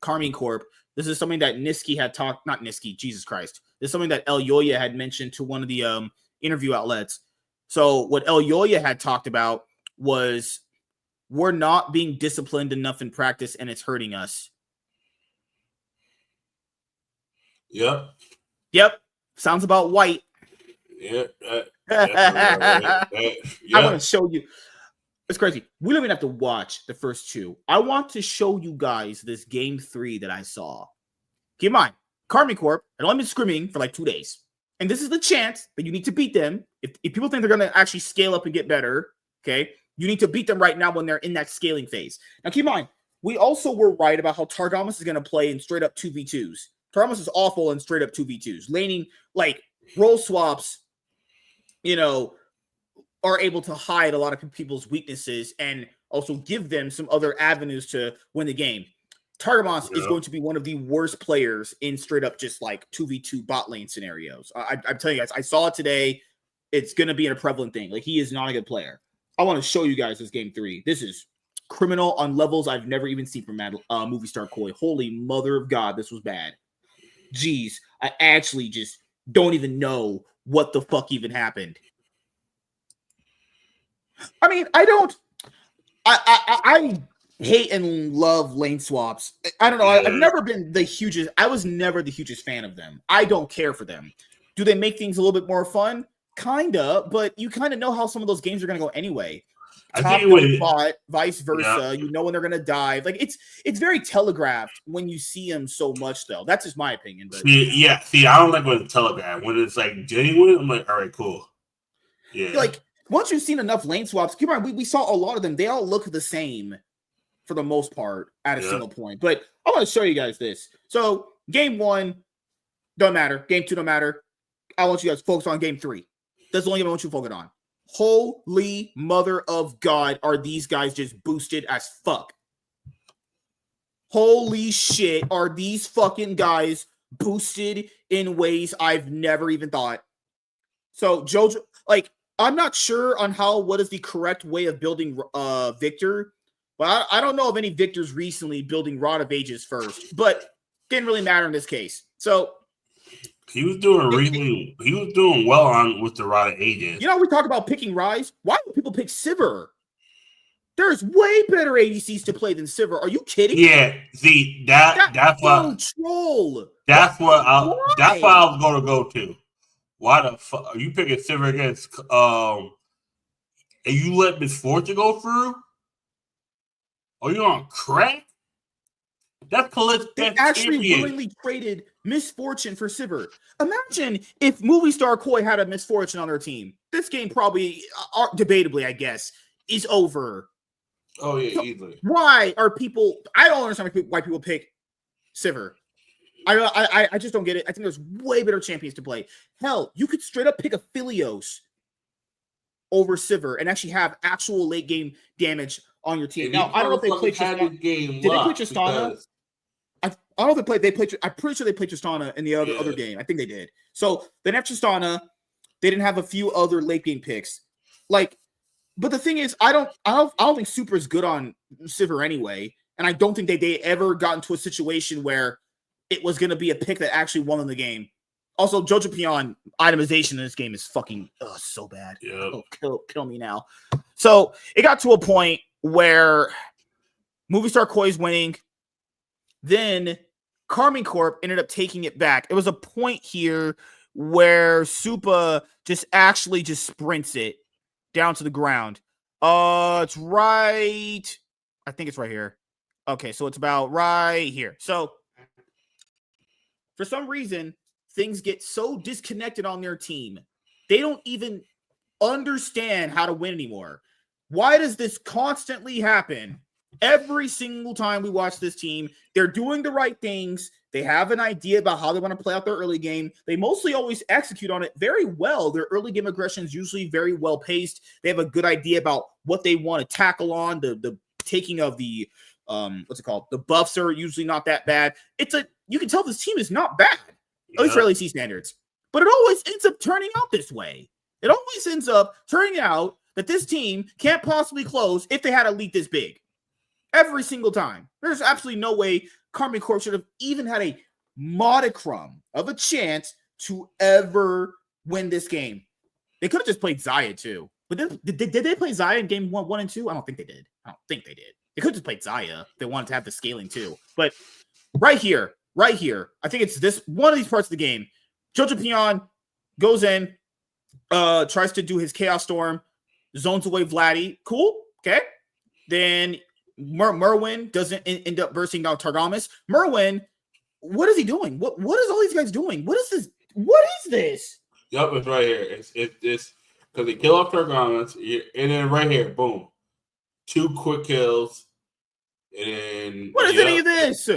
Carmine Corp, this is something that Niski had talked, not Niski, Jesus Christ. This is something that El Yoya had mentioned to one of the interview outlets. So what El Yoya had talked about was we're not being disciplined enough in practice and it's hurting us. Yep. Sounds about white. Yeah. I want to show you. It's crazy. We don't even have to watch the first 2. I want to show you guys this game 3 that I saw. Keep in mind, Carmine Corp had only been scrimming for like 2 days. And this is the chance that you need to beat them. If people think they're going to actually scale up and get better, okay, you need to beat them right now when they're in that scaling phase. Now, keep in mind, we also were right about how Targamas is going to play in straight up 2v2s. Targamas is awful in straight up 2v2s. Laning, like, role swaps, are able to hide a lot of people's weaknesses and also give them some other avenues to win the game. Targamas is going to be one of the worst players in straight up just like 2v2 bot lane scenarios. I'm telling you guys, I saw it today. It's going to be a prevalent thing. Like, he is not a good player. I want to show you guys this game 3. This is criminal on levels I've never even seen from Moviestar Koi. Holy mother of God, this was bad. Jeez, I actually just don't even know what the fuck even happened. I mean, I hate and love lane swaps. I don't know. I've never been the hugest. I was never the hugest fan of them. I don't care for them. Do they make things a little bit more fun? Kinda, but you kind of know how some of those games are going to go anyway. I top think knows with bot, vice versa. yeah. You know when they're gonna dive. Like it's very telegraphed when you see them so much, though. That's just my opinion. But See, I don't like when it's telegraphed. When it's like genuine, I'm like, all right, cool. Yeah. like once you've seen enough lane swaps, keep in mind we saw a lot of them. They all look the same for the most part at a single point. But I want to show you guys this. So game 1 don't matter. Game 2 don't matter. I want you guys to focus on game 3. That's the only game I want you to focus on. Holy mother of God, are these guys just boosted as fuck? Holy shit, are these fucking guys boosted in ways I've never even thought. So Jojo, like, I'm not sure on what is the correct way of building Victor, but I don't know of any Victors recently building Rod of Ages first, but didn't really matter in this case. So he was doing well on with the Rod of Ages. You know, we talk about picking Rise. Why would people pick Sivir? There's way better ADCs to play than Sivir. Are you kidding? Yeah, see that's what troll. That's what I was gonna go to. Why the fuck are you picking Sivir against and you let Misfortune go through? Are you on crack? That's They actually willingly traded Misfortune for Sivir. Imagine if Moviestar Koi had a Misfortune on their team. This game probably, debatably, I guess, is over. Oh, yeah, so easily. Why are people... I don't understand why people pick Sivir. I just don't get it. I think there's way better champions to play. Hell, you could straight up pick a Philios over Sivir and actually have actual late game damage on your team. Now, I don't know if they played Tristana. Did they play Tristana? I don't know if they played. I'm pretty sure they played Tristana in the other game. I think they did. So they didn't have Tristana. They didn't have a few other late game picks. Like, but the thing is, I don't think Super is good on Sivir anyway, and I don't think they ever got into a situation where it was going to be a pick that actually won in the game. Also, Jojo Pion itemization in this game is fucking so bad. Yep. Oh, kill me now. So it got to a point where Moviestar Koi's winning. Then Carmine Corp ended up taking it back. It was a point here where Supa just sprints it down to the ground. It's right. I think it's right here. Okay, so it's about right here. So for some reason, things get so disconnected on their team. They don't even understand how to win anymore. Why does this constantly happen? Every single time we watch this team, they're doing the right things. They have an idea about how they want to play out their early game. They mostly always execute on it very well. Their early game aggression is usually very well paced. They have a good idea about what they want to tackle on. The taking of the what's it called? The buffs are usually not that bad. You can tell this team is not bad, at least for LEC standards. But it always ends up turning out this way. It always ends up turning out that this team can't possibly close if they had a lead this big. Every single time. There's absolutely no way Carmine Corp should have even had a modicum of a chance to ever win this game. They could have just played Xayah too. But did they play Xayah in game 1 and 2? I don't think they did. They could have just played Xayah if they wanted to have the scaling too. But right here, I think it's this one of these parts of the game. Jojo Pion goes in, tries to do his Chaos Storm, zones away Vladdy. Cool. Okay. Then Merwin doesn't end up bursting down Targamas. Merwin, what is he doing? What is all these guys doing? What is this? What is this? Yep, it's right here. It's because they kill off Targamas, and then right here, boom, 2 quick kills, and what is any of this?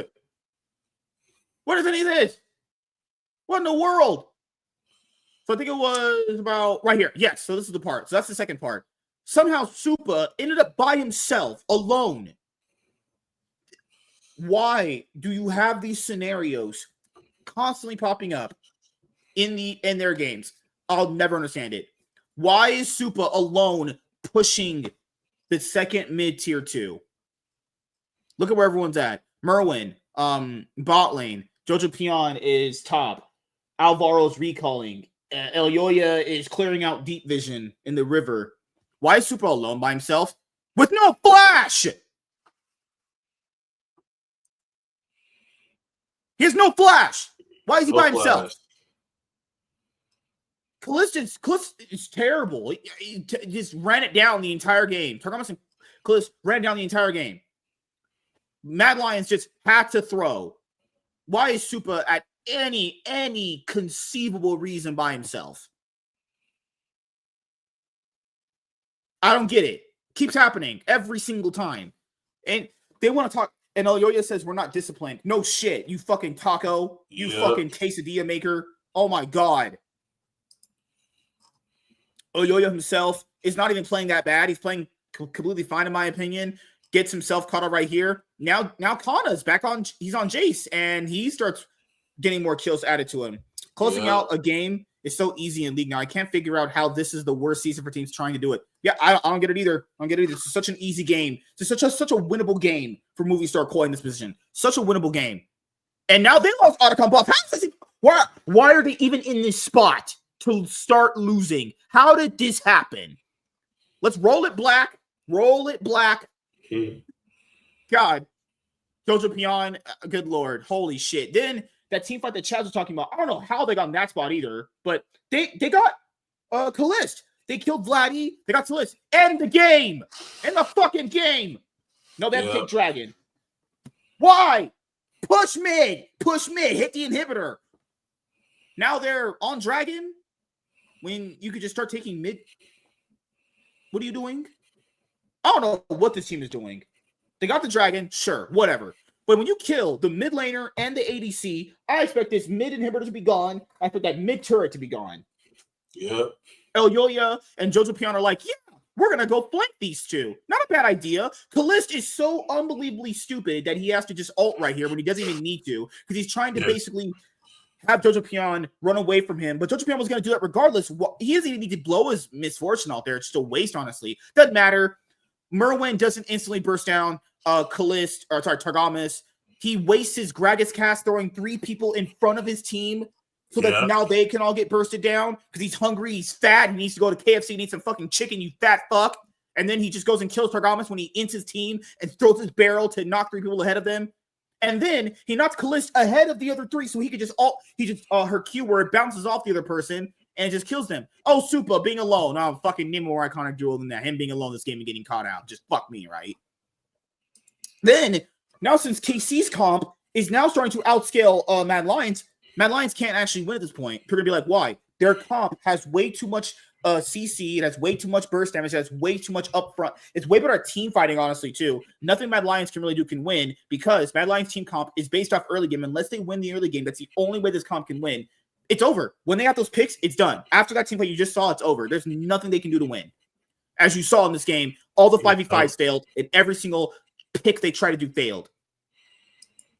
What is any of this? What in the world? So I think it was about right here. Yes, so this is the part. So that's the second part. Somehow Supa ended up by himself, alone. Why do you have these scenarios constantly popping up in their games? I'll never understand it. Why is Supa alone pushing the second mid tier 2? Look at where everyone's at. Merwin, bot lane. Jojo Pion is top. Alvaro's recalling. Elyoya is clearing out deep vision in the river. Why is Supa alone by himself? With no flash! He has no flash! Why is he by himself? Kalist is terrible. He just ran it down the entire game. Targamas and Kalist ran down the entire game. Mad Lions just had to throw. Why is Supa at any conceivable reason by himself? I don't get it. Keeps happening every single time. And they want to talk. And Elyoya says we're not disciplined. No shit. You fucking taco. You fucking quesadilla maker. Oh my God. Elyoya himself is not even playing that bad. He's playing completely fine in my opinion. Gets himself caught up right here. Now Kana's back on. He's on Jace, and he starts getting more kills added to him. Closing out a game is so easy in League now. I can't figure out how this is the worst season for teams trying to do it. Yeah, I don't get it either. I don't get it either. It's such an easy game. It's such a winnable game for Moviestar Koi in this position. Such a winnable game. And now they lost Otacon buff. Why are they even in this spot to start losing? How did this happen? Let's roll it black. Roll it black. God. Jojo Pion, good Lord. Holy shit. Then that team fight that Chaz was talking about, I don't know how they got in that spot either, but they got Kalist. They killed Vladdy. They got Kalist. End the game. End the fucking game. No, they have to take Dragon. Why? Push mid. Push mid. Hit the inhibitor. Now they're on Dragon when you could just start taking mid. What are you doing? I don't know what this team is doing. They got the Dragon. Sure. Whatever. But when you kill the mid laner and the ADC, I expect this mid inhibitor to be gone. I expect that mid turret to be gone. Yeah. Elyoya and Jojo Pion are like, yeah, we're going to go flank these two. Not a bad idea. Kalist is so unbelievably stupid that he has to just ult right here when he doesn't even need to, because he's trying to basically have Jojo Pion run away from him. But Jojo Pion was going to do that regardless. He doesn't even need to blow his misfortune out there. It's just a waste, honestly. Doesn't matter. Merwin doesn't instantly burst down Targamas. He wastes his Gragas cast throwing 3 people in front of his team so that now they can all get bursted down because he's hungry, he's fat, he needs to go to KFC and eat some fucking chicken, you fat fuck. And then he just goes and kills Targamas when he ints his team and throws his barrel to knock 3 people ahead of them. And then he knocks Kalist ahead of the other 3 so he could just her Q where it bounces off the other person and it just kills them. Oh, Supa being alone. Oh, fucking name a more iconic duel than that. Him being alone this game and getting caught out. Just fuck me, right? Then, now since KC's comp is now starting to outscale Mad Lions can't actually win at this point. People are going to be like, why? Their comp has way too much CC. It has way too much burst damage. It has way too much upfront. It's way better at team fighting, honestly, too. Nothing Mad Lions can really do can win because Mad Lions team comp is based off early game. Unless they win the early game, that's the only way this comp can win. It's over. When they have those picks, it's done. After that team fight you just saw, it's over. There's nothing they can do to win. As you saw in this game, all the 5v5s failed, and every single pick they try to do failed.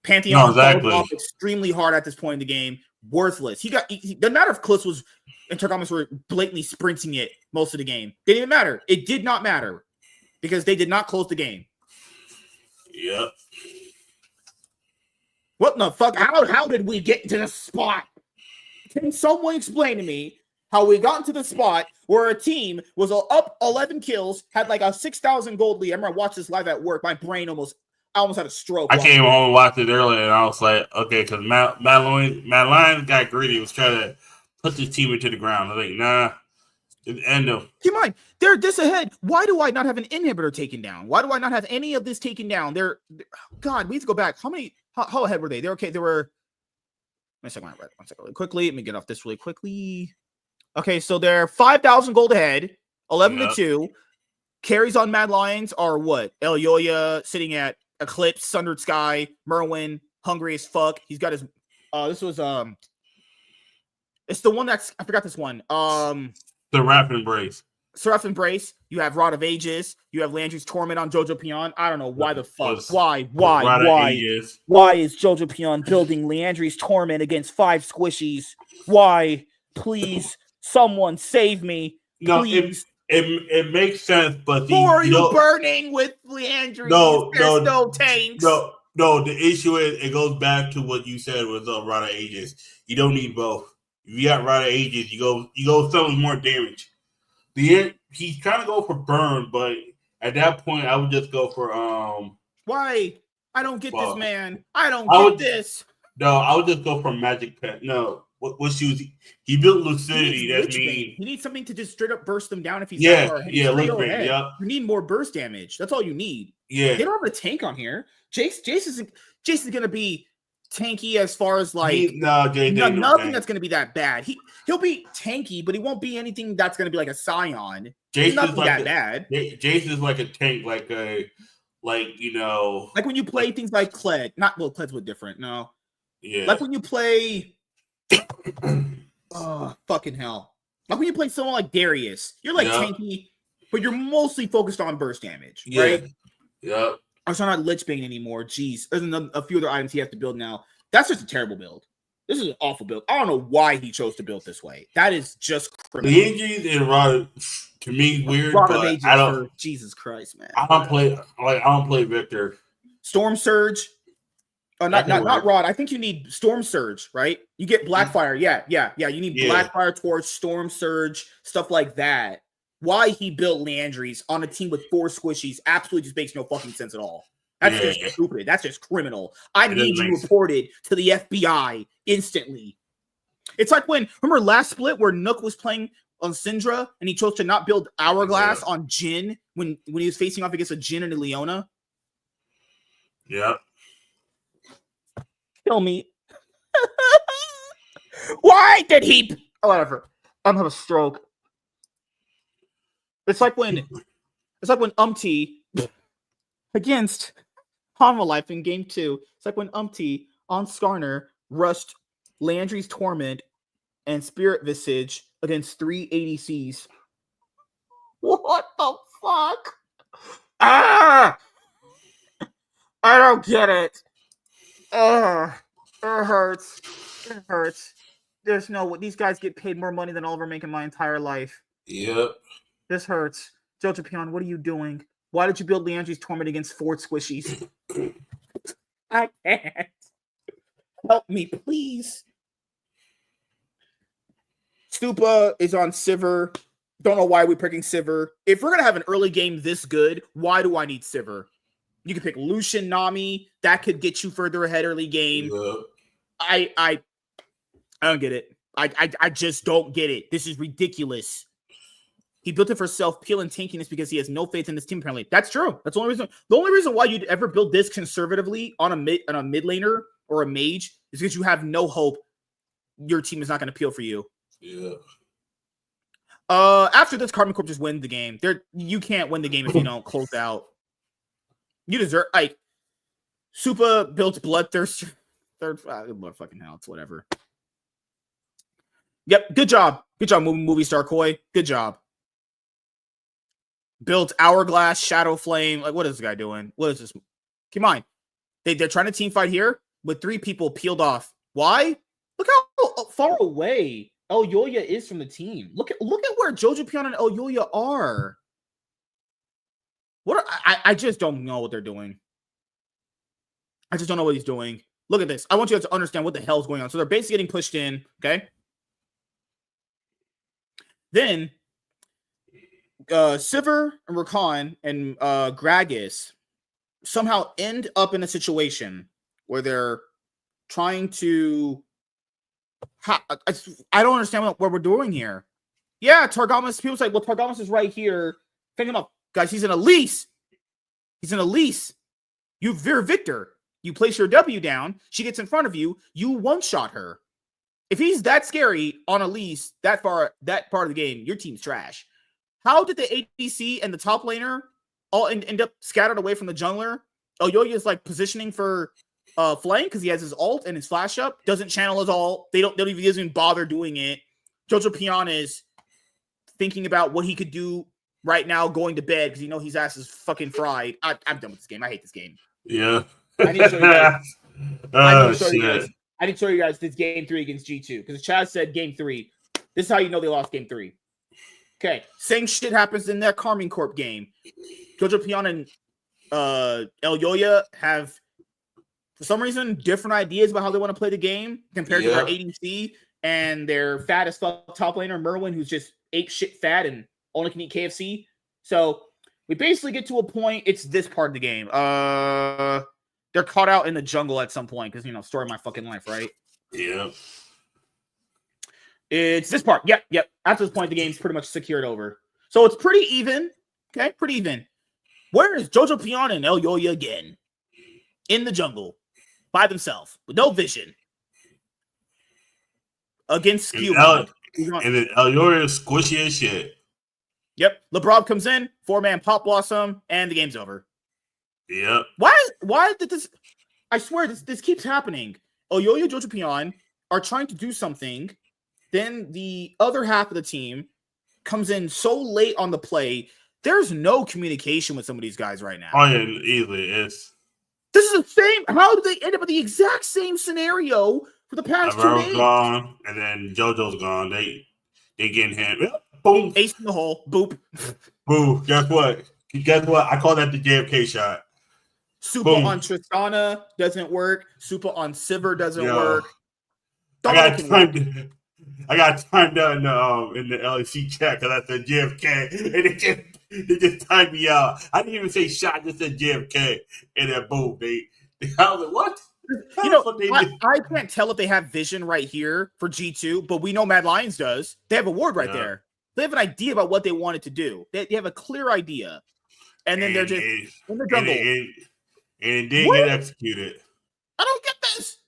Pantheon off extremely hard at this point in the game. Worthless. He doesn't matter if Kalist and Targamas were blatantly sprinting it most of the game. Didn't even matter. It did not matter because they did not close the game. Yep. What the fuck? How did we get to the spot? Can someone explain to me how we got into the spot where a team was up 11 kills, had like a 6,000 gold lead? I remember I watched this live at work. My brain I almost had a stroke. I came home and watched it earlier, and I was like, okay, because Mad Lions got greedy. He was trying to put this team into the ground. I was like, nah, it's end of. Keep in mind, they're this ahead. Why do I not have an inhibitor taken down? Why do I not have any of this taken down? God, we need to go back. How ahead were they? They're okay. They were. One second, really quickly. Let me get off this really quickly. Okay, so they're 5,000 gold ahead, 11-2. Carries on Mad Lions are what? Elyoya sitting at Eclipse, Sundered Sky, Merwin, hungry as fuck. He's got his it's the one that's I forgot this one. The Seraph Embrace. Seraph Embrace. You have Rod of Ages. You have Landry's Torment on Jojo Pion. I don't know why the fuck. Why is Jojo Pion building Leandry's Torment against 5 squishies? Why? Please, someone save me. Please. It makes sense, but who are you burning with Leandry? There's no tanks. No, the issue is it goes back to what you said with Rod of Ages. You don't need both. If you got Rod of Ages, you go some more damage. He's trying to go for burn, but at that point, I would just go for Why? I don't get this, man. I don't get this. No, I would just go for Magic Pen. No, what shoes he built lucidity. That means means he needs something to just straight up burst them down if he's that far ahead. Lich Bane, yeah. You need more burst damage. That's all you need. Yeah, they don't have a tank on here. Jason's gonna be tanky as far as like nothing that's gonna be that bad. He'll be tanky, but he won't be anything that's gonna be like a Scion. Jason's like that bad. Jason's like a tank, like when you play things like Kled. Kled's what different. No, yeah, like when you play. Oh fucking hell! Like when you play someone like Darius, you're like tanky, but you're mostly focused on burst damage, right? Yeah. I'm not Lich Bane anymore. Jeez, there's a few other items he has to build now. That's just a terrible build. This is an awful build. I don't know why he chose to build this way. That is just criminal. The injuries and Rod, to me, weird. But I don't. Jesus Christ, man. I don't play Victor. Storm Surge. Not Rod. I think you need Storm Surge, right? You get Blackfire. Yeah. You need Blackfire, Torch, Storm Surge, stuff like that. Why he built Leandries on a team with 4 squishies absolutely just makes no fucking sense at all. That's just stupid. That's just criminal. I need you reported to the FBI instantly. It's like remember last split where Nook was playing on Syndra and he chose to not build Hourglass on Jhin when he was facing off against a Jhin and a Leona? Yeah. Kill me. Why did he? Oh, whatever. I'm having a stroke. It's like when against Hanwha Life in game 2. It's like when on Skarner rushed Landry's Torment and Spirit Visage against 3 ADCs. What the fuck? I don't get it. It hurts. It hurts. There's no. These guys get paid more money than I'll ever make in my entire life. Yep. This hurts. Jojo Pion, what are you doing? Why did you build Leandry's Torment against 4 squishies? I can't. Help me, please. Stupa is on Sivir. Don't know why we're picking Sivir. If we're going to have an early game this good, why do I need Sivir? You can pick Lucian, Nami. That could get you further ahead early game. Yeah. I don't get it. I just don't get it. This is ridiculous. He built it for self-peel and tankiness because he has no faith in this team, apparently. That's true. That's the only reason. The only reason why you'd ever build this conservatively on a mid laner or a mage is because you have no hope your team is not going to peel for you. Yeah. After this, Carbon Corp just win the game. You can't win the game if you don't close out. You deserve Supa built Bloodthirst. Fucking hell, it's whatever. Yep, good job. Good job, Moviestar Koi. Good job. Built Hourglass, Shadow Flame. Like, what is this guy doing? What is this? Keep in mind, they're trying to team fight here with 3 people peeled off. Why? Look how far away El Yoya is from the team. Look at where Jojo Pion and El Yoya are. I just don't know what they're doing. I just don't know what he's doing. Look at this. I want you guys to understand what the hell is going on. So they're basically getting pushed in, okay? Then Sivir and Rakan and Gragas somehow end up in a situation where they're trying to. I don't understand what we're doing here. Yeah, Targamas. People say, well, Targamas is right here. Pick him up. Guys, he's in Elise. He's in Elise. You're Victor. You place your W down. She gets in front of you. You one-shot her. If he's that scary on Elise, that part of the game, your team's trash. How did the ADC and the top laner all end up scattered away from the jungler? Yoya is like positioning for flank because he has his ult and his flash up. Doesn't channel his ult. They don't even bother doing it. Jojo Pion is thinking about what he could do right now, going to bed because his ass is fucking fried. I'm done with this game. I hate this game. Yeah. I need to show you guys. I need to show you guys this game 3 against G2 because Chaz said game 3. This is how you know they lost game 3. Okay, same shit happens in that Carmine Corp game. Jojo Pion and El Yoya have, for some reason, different ideas about how they want to play the game compared to their ADC and their fat as fuck top laner Merwin, who's just ape shit fat and only can eat KFC. So we basically get to a point. It's this part of the game. They're caught out in the jungle at some point because story of my fucking life, right? Yeah. It's this part. Yep. After this point, the game's pretty much secured over. So it's pretty even. Okay, pretty even. Where is Jojo Pion and El Yoya again? In the jungle. By themselves. With no vision. Against Skew. And then El Yoya is squishy as shit. Yep. LeBron comes in, 4-man Pop Blossom, and the game's over. Yep. Why did this? I swear this keeps happening. Oyoyo Jojo Pion are trying to do something. Then the other half of the team comes in so late on the play. There's no communication with some of these guys right now. Oh, yeah, easily. This is the same. How did they end up in the exact same scenario for the past 2 days? Gone, and then JoJo's gone. They getting him. Boom. Ace in the hole. Boop. Boom. Guess what? I call that the JFK shot. Super on Tristana doesn't work. Super on Sivir doesn't work. I got timed out in the LEC chat because I said JFK, and they just timed me out. I didn't even say shot; I just said JFK, and then boom, I was like, what? I can't tell if they have vision right here for G2, but we know Mad Lions does. They have a ward right there. They have an idea about what they wanted to do. They have a clear idea, and then they're just in the jungle. And it didn't get executed. I don't get this.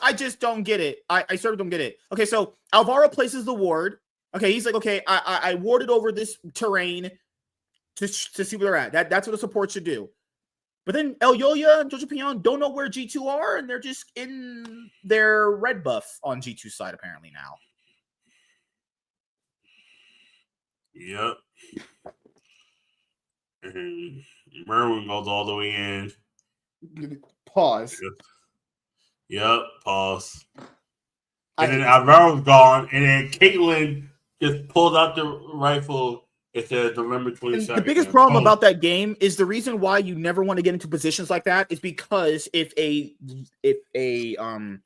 I just don't get it. I sort of don't get it. Okay, so Alvaro places the ward. Okay, he's like, okay, I warded over this terrain to see where they're at. That's what a support should do. But then El Yoya and Jojo Pion don't know where G2 are, and they're just in their red buff on G2 side apparently now. Yep. And Merwin goes all the way in. Pause. Yep. Pause. And then Alvaro's gone, and then Caitlyn just pulled out the rifle. It says November 22nd. The biggest problem about that game is the reason why you never want to get into positions like that is because if a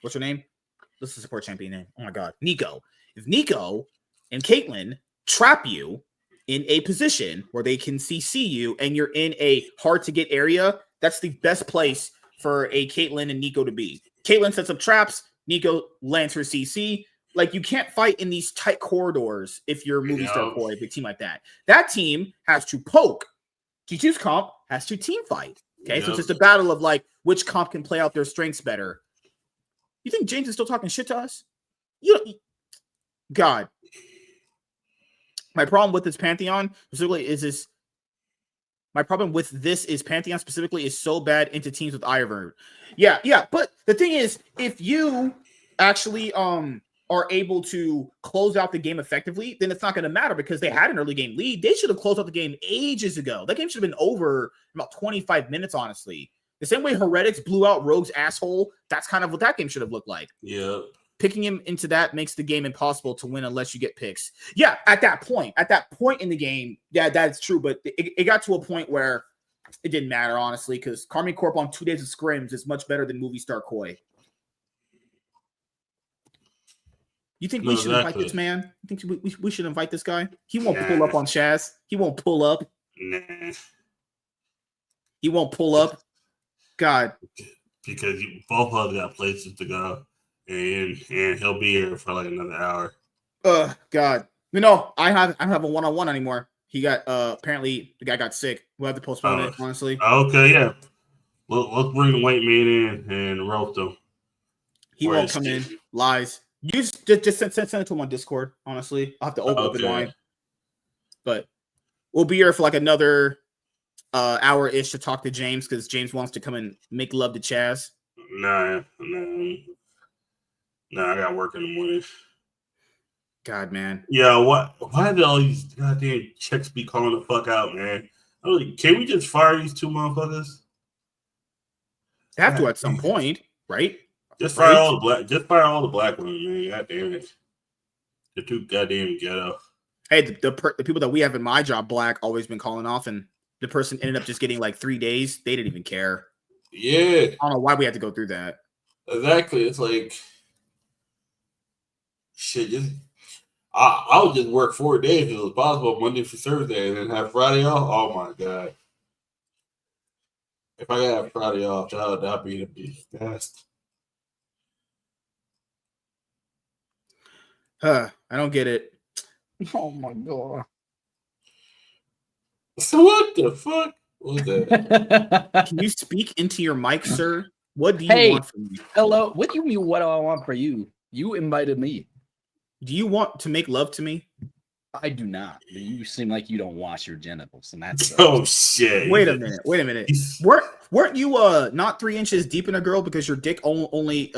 what's her name? This is a support champion name. Oh my god, Nico. If Nico and Caitlyn trap you in a position where they can CC you and you're in a hard to get area, that's the best place for a Caitlyn and Nico to be. Caitlyn sets up traps, Nico lands her CC. Like, you can't fight in these tight corridors if you're a Moviestar Koi, a big team like that. That team has to poke. G2's comp has to team fight. Okay, so it's just a battle of like which comp can play out their strengths better. You think James is still talking shit to us? God. My problem with this Pantheon specifically is this. My problem with this is Pantheon specifically is so bad into teams with Ivern. Yeah. But the thing is, if you actually are able to close out the game effectively, then it's not going to matter because they had an early game lead. They should have closed out the game ages ago. That game should have been over in about 25 minutes, honestly. The same way Heretics blew out Rogue's asshole, that's kind of what that game should have looked like. Yeah. Picking him into that makes the game impossible to win unless you get picks. Yeah, at that point in the game, yeah, that's true. But it got to a point where it didn't matter, honestly, because Karmine Corp on 2 days of scrims is much better than Moviestar Koi. You think we should invite this man? You think we should invite this guy? He won't pull up on Chaz. He won't pull up. Nah. He won't pull up. God. Because both of them got places to go. And he'll be here for like another hour. God. No, I have a one-on-one anymore. He got apparently the guy got sick. We'll have to postpone it, honestly. Okay, yeah. Let's bring the white man in and roast him. He won't come in. Lies. You just send it to him on Discord, honestly. I'll have to open mine. But we'll be here for like another hour-ish to talk to James because James wants to come and make love to Chaz. Nah, I got work in the morning. God, man. Yeah, why do all these goddamn chicks be calling the fuck out, man? Can we just fire these two motherfuckers? They have to at some point, right? Just fire all the black women, man. God damn it. They're too goddamn ghetto. Hey, the people that we have in my job, black, always been calling off, and the person ended up just getting like 3 days. They didn't even care. Yeah. I don't know why we had to go through that. Exactly. It's like shit, I would just work 4 days if it was possible, Monday through Thursday, and then have Friday off. Oh my god! If I could have Friday off, that'd be the best. I don't get it. Oh my god. So what the fuck was that? Can you speak into your mic, sir? What do you want from me? Hello. What do you mean? What do I want for you? You invited me. Do you want to make love to me? I do not. You seem like you don't wash your genitals, and that's Oh shit! Wait a minute. Weren't you not 3 inches deep in a girl because your dick only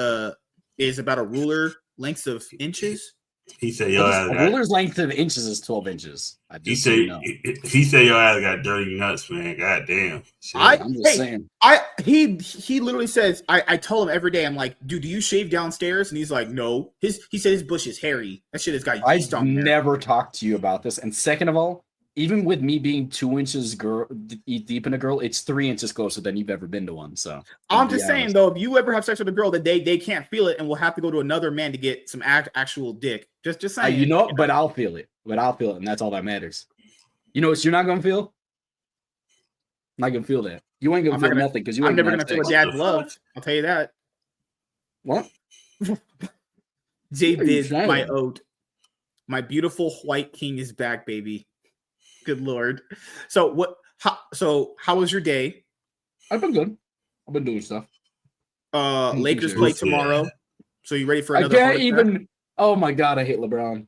is about a ruler length of inches? He said your ass a ruler's length of inches is 12 inches. He said your ass got dirty nuts, man. God damn. I'm just saying. He literally says I tell him every day, I'm like, dude, do you shave downstairs? And he's like, no. He said his bush is hairy. That shit has got yeast on there. Never talked to you about this. And second of all, even with me being 2 inches deep in a girl, it's 3 inches closer than you've ever been to one. So I'm just saying though, if you ever have sex with a girl that they can't feel it and will have to go to another man to get some actual dick. Just saying. But I'll feel it. And that's all that matters. You know what you're not gonna feel? I'm not gonna feel that. You ain't gonna feel nothing because I'm never gonna feel a dad's love. I'll tell you that. What? Jay Biz, my ode. My beautiful white king is back, baby. Good Lord. So how was your day? I've been good. I've been doing stuff. Lakers play tomorrow. So you ready for another? I can't even. Oh my god, I hate LeBron.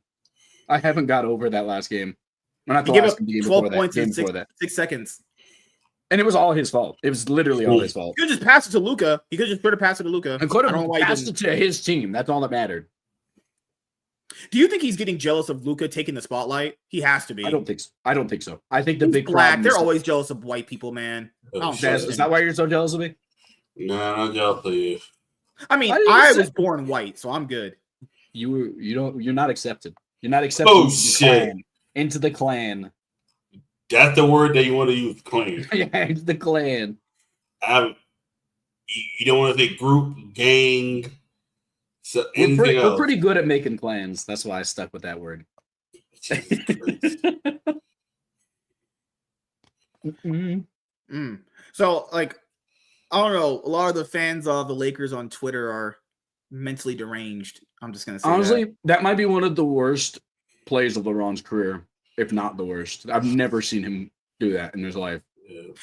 I haven't got over that last game. Not the last game. 12 points in 6 seconds. And it was all his fault. It was literally all his fault. He could just pass it to Luka. He could just put a pass it to Luka. And could have passed it to his team. That's all that mattered. Do you think he's getting jealous of Luka taking the spotlight? He has to be. I don't think so. I think the big black. They're always jealous of white people, man. Is that why you're so jealous of me? No, I'm not jealous of you. I mean, I was born white, so I'm good. You're not accepted. You're not accepted. Oh shit! Into the clan. That's the word that you want to use, clan. Yeah, into the clan. You don't want to say group, gang. So we're pretty good at making clans. That's why I stuck with that word. So, like, I don't know. A lot of the fans of the Lakers on Twitter are mentally deranged. I'm just gonna say, honestly, that might be one of the worst plays of LeBron's career, if not the worst. I've never seen him do that in his life.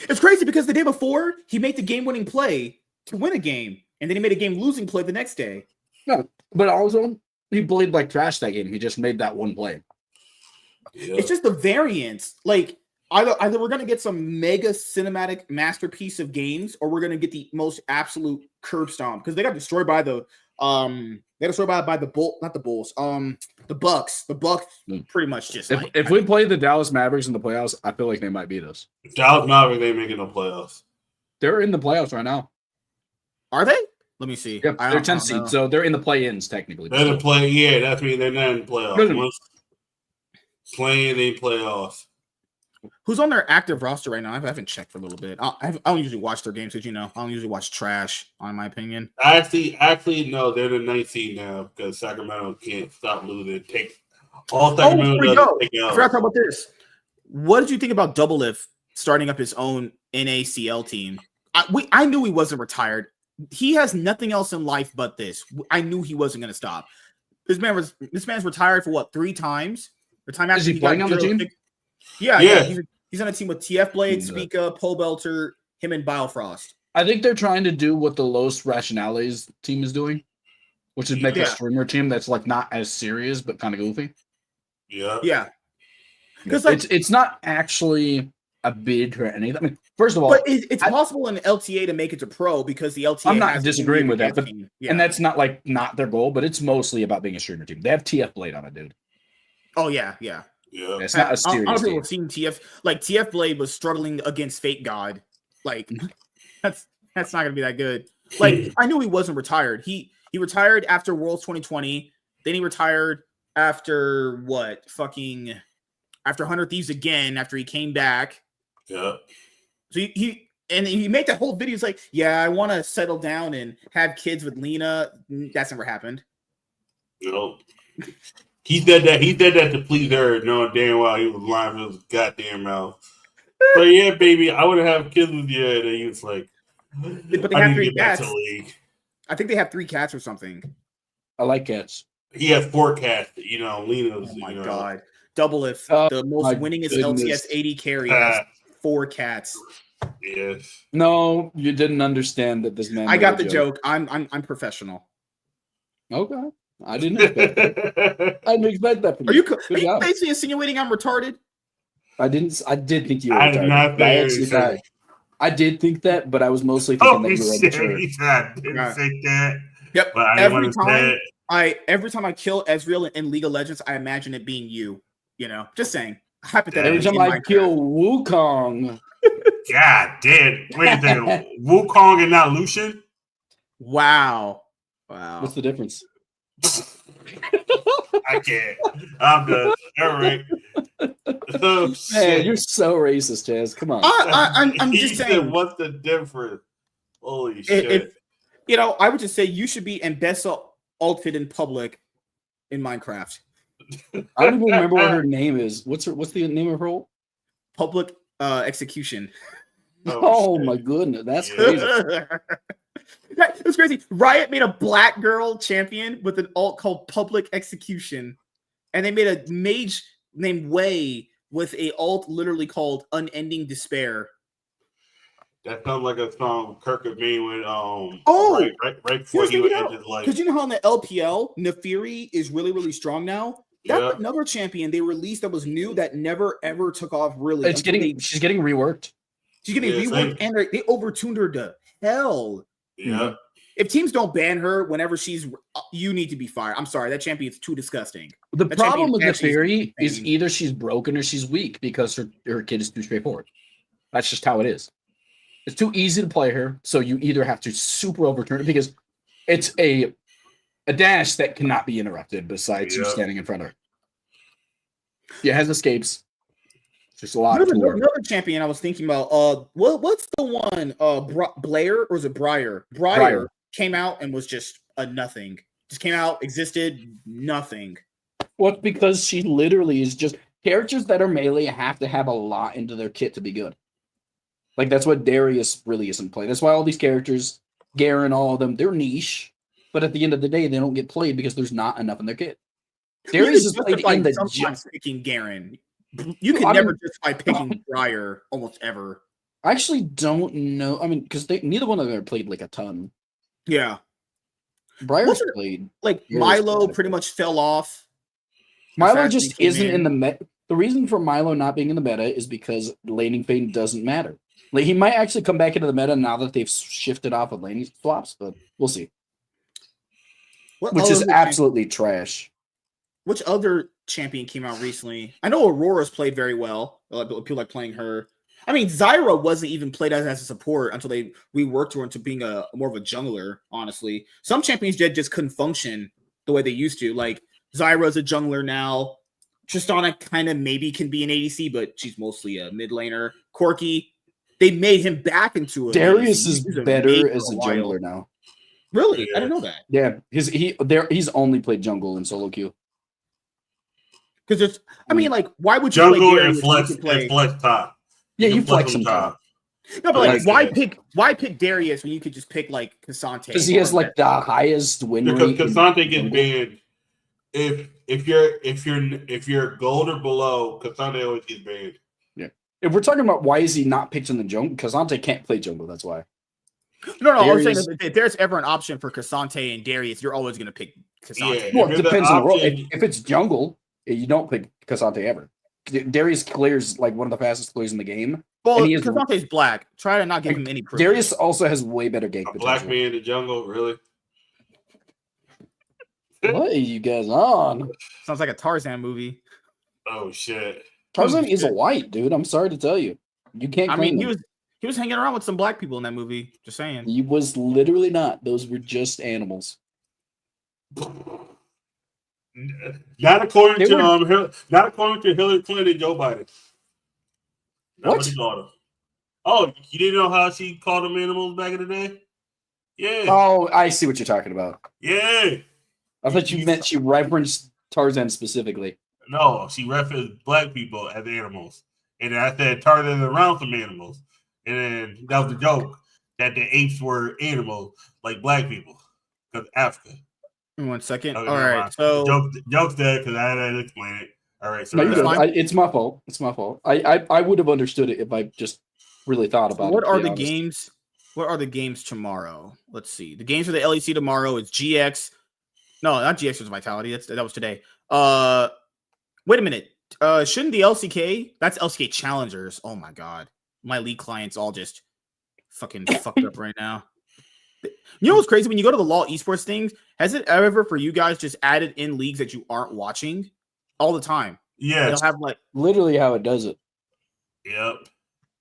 It's crazy because the day before he made the game-winning play to win a game, and then he made a game-losing play the next day. No, but also he played like trash that game. He just made that one play. Yeah. It's just the variance. Like either we're gonna get some mega cinematic masterpiece of games, or we're gonna get the most absolute curb stomp because they got destroyed by the Bulls. The Bucks. The Bucks pretty much just. If we play the Dallas Mavericks in the playoffs, I feel like they might beat us. Dallas Mavericks ain't making no playoffs. They're in the playoffs right now. Are they? Let me see. Yep, they're 10 seeds, so they're in the play-ins technically. They're in the play. Yeah, that means they're not in the playoffs. Once playing, they playoffs. Who's on their active roster right now? I haven't checked for a little bit. I don't usually watch their games, because I don't usually watch trash. On my opinion, actually, no, they're the 9th seed now because Sacramento can't stop losing. Take all Sacramento. I forgot to talk about this. What did you think about Double Lift starting up his own NACL team? I knew he wasn't retired. He has nothing else in life but this. I knew he wasn't going to stop. This man's retired for what, 3 times? The time after is he playing on the team? Yeah. He's on a team with TF Blade, Spica, Pole Belter, him, and Biofrost. I think they're trying to do what the Los Rationales team is doing, which is make a streamer team that's like not as serious but kind of goofy. Yeah. Because it's not actually a bid or anything. I mean, first of all, but it's possible in LTA to make it to pro because the LTA. I'm not disagreeing with that, but and that's not their goal, but it's mostly about being a streamer team. They have TF Blade on it, dude. Oh yeah. It's not a serious. I don't think we've seen TF Blade was struggling against Fake God. Like that's not gonna be that good. Like I knew he wasn't retired. He retired after Worlds 2020. Then he retired after after 100 Thieves again. After he came back. Yeah. So he made that whole video. He's like, yeah, I want to settle down and have kids with Lena. That's never happened. No. He said that to please her, knowing damn well he was lying for his goddamn mouth. But yeah, baby, I want to have kids with you. And he was like, but they have 3 cats. I think they have 3 cats or something. I like cats. He has forecast. Lena's. Oh my god. Double if Oh the most my winningest goodness. LTS 80 carry has 4 cats. Yes. No, you didn't understand that this man. I made got a the joke. joke. I'm professional. Okay, I didn't expect that. I didn't expect that from Are you. you Good job. basically insinuating I'm retarded? I did think you were I did retarded. not But I think actually you were thought I did think that, but I was mostly thinking that you were shit. immature. He said I didn't think that. Yep. But I didn't want to say it. Every time I kill Ezreal in League of Legends, I imagine it being you. Just saying. Hypothetically. Every time I kill Wukong. God damn. Wait a second. Wukong and not Lucian? Wow. What's the difference? I can't. I'm done. All right. Oh, man, you're so racist, Chaz. Come on. I'm just saying. What's the difference? Holy shit. I would just say you should be in best outfit in public in Minecraft. I don't even remember what her name is. What's the name of her role? Public execution. Oh my goodness, that's crazy. It's crazy. Riot made a black girl champion with an alt called Public Execution, and they made a mage named Wei with a alt literally called Unending Despair. That sounds like a song Kirk had made when right before he would end his life. Because you know how in the LPL, Nefiri is really, really strong now? That's another champion they released that was new that never ever took off really. She's getting reworked. She's getting reworked, and they overtuned her to hell. Yeah. If teams don't ban her whenever you need to be fired. I'm sorry, that champion's too disgusting. The problem with Nefiri is either she's broken or she's weak because her kid is too straightforward. That's just how it is. It's too easy to play her, so you either have to super overturn it because it's a dash that cannot be interrupted besides you standing in front of her. Yeah, it has escapes. Just a lot of another champion I was thinking about. What's the one? Blair or is it Briar? Briar came out and was just a nothing. Just came out, existed, nothing. Well, it's because she literally is just characters that are melee have to have a lot into their kit to be good. Like that's what Darius really isn't playing. That's why all these characters, Garen, all of them, they're niche. But at the end of the day, they don't get played because there's not enough in their kit. Darius is played in the sometimes picking Garen. You can never justify picking Briar almost ever. I actually don't know. I mean, because neither one of them played like a ton. Yeah. Briar's played. Like Milo pretty much fell off. Milo just isn't in the meta. The reason for Milo not being in the meta is because laning fade doesn't matter. Like he might actually come back into the meta now that they've shifted off of laning swaps, but we'll see. Which is absolutely trash. Which other champion came out recently? I know Aurora's played very well. People like playing her. I mean, Zyra wasn't even played as a support until they reworked her into being more of a jungler, honestly. Some champions just couldn't function the way they used to. Like, Zyra's a jungler now. Tristana kind of maybe can be an ADC, but she's mostly a mid laner. Corki, they made him back into a Darius is better as a jungler now. Really? Yeah. I didn't know that. Yeah, he's only played jungle in solo queue. Because it's, I mean, like, why would you jungle play and flex top? Yeah, you flex him top. No, but like, why pick Darius when you could just pick like Cassante? Because he has like the highest win rate. Because Cassante gets banned. If you're gold or below, Cassante always gets banned. Yeah. If we're talking about why is he not picked in the jungle, Cassante can't play jungle. That's why. No. I'm saying if there's ever an option for Cassante and Darius, you're always going to pick Cassante. Yeah, well, it depends on the role. If it's jungle, you don't pick Cassante ever. Darius clears like one of the fastest clears in the game. Well, Cassante's black. Try to not give him any privilege. Darius also has way better gank potential. Black man in the jungle, really? What are you guys on? Sounds like a Tarzan movie. Oh shit! Tarzan is a white dude. I'm sorry to tell you. You can't. I mean, he was hanging around with some black people in that movie. Just saying. He was literally not. Those were just animals. Not according to Hillary Clinton and Joe Biden. What? Oh, you didn't know how she called them animals back in the day? Yeah. Oh, I see what you're talking about. Yeah. I thought you meant she referenced Tarzan specifically. No, she referenced black people as animals. And I said Tarzan around some animals. And then that was a joke that the apes were animals like black people. Because Africa. 1 second. Okay, All never right. mind. So joke's dead because I had to explain it. All right, so No, you're good. fine. It's my fault. It's my fault. I would have understood it if I just really thought about what it. To are be the honest. games? What are the games tomorrow? Let's see. The games for the LEC tomorrow is GX. No, not GX was Vitality. That was today. Wait a minute. Shouldn't the LCK? That's LCK Challengers. Oh my god. My league clients all just fucking fucked up right now. You know what's crazy? When you go to the LoL Esports things, has it ever for you guys just added in leagues that you aren't watching all the time? Yes. They'll have like Literally how it does it. Yep.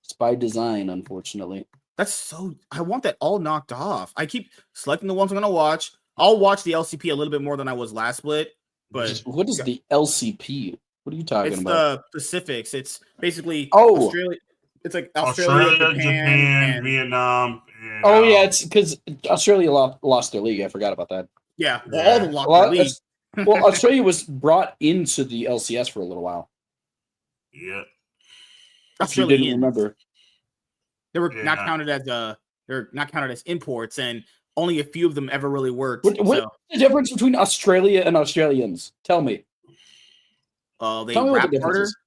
It's by design, unfortunately. that's so. I want that all knocked off. I keep selecting the ones I'm gonna watch. I'll watch the LCP a little bit more than I was last split, but What is the LCP? What are you talking it's about? the Pacifics. It's basically Oh. Australia. It's like Australia, Japan, and Vietnam. And, Oh yeah, it's because Australia lost their league. I forgot about that. yeah, well, all of them lost Well, their league. well, Australia was brought into the LCS for a little while. Yeah. If you didn't remember. They were not counted as they're not counted as imports, and only a few of them ever really worked. What's the difference between Australia and Australians? Tell me. They Tell me what rap the difference harder. is.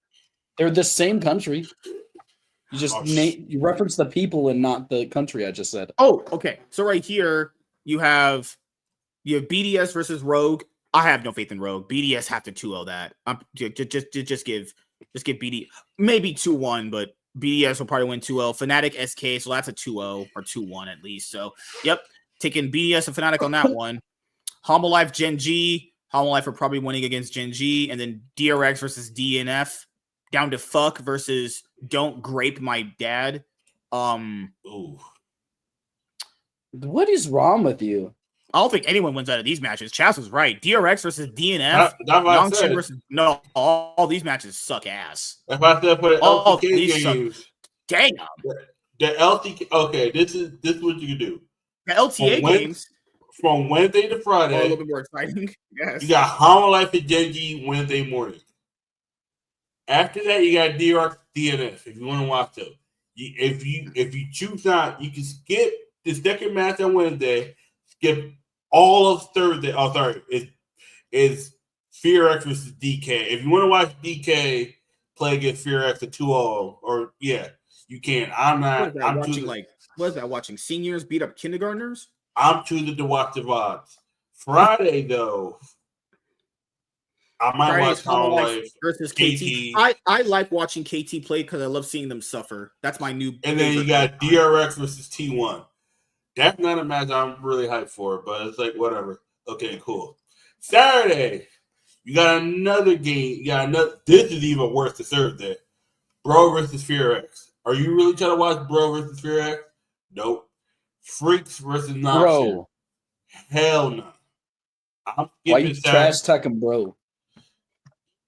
They're the same country. You just you reference the people and not the country. I just said. Oh, okay. So right here you have BDS versus Rogue. I have no faith in Rogue. BDS have to 2-0 that. Just give BD maybe 2-1, but BDS will probably win 2-0. Fnatic SK, so that's a 2-0 or 2-1 at least. So yep, taking BDS and Fnatic on that one. Humble Life Gen G. Humble Life are probably winning against Gen G, and then DRX versus DNF. Down to Fuck versus Don't Grape My Dad. Ooh. What is wrong with you? I don't think anyone wins out of these matches. Chas was right. DRX versus DNF. Yongchen versus all these matches suck ass. If I said put All LCK these games, suck. Damn. The LCK. Okay, this is what you can do. The LTA games from Wednesday to Friday are a little bit more exciting. Yes. You got Humble Life and Genji Wednesday morning. After that, you got DRX DNF. If you want to watch them, if you choose not, you can skip the second match on Wednesday. Skip all of Thursday. Oh, sorry, it's Fear X versus DK. If you want to watch DK play against Fear X at 2-0, or yeah, you can. I'm not. I'm watching what is that? Watching seniors beat up kindergartners. I'm choosing to watch the VODs. Friday though, I might watch Humble Life versus KT. I like watching KT play because I love seeing them suffer. That's my new. And then you got DRX versus T1. That's not a match I'm really hyped for, but it's like whatever. Okay, cool. Saturday, you got another game. You got another. This is even worse than Thursday. Bro versus Fear X. Are you really trying to watch Bro versus Fear X? Nope. Freaks versus Noxian. Bro. Hell no. I'm Why you trash talking, bro?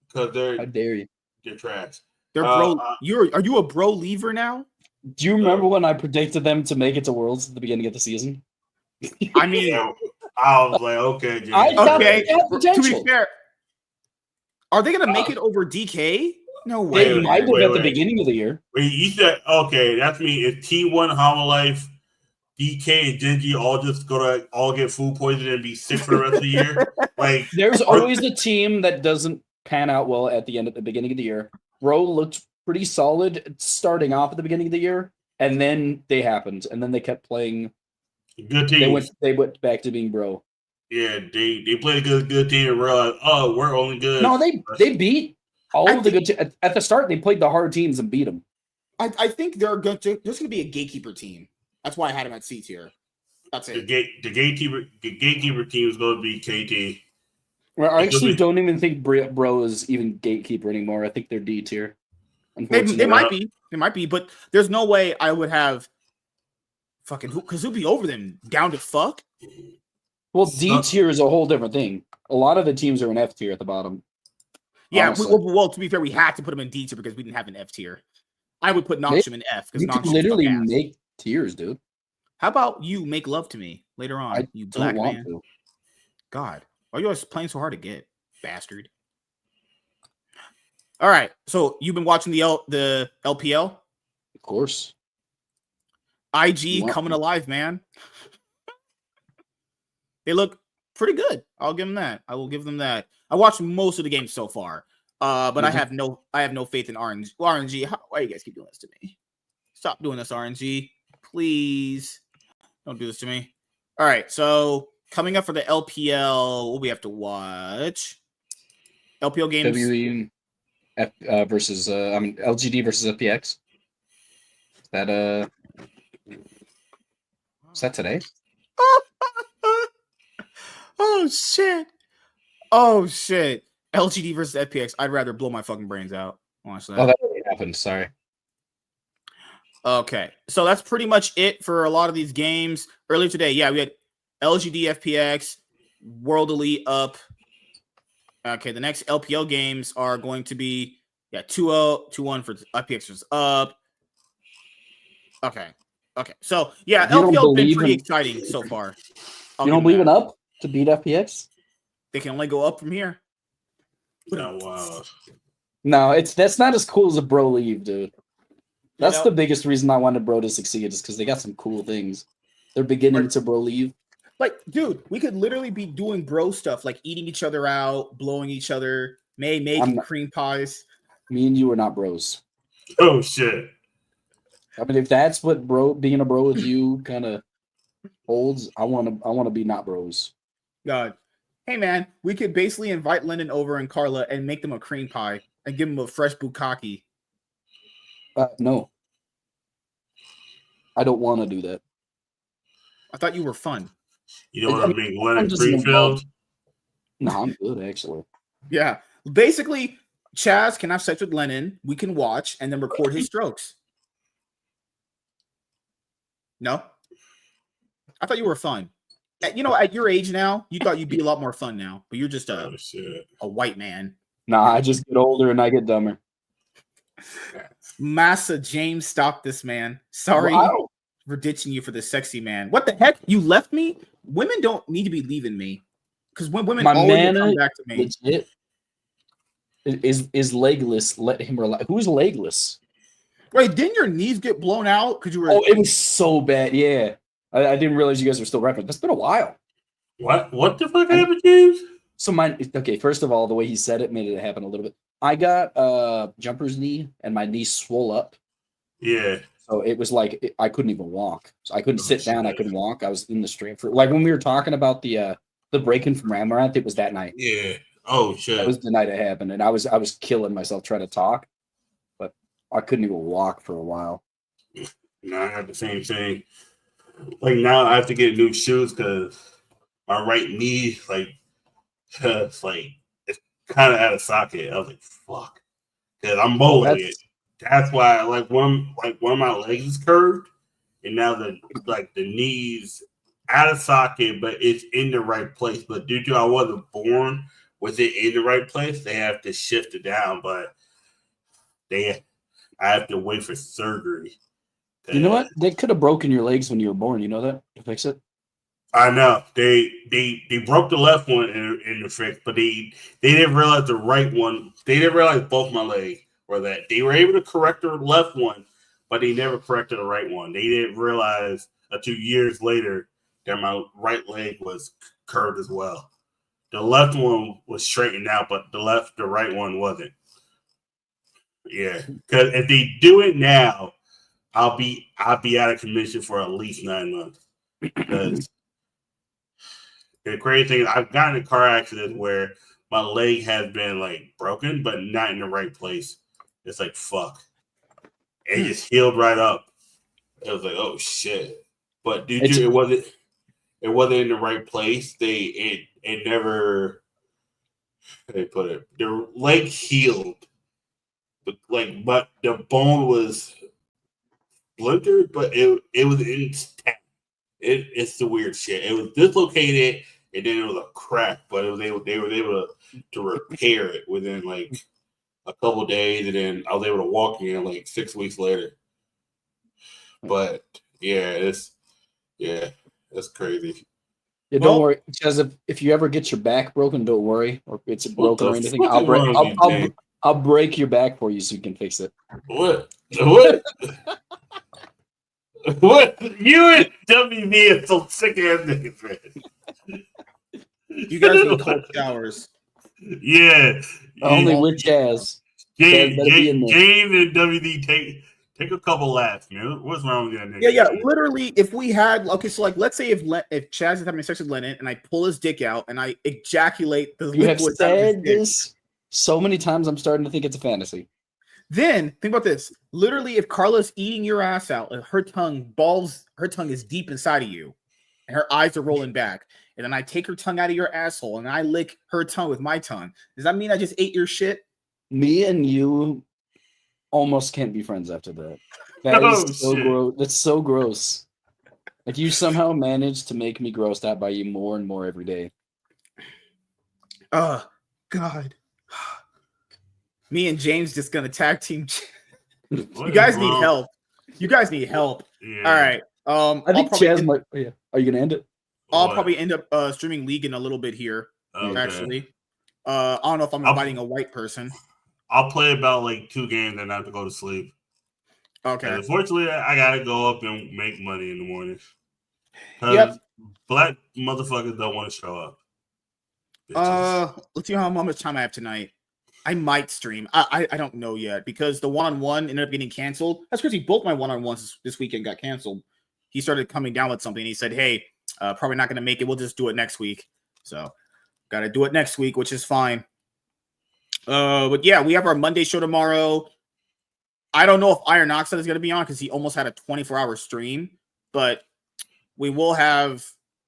Because they're how dare you? They're trash. They're bro. Are you a bro lever now? Do you remember when I predicted them to make it to Worlds at the beginning of the season? I mean, yeah, I was like, okay, Jimmy. Okay. To be fair, are they gonna make it over DK? No way. They might have at the beginning of the year. Wait, you said okay. That's me. If T1, Humble Life, DK, and Genji all just gonna all get food poisoning and be sick for the rest of the year. Like, there's always a team that doesn't pan out well at the beginning of the year. Bro looked pretty solid starting off at the beginning of the year, and then they happened, and then they kept playing good team. They went back to being bro. Yeah, they played a good team and realized, oh, we're only good. No, they beat all of the good at the start. They played the hard teams and beat them. I think there's going to be a gatekeeper team. That's why I had him at C tier. That's it. The gatekeeper team is going to be KT. Well, I actually don't even think Bro is even gatekeeper anymore. I think they're D tier. They might be, but there's no way I would have fucking because who'd be over them down to fuck. Well, D tier is a whole different thing. A lot of the teams are in F tier at the bottom. Yeah, well, to be fair, we had to put them in D tier because we didn't have an F tier. I would put Noxium in F because Noxium literally make tiers, dude. How about you make love to me later on? You black man. To. God, why are you always playing so hard to get, bastard? All right, so you've been watching the LPL, of course. IG coming alive, man. They look pretty good. I'll give them that. I will give them that. I watched most of the games so far, but I have no faith in RNG. RNG, why do you guys keep doing this to me? Stop doing this, RNG, please. Don't do this to me. All right, so coming up for the LPL, what we have to watch? LPL games. WE versus LGD versus FPX. Is that today? Oh shit! Oh shit! LGD versus FPX. I'd rather blow my fucking brains out. Watch that. Oh, that already happened. Sorry. Okay, so that's pretty much it for a lot of these games. Earlier today, yeah, we had LGD, FPX, World Elite up. Okay, the next LPL games are going to be 2-0, 2-1 for FPX was up. Okay. So yeah, LPL has been pretty exciting so far. You don't believe in up to beat FPX? They can only go up from here. No, wow. No, that's not as cool as a bro leave, dude. That's the biggest reason I wanted bro to succeed is because they got some cool things. They're beginning to bro leave. Like, dude, we could literally be doing bro stuff, like eating each other out, blowing each other, making cream pies. Me and you are not bros. Oh shit. I mean, if that's what being a bro with you kind of holds, I want to be not bros. God. Hey man, we could basically invite Lennon over and Carla and make them a cream pie and give them a fresh bukkake. No. I don't want to do that. I thought you were fun. You don't want to make Lennon Greenfield? No, I'm good, actually. Yeah. Basically, Chaz can have sex with Lennon. We can watch and then record his strokes. No? I thought you were fun. At your age now, you thought you'd be a lot more fun now, but you're just a white man. Nah, I just get older and I get dumber. Massa James, stop this, man. Sorry for ditching you for the sexy man. What the heck? You left me? Women don't need to be leaving me. Because when women always come back to me. Legit is legless. Let him relax. Who's legless? Wait, didn't your knees get blown out? Because you were. Oh, it was so bad. Yeah. I didn't realize you guys were still referencing. It's been a while. What the fuck happened, James? So first of all, the way he said it made it happen a little bit. I got jumper's knee and my knee swole up. Yeah. So it was like I couldn't even walk. So I couldn't sit down. I couldn't walk. I was in the stream for like when we were talking about the break-in from Amaranth, it was that night. Yeah. Oh shit. That was the night it happened. And I was killing myself trying to talk, but I couldn't even walk for a while. No, I had the same thing. Like now I have to get new shoes because my right knee, it's kind of out of socket. I was like, fuck. Because I'm bowling it. That's why one of my legs is curved, and now the knees out of socket, but it's in the right place. But due to I wasn't born with it in the right place, they have to shift it down. But I have to wait for surgery. You know what? They could have broken your legs when you were born. You know that to fix it. I know they broke the left one in the fix, but they didn't realize the right one. They didn't realize both my legs were that. They were able to correct the left one, but they never corrected the right one. They didn't realize until years later that my right leg was curved as well. The left one was straightened out, but the right one wasn't. Yeah, because if they do it now, I'll be out of commission for at least 9 months. Because the crazy thing is I've gotten in a car accident where my leg has been broken, but not in the right place. It's like fuck. It just healed right up. It was like, oh shit. But it wasn't in the right place. It never they put it. The leg healed. But the bone was splintered, but it was intact. It's the weird shit. It was dislocated, and then it was a crack, but they were able to repair it within a couple days, and then I was able to walk again 6 weeks later. But it's crazy. Yeah, don't worry, because if you ever get your back broken, don't worry, or it's broken or anything. I'll break your back for you so you can fix it. What? What? You and WB are so sick ass niggas, man. You guys need cold showers. Yeah. Only with Jazz. James better be in there. and WD take a couple laps, man. What's wrong with that nigga? Yeah. Man? Literally, if we had so like, let's say if Chaz is having sex with Lennon and I pull his dick out and I ejaculate the You have liquid out of his said dick, this so many times. I'm starting to think it's a fantasy. then think about this. Literally, if Carla's eating your ass out and her tongue is deep inside of you, and her eyes are rolling back, and then I take her tongue out of your asshole and I lick her tongue with my tongue, does that mean I just ate your shit? Me and you almost can't be friends after that. That is so gross. That's so gross. Like, you somehow managed to make me grossed out by you more and more every day. Oh, God. Me and James just gonna tag team. You guys need help. You guys need help. Yeah. All right. I think Chaz might. Yeah. Are you gonna end it? I'll probably end up streaming League in a little bit here. Okay. Actually, I don't know if I'm inviting a white person. I'll play about like 2 games and I have to go to sleep. Okay. And unfortunately, I gotta go up and make money in the morning. Yep. Black motherfuckers don't want to show up. Let's see how much time I have tonight. I might stream. I don't know yet because the one-on-one ended up getting canceled. That's crazy. Both my one-on-ones this weekend got canceled. He started coming down with something. He said, "Hey, probably not going to make it. We'll just do it next week." So, got to do it next week, which is fine. But yeah, we have our Monday show tomorrow. I don't know if Iron Oxide is going to be on because he almost had a 24-hour stream, but we will have,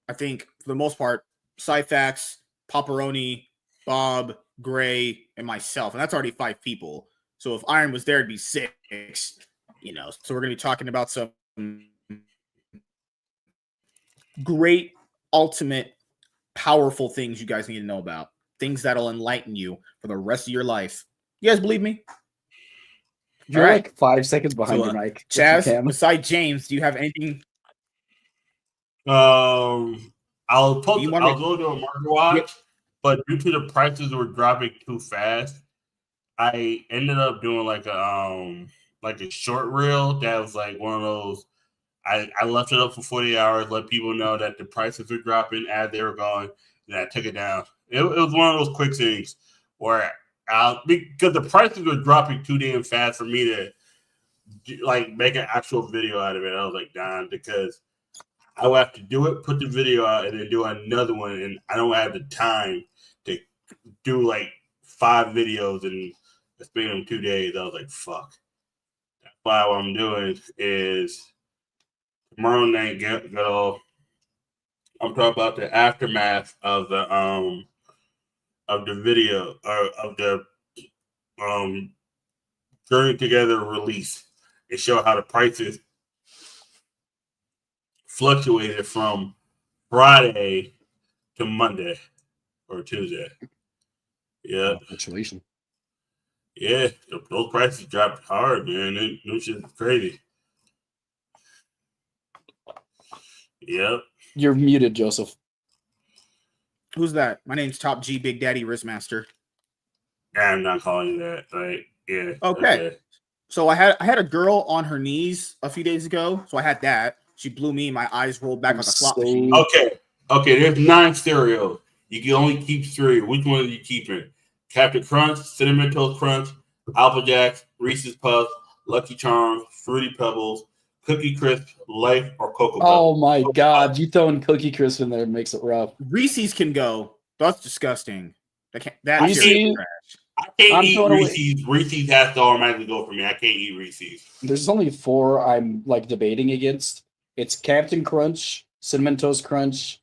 I think, for the most part, Cyfax, Paparoni, Bob, Gray, and myself, and that's already 5 people. So if Iron was there, it'd be 6. So we're going to be talking about some great, ultimate, powerful things you guys need to know about. Things that'll enlighten you for the rest of your life. You guys believe me? You're like 5 seconds behind your mic. Chaz, besides James, do you have anything? I'll go to a market watch, but due to the prices were dropping too fast, I ended up doing like a short reel that was like one of those. I left it up for 40 hours, let people know that the prices were dropping as they were going, and I took it down. It was one of those quick things where because the prices were dropping too damn fast for me to like make an actual video out of it. I was like, damn, because I would have to do it, put the video out, and then do another one, and I don't have the time to do like 5 videos and spend them 2 days. I was like, fuck. That's why what I'm doing is tomorrow night, I'm talking about the aftermath of the video or of the Journey Together release and show how the prices fluctuated from Friday to Monday or Tuesday. Yeah. Fluctuation. Yeah, those prices dropped hard, man. That shit's crazy. Yep. You're muted, Joseph. Who's that? My name's Top G Big Daddy Wristmaster. I'm not calling you that. Like, yeah. Okay. So I had a girl on her knees a few days ago. So I had that. She blew me. My eyes rolled back like a slot machine. Okay. There's 9 cereals. You can only keep 3. Which one are you keeping? Captain Crunch, Cinnamon Toast Crunch, Apple Jacks, Reese's Puffs, Lucky Charms, Fruity Pebbles, Cookie Crisp, Life, or Cocoa Puffs. Oh my God! You throwing Cookie Crisp in there makes it rough. Reese's can go. That's disgusting. That's Reese's. I can't eat Reese's. Reese's has to automatically go for me. I can't eat Reese's. There's only 4 I'm like debating against. It's Captain Crunch, Cinnamon Toast Crunch.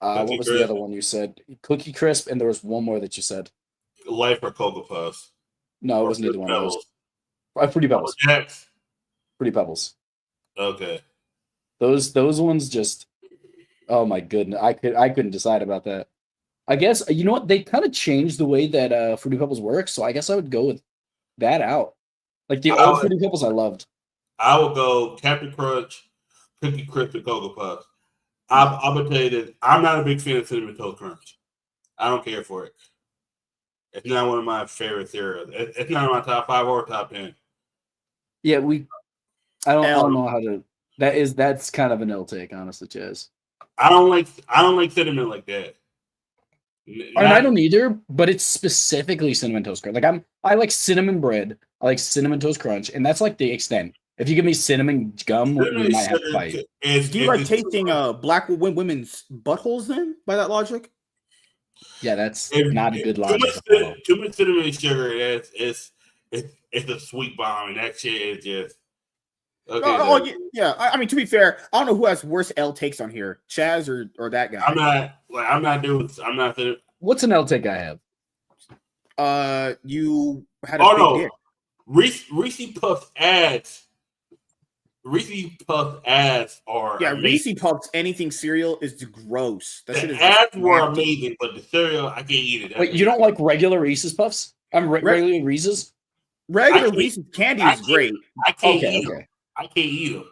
What was the other one you said? Cookie Crisp, and there was one more that you said. Life or Cocoa Puffs? No, it wasn't either one of those. Fruity Pebbles. Fruity Pebbles. Okay. Those ones just. Oh my goodness, I couldn't decide about that. I guess you know what, they kind of changed the way that Fruity Pebbles works, so I guess I would go with that out. Like the old Fruity Pebbles, I loved. I would go Captain Crunch, Cookie Crisp, and Cocoa Puffs. I'm gonna tell you this: I'm not a big fan of Cinnamon Toast Crunch. I don't care for it. It's not one of my favorite cereals. It's not in my top 5 or top 10. Yeah, I don't know how to. That's kind of an ill take, honestly, Chaz. I don't like cinnamon like that. I don't either, but it's specifically cinnamon toast crunch. Like I like cinnamon bread. I like cinnamon toast crunch, and that's like the extent. If you give me cinnamon gum, we might have to fight. Do you like tasting black women's buttholes then, by that logic? Yeah, that's not a good logic. Too much cinnamon sugar, it's a sweet bomb, and that shit is just... Okay, yeah. I mean, to be fair, I don't know who has worse L takes on here, Chaz or that guy. I'm not doing. What's an L take I have? You had a big dick. Reese Puffs ads. Reese Puffs ads are amazing. Reese Puffs anything cereal is gross. That shit is ads were amazing, but the cereal I can't eat it. Wait, you don't like regular Reese's Puffs? Regular Reese's. Regular Reese's candy is great. I can't eat them. I can't eat them.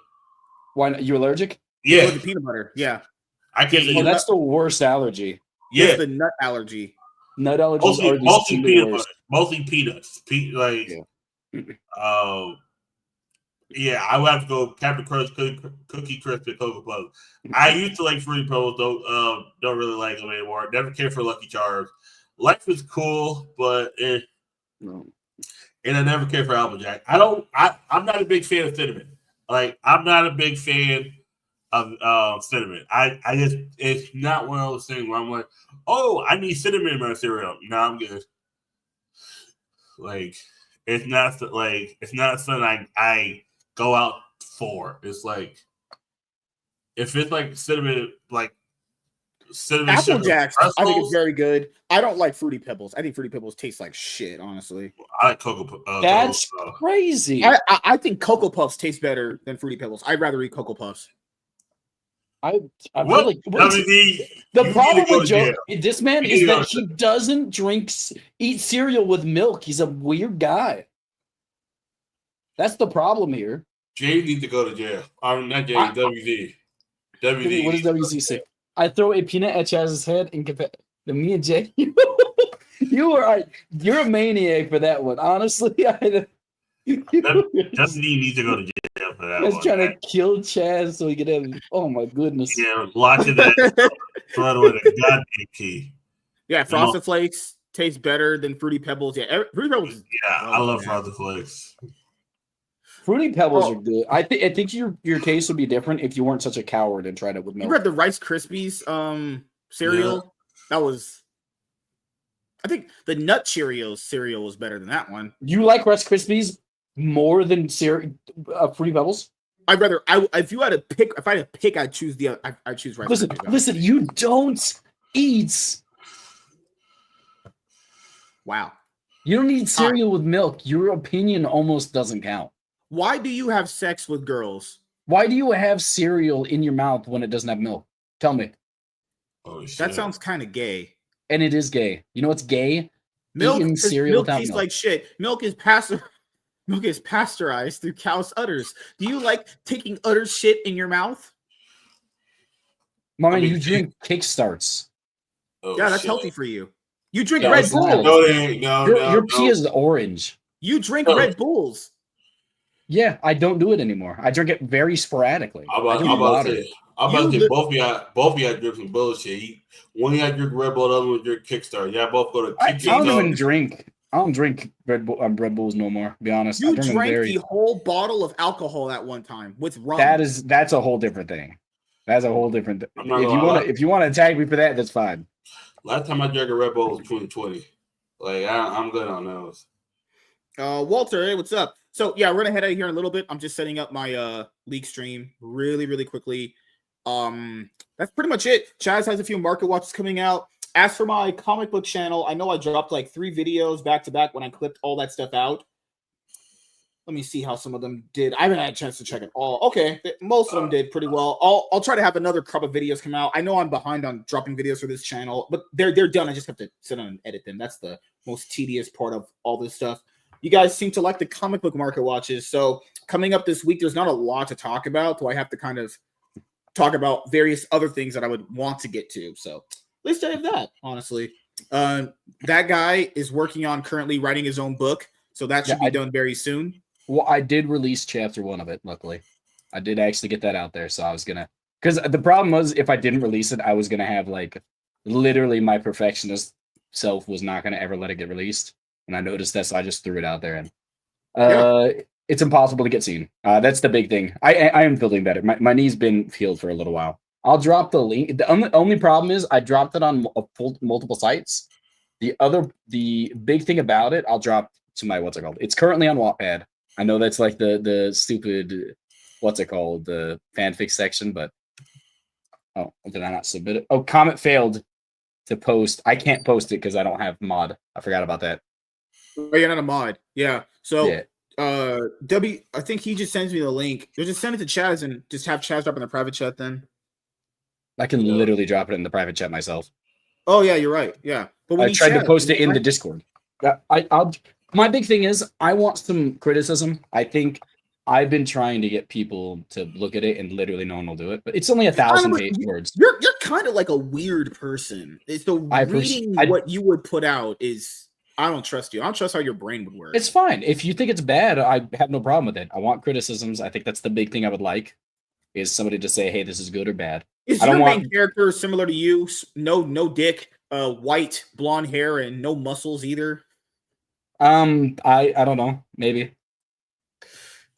Why not? You allergic? Yeah. Allergic to peanut butter. Yeah. I can't eat them. That's the worst allergy. Yeah. It's the nut allergy. Nut allergies are mostly peanut butter. Mostly peanuts. Yeah, I would have to go Captain Crunch, Cookie Crisp, and Cocoa Puffs. I used to like Fruity Pebbles, don't really like them anymore. Never cared for Lucky Charms. Life is cool, but no. And I never cared for Applejack. I'm not a big fan of cinnamon. Like, I'm not a big fan of cinnamon. I just, it's not one of those things where I'm like, oh, I need cinnamon in my cereal. No, I'm good. Like, it's not something I go out for. It's like, if it's like cinnamon, Applejacks, I think it's very good. I don't like Fruity Pebbles. I think Fruity Pebbles taste like shit, honestly. I like Cocoa. That's crazy. I think Cocoa Puffs taste better than Fruity Pebbles. I'd rather eat Cocoa Puffs. I feel like the problem with this man is that he doesn't eat cereal with milk. He's a weird guy. That's the problem here. Jay needs to go to jail. Not Jay. WZ. WZ. What does WZ say? I throw a peanut at Chaz's head and compare me and Jay. You're a maniac for that one. Honestly, WZ needs to go to jail for that one. He's trying to kill Chaz so he could have. Oh my goodness! Yeah, lock it that front with a goddamn key. Yeah, Frosted Flakes taste better than Fruity Pebbles. Yeah, Fruity Pebbles. Yeah, I love Frosted Flakes. Fruity Pebbles are good. I think your taste would be different if you weren't such a coward and tried it with milk. You read the Rice Krispies cereal? Yeah. That was, I think the Nut Cheerios cereal was better than that one. You like Rice Krispies more than Fruity Pebbles? If I had to pick, I'd choose Rice Krispies. Listen, you don't eat. Wow. You don't eat cereal with milk. Your opinion almost doesn't count. Why do you have sex with girls? Why do you have cereal in your mouth when it doesn't have milk? Tell me. Oh, shit. That sounds kind of gay. And it is gay. You know what's gay? Milk tastes like shit. Milk is pasteurized through cow's udders. Do you like taking udder shit in your mouth? Mom, you drink Kickstarts. Oh, yeah, that's shit. Healthy for you. You drink Red Bulls. No, your pee is orange. You drink Red Bulls. Yeah, I don't do it anymore. I drink it very sporadically. I'm about to say both of y'all drink some bullshit. One of y'all drink Red Bull, the other one drink Kickstarter. Y'all both go to Kickstarter. I don't drink Red Bulls no more. To be honest, you drank the whole bottle of alcohol at one time with rum. That's a whole different thing. That's a whole different thing. If you want to tag me for that, that's fine. Last time I drank a Red Bull was 2020. Like I'm good on those. Walter, hey, what's up? So yeah, we're gonna head out here in a little bit. I'm just setting up my league stream really quickly. That's pretty much it. Chaz has a few market watches coming out. As for my comic book channel, I know I dropped like 3 videos back to back when I clipped all that stuff out. Let me see how some of them did. I haven't had a chance to check it all. Okay, most of them did pretty well. I'll try to have another crop of videos come out. I know I'm behind on dropping videos for this channel, but they're done. I just have to sit down and edit them. That's the most tedious part of all this stuff. You guys seem to like the comic book market watches. So coming up this week, there's not a lot to talk about. So I have to kind of talk about various other things that I would want to get to. So at least I have that, honestly. That guy is working on currently writing his own book. So that should be done very soon. Well, I did release chapter 1 of it, luckily. I did actually get that out there. So I was going to Because the problem was, if I didn't release it, I was gonna have like literally my perfectionist self was not gonna ever let it get released, and I noticed that, so I just threw it out there, and it's impossible to get seen. That's the big thing. I am feeling better. My knee's been healed for a little while. I'll drop the link. The only problem is I dropped it on multiple sites. The big thing about it, I'll drop to my what's it called. It's currently on Wattpad. I know that's like the stupid what's it called, the fanfic section, but oh, did I not submit it? Oh, comment failed to post. I can't post it because I don't have mod. I forgot about that. Oh, you're not a mod. Yeah. So Yeah. I think he just sends me the link. You just send it to Chaz and just have Chaz drop in the private chat then. I can literally drop it in the private chat myself. Oh yeah, you're right. Yeah. But I tried to post it in the Discord. My big thing is I want some criticism. I think I've been trying to get people to look at it, and literally no one will do it. But it's only 1,000 words. You're kind of like a weird person. It's reading what you would put out is. I don't trust you. I don't trust how your brain would work. It's fine. If you think it's bad, I have no problem with it. I want criticisms. I think that's the big thing I would like, is somebody to say, hey, this is good or bad. Is your main character similar to you? No dick, white, blonde hair, and no muscles either? I don't know. Maybe.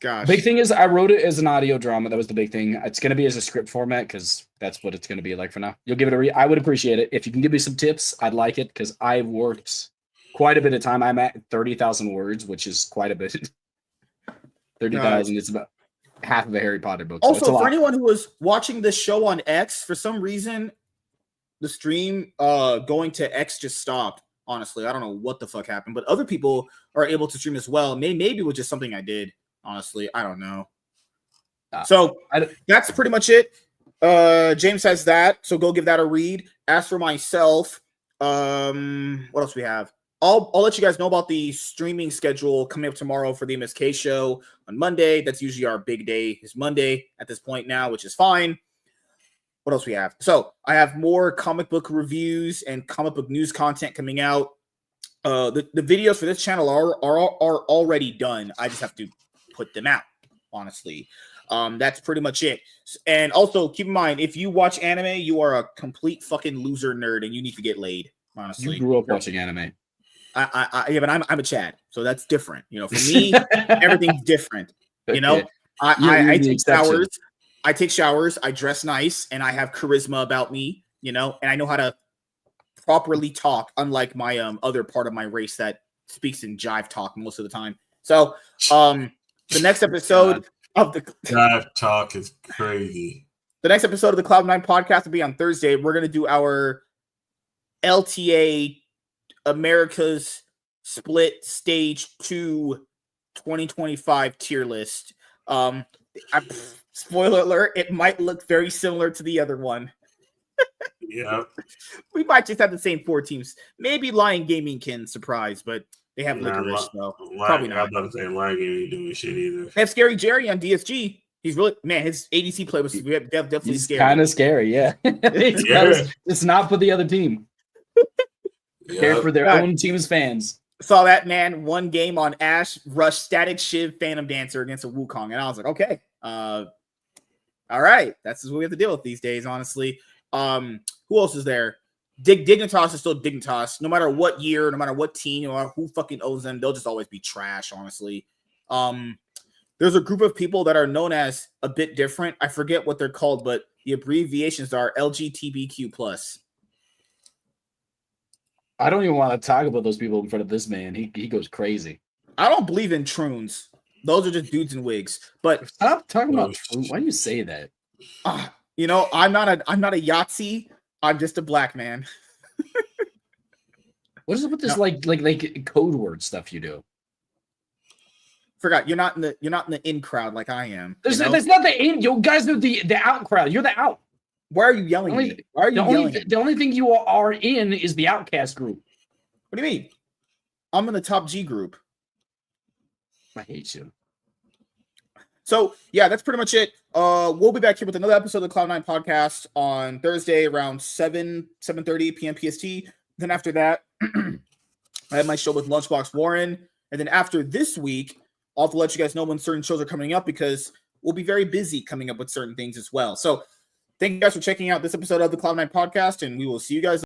Gosh. Big thing is I wrote it as an audio drama. That was the big thing. It's going to be as a script format because that's what it's going to be like for now. You'll give it a read. I would appreciate it. If you can give me some tips, I'd like it because I've worked quite a bit of time. I'm at 30,000 words, which is quite a bit. 30,000 is about half of a Harry Potter book. So also, for anyone who was watching this show on X, for some reason, the stream going to X just stopped. Honestly, I don't know what the fuck happened, but other people are able to stream as well. Maybe it was just something I did. Honestly, I don't know. So that's pretty much it. James says that, so go give that a read. As for myself, what else we have? I'll let you guys know about the streaming schedule coming up tomorrow for the MSK show on Monday. That's usually our big day, is Monday at this point now, which is fine. What else we have? So I have more comic book reviews and comic book news content coming out. The videos for this channel are already done. I just have to put them out, honestly. That's pretty much it. And also keep in mind, if you watch anime, you are a complete fucking loser nerd and you need to get laid, honestly. You grew up watching anime. Yeah, but I'm a Chad, so that's different. You know, for me, everything's different. You know, I take showers. I take showers. I dress nice, and I have charisma about me. You know, and I know how to properly talk, unlike my other part of my race that speaks in jive talk most of the time. So, the next episode of the jive talk is crazy. The next episode of the Cloud9 podcast will be on Thursday. We're gonna do our LTA America's Split Stage 2 2025 tier list. Spoiler alert, it might look very similar to the other one. Yeah. We might just have the same 4 teams. Maybe Lion Gaming can surprise, but they have Licorice, though. Probably not. I'm about to say Lion Gaming ain't doing shit either. They have Scary Jerry on DSG. He's really, man, his ADC play was definitely scary. Kind of scary, yeah. It's not for the other team. They're for their own team's fans. Saw that man one game on Ash rush Static Shiv Phantom Dancer against a Wukong, and I was like, okay, all right, that's what we have to deal with these days, honestly. Who else is there? Dignitas is still Dignitas. No matter what year, no matter what team, no matter who fucking owns them, they'll just always be trash, honestly. There's a group of people that are known as a bit different. I forget what they're called, but the abbreviations are LGBTQ+. I don't even want to talk about those people in front of this man. He goes crazy. I don't believe in troons. Those are just dudes in wigs. But stop talking about troons. Why do you say that? You know, I'm not a Yahtzee. I'm just a black man. What is it with this like code word stuff you do? Forgot you're not in the in crowd like I am. There's not the in. You guys are the out crowd. You're the out. Why are you yelling at me? Why are you yelling? The only thing you are in is the outcast group. What do you mean? I'm in the top G group. I hate you. So yeah, that's pretty much it. We'll be back here with another episode of the Cloud9 podcast on Thursday around 7:30 p.m. PST. Then after that, I have my show with Lunchbox Warren. And then after this week, I'll have to let you guys know when certain shows are coming up because we'll be very busy coming up with certain things as well. So Thank you guys for checking out this episode of the Cloud9 podcast, and we will see you guys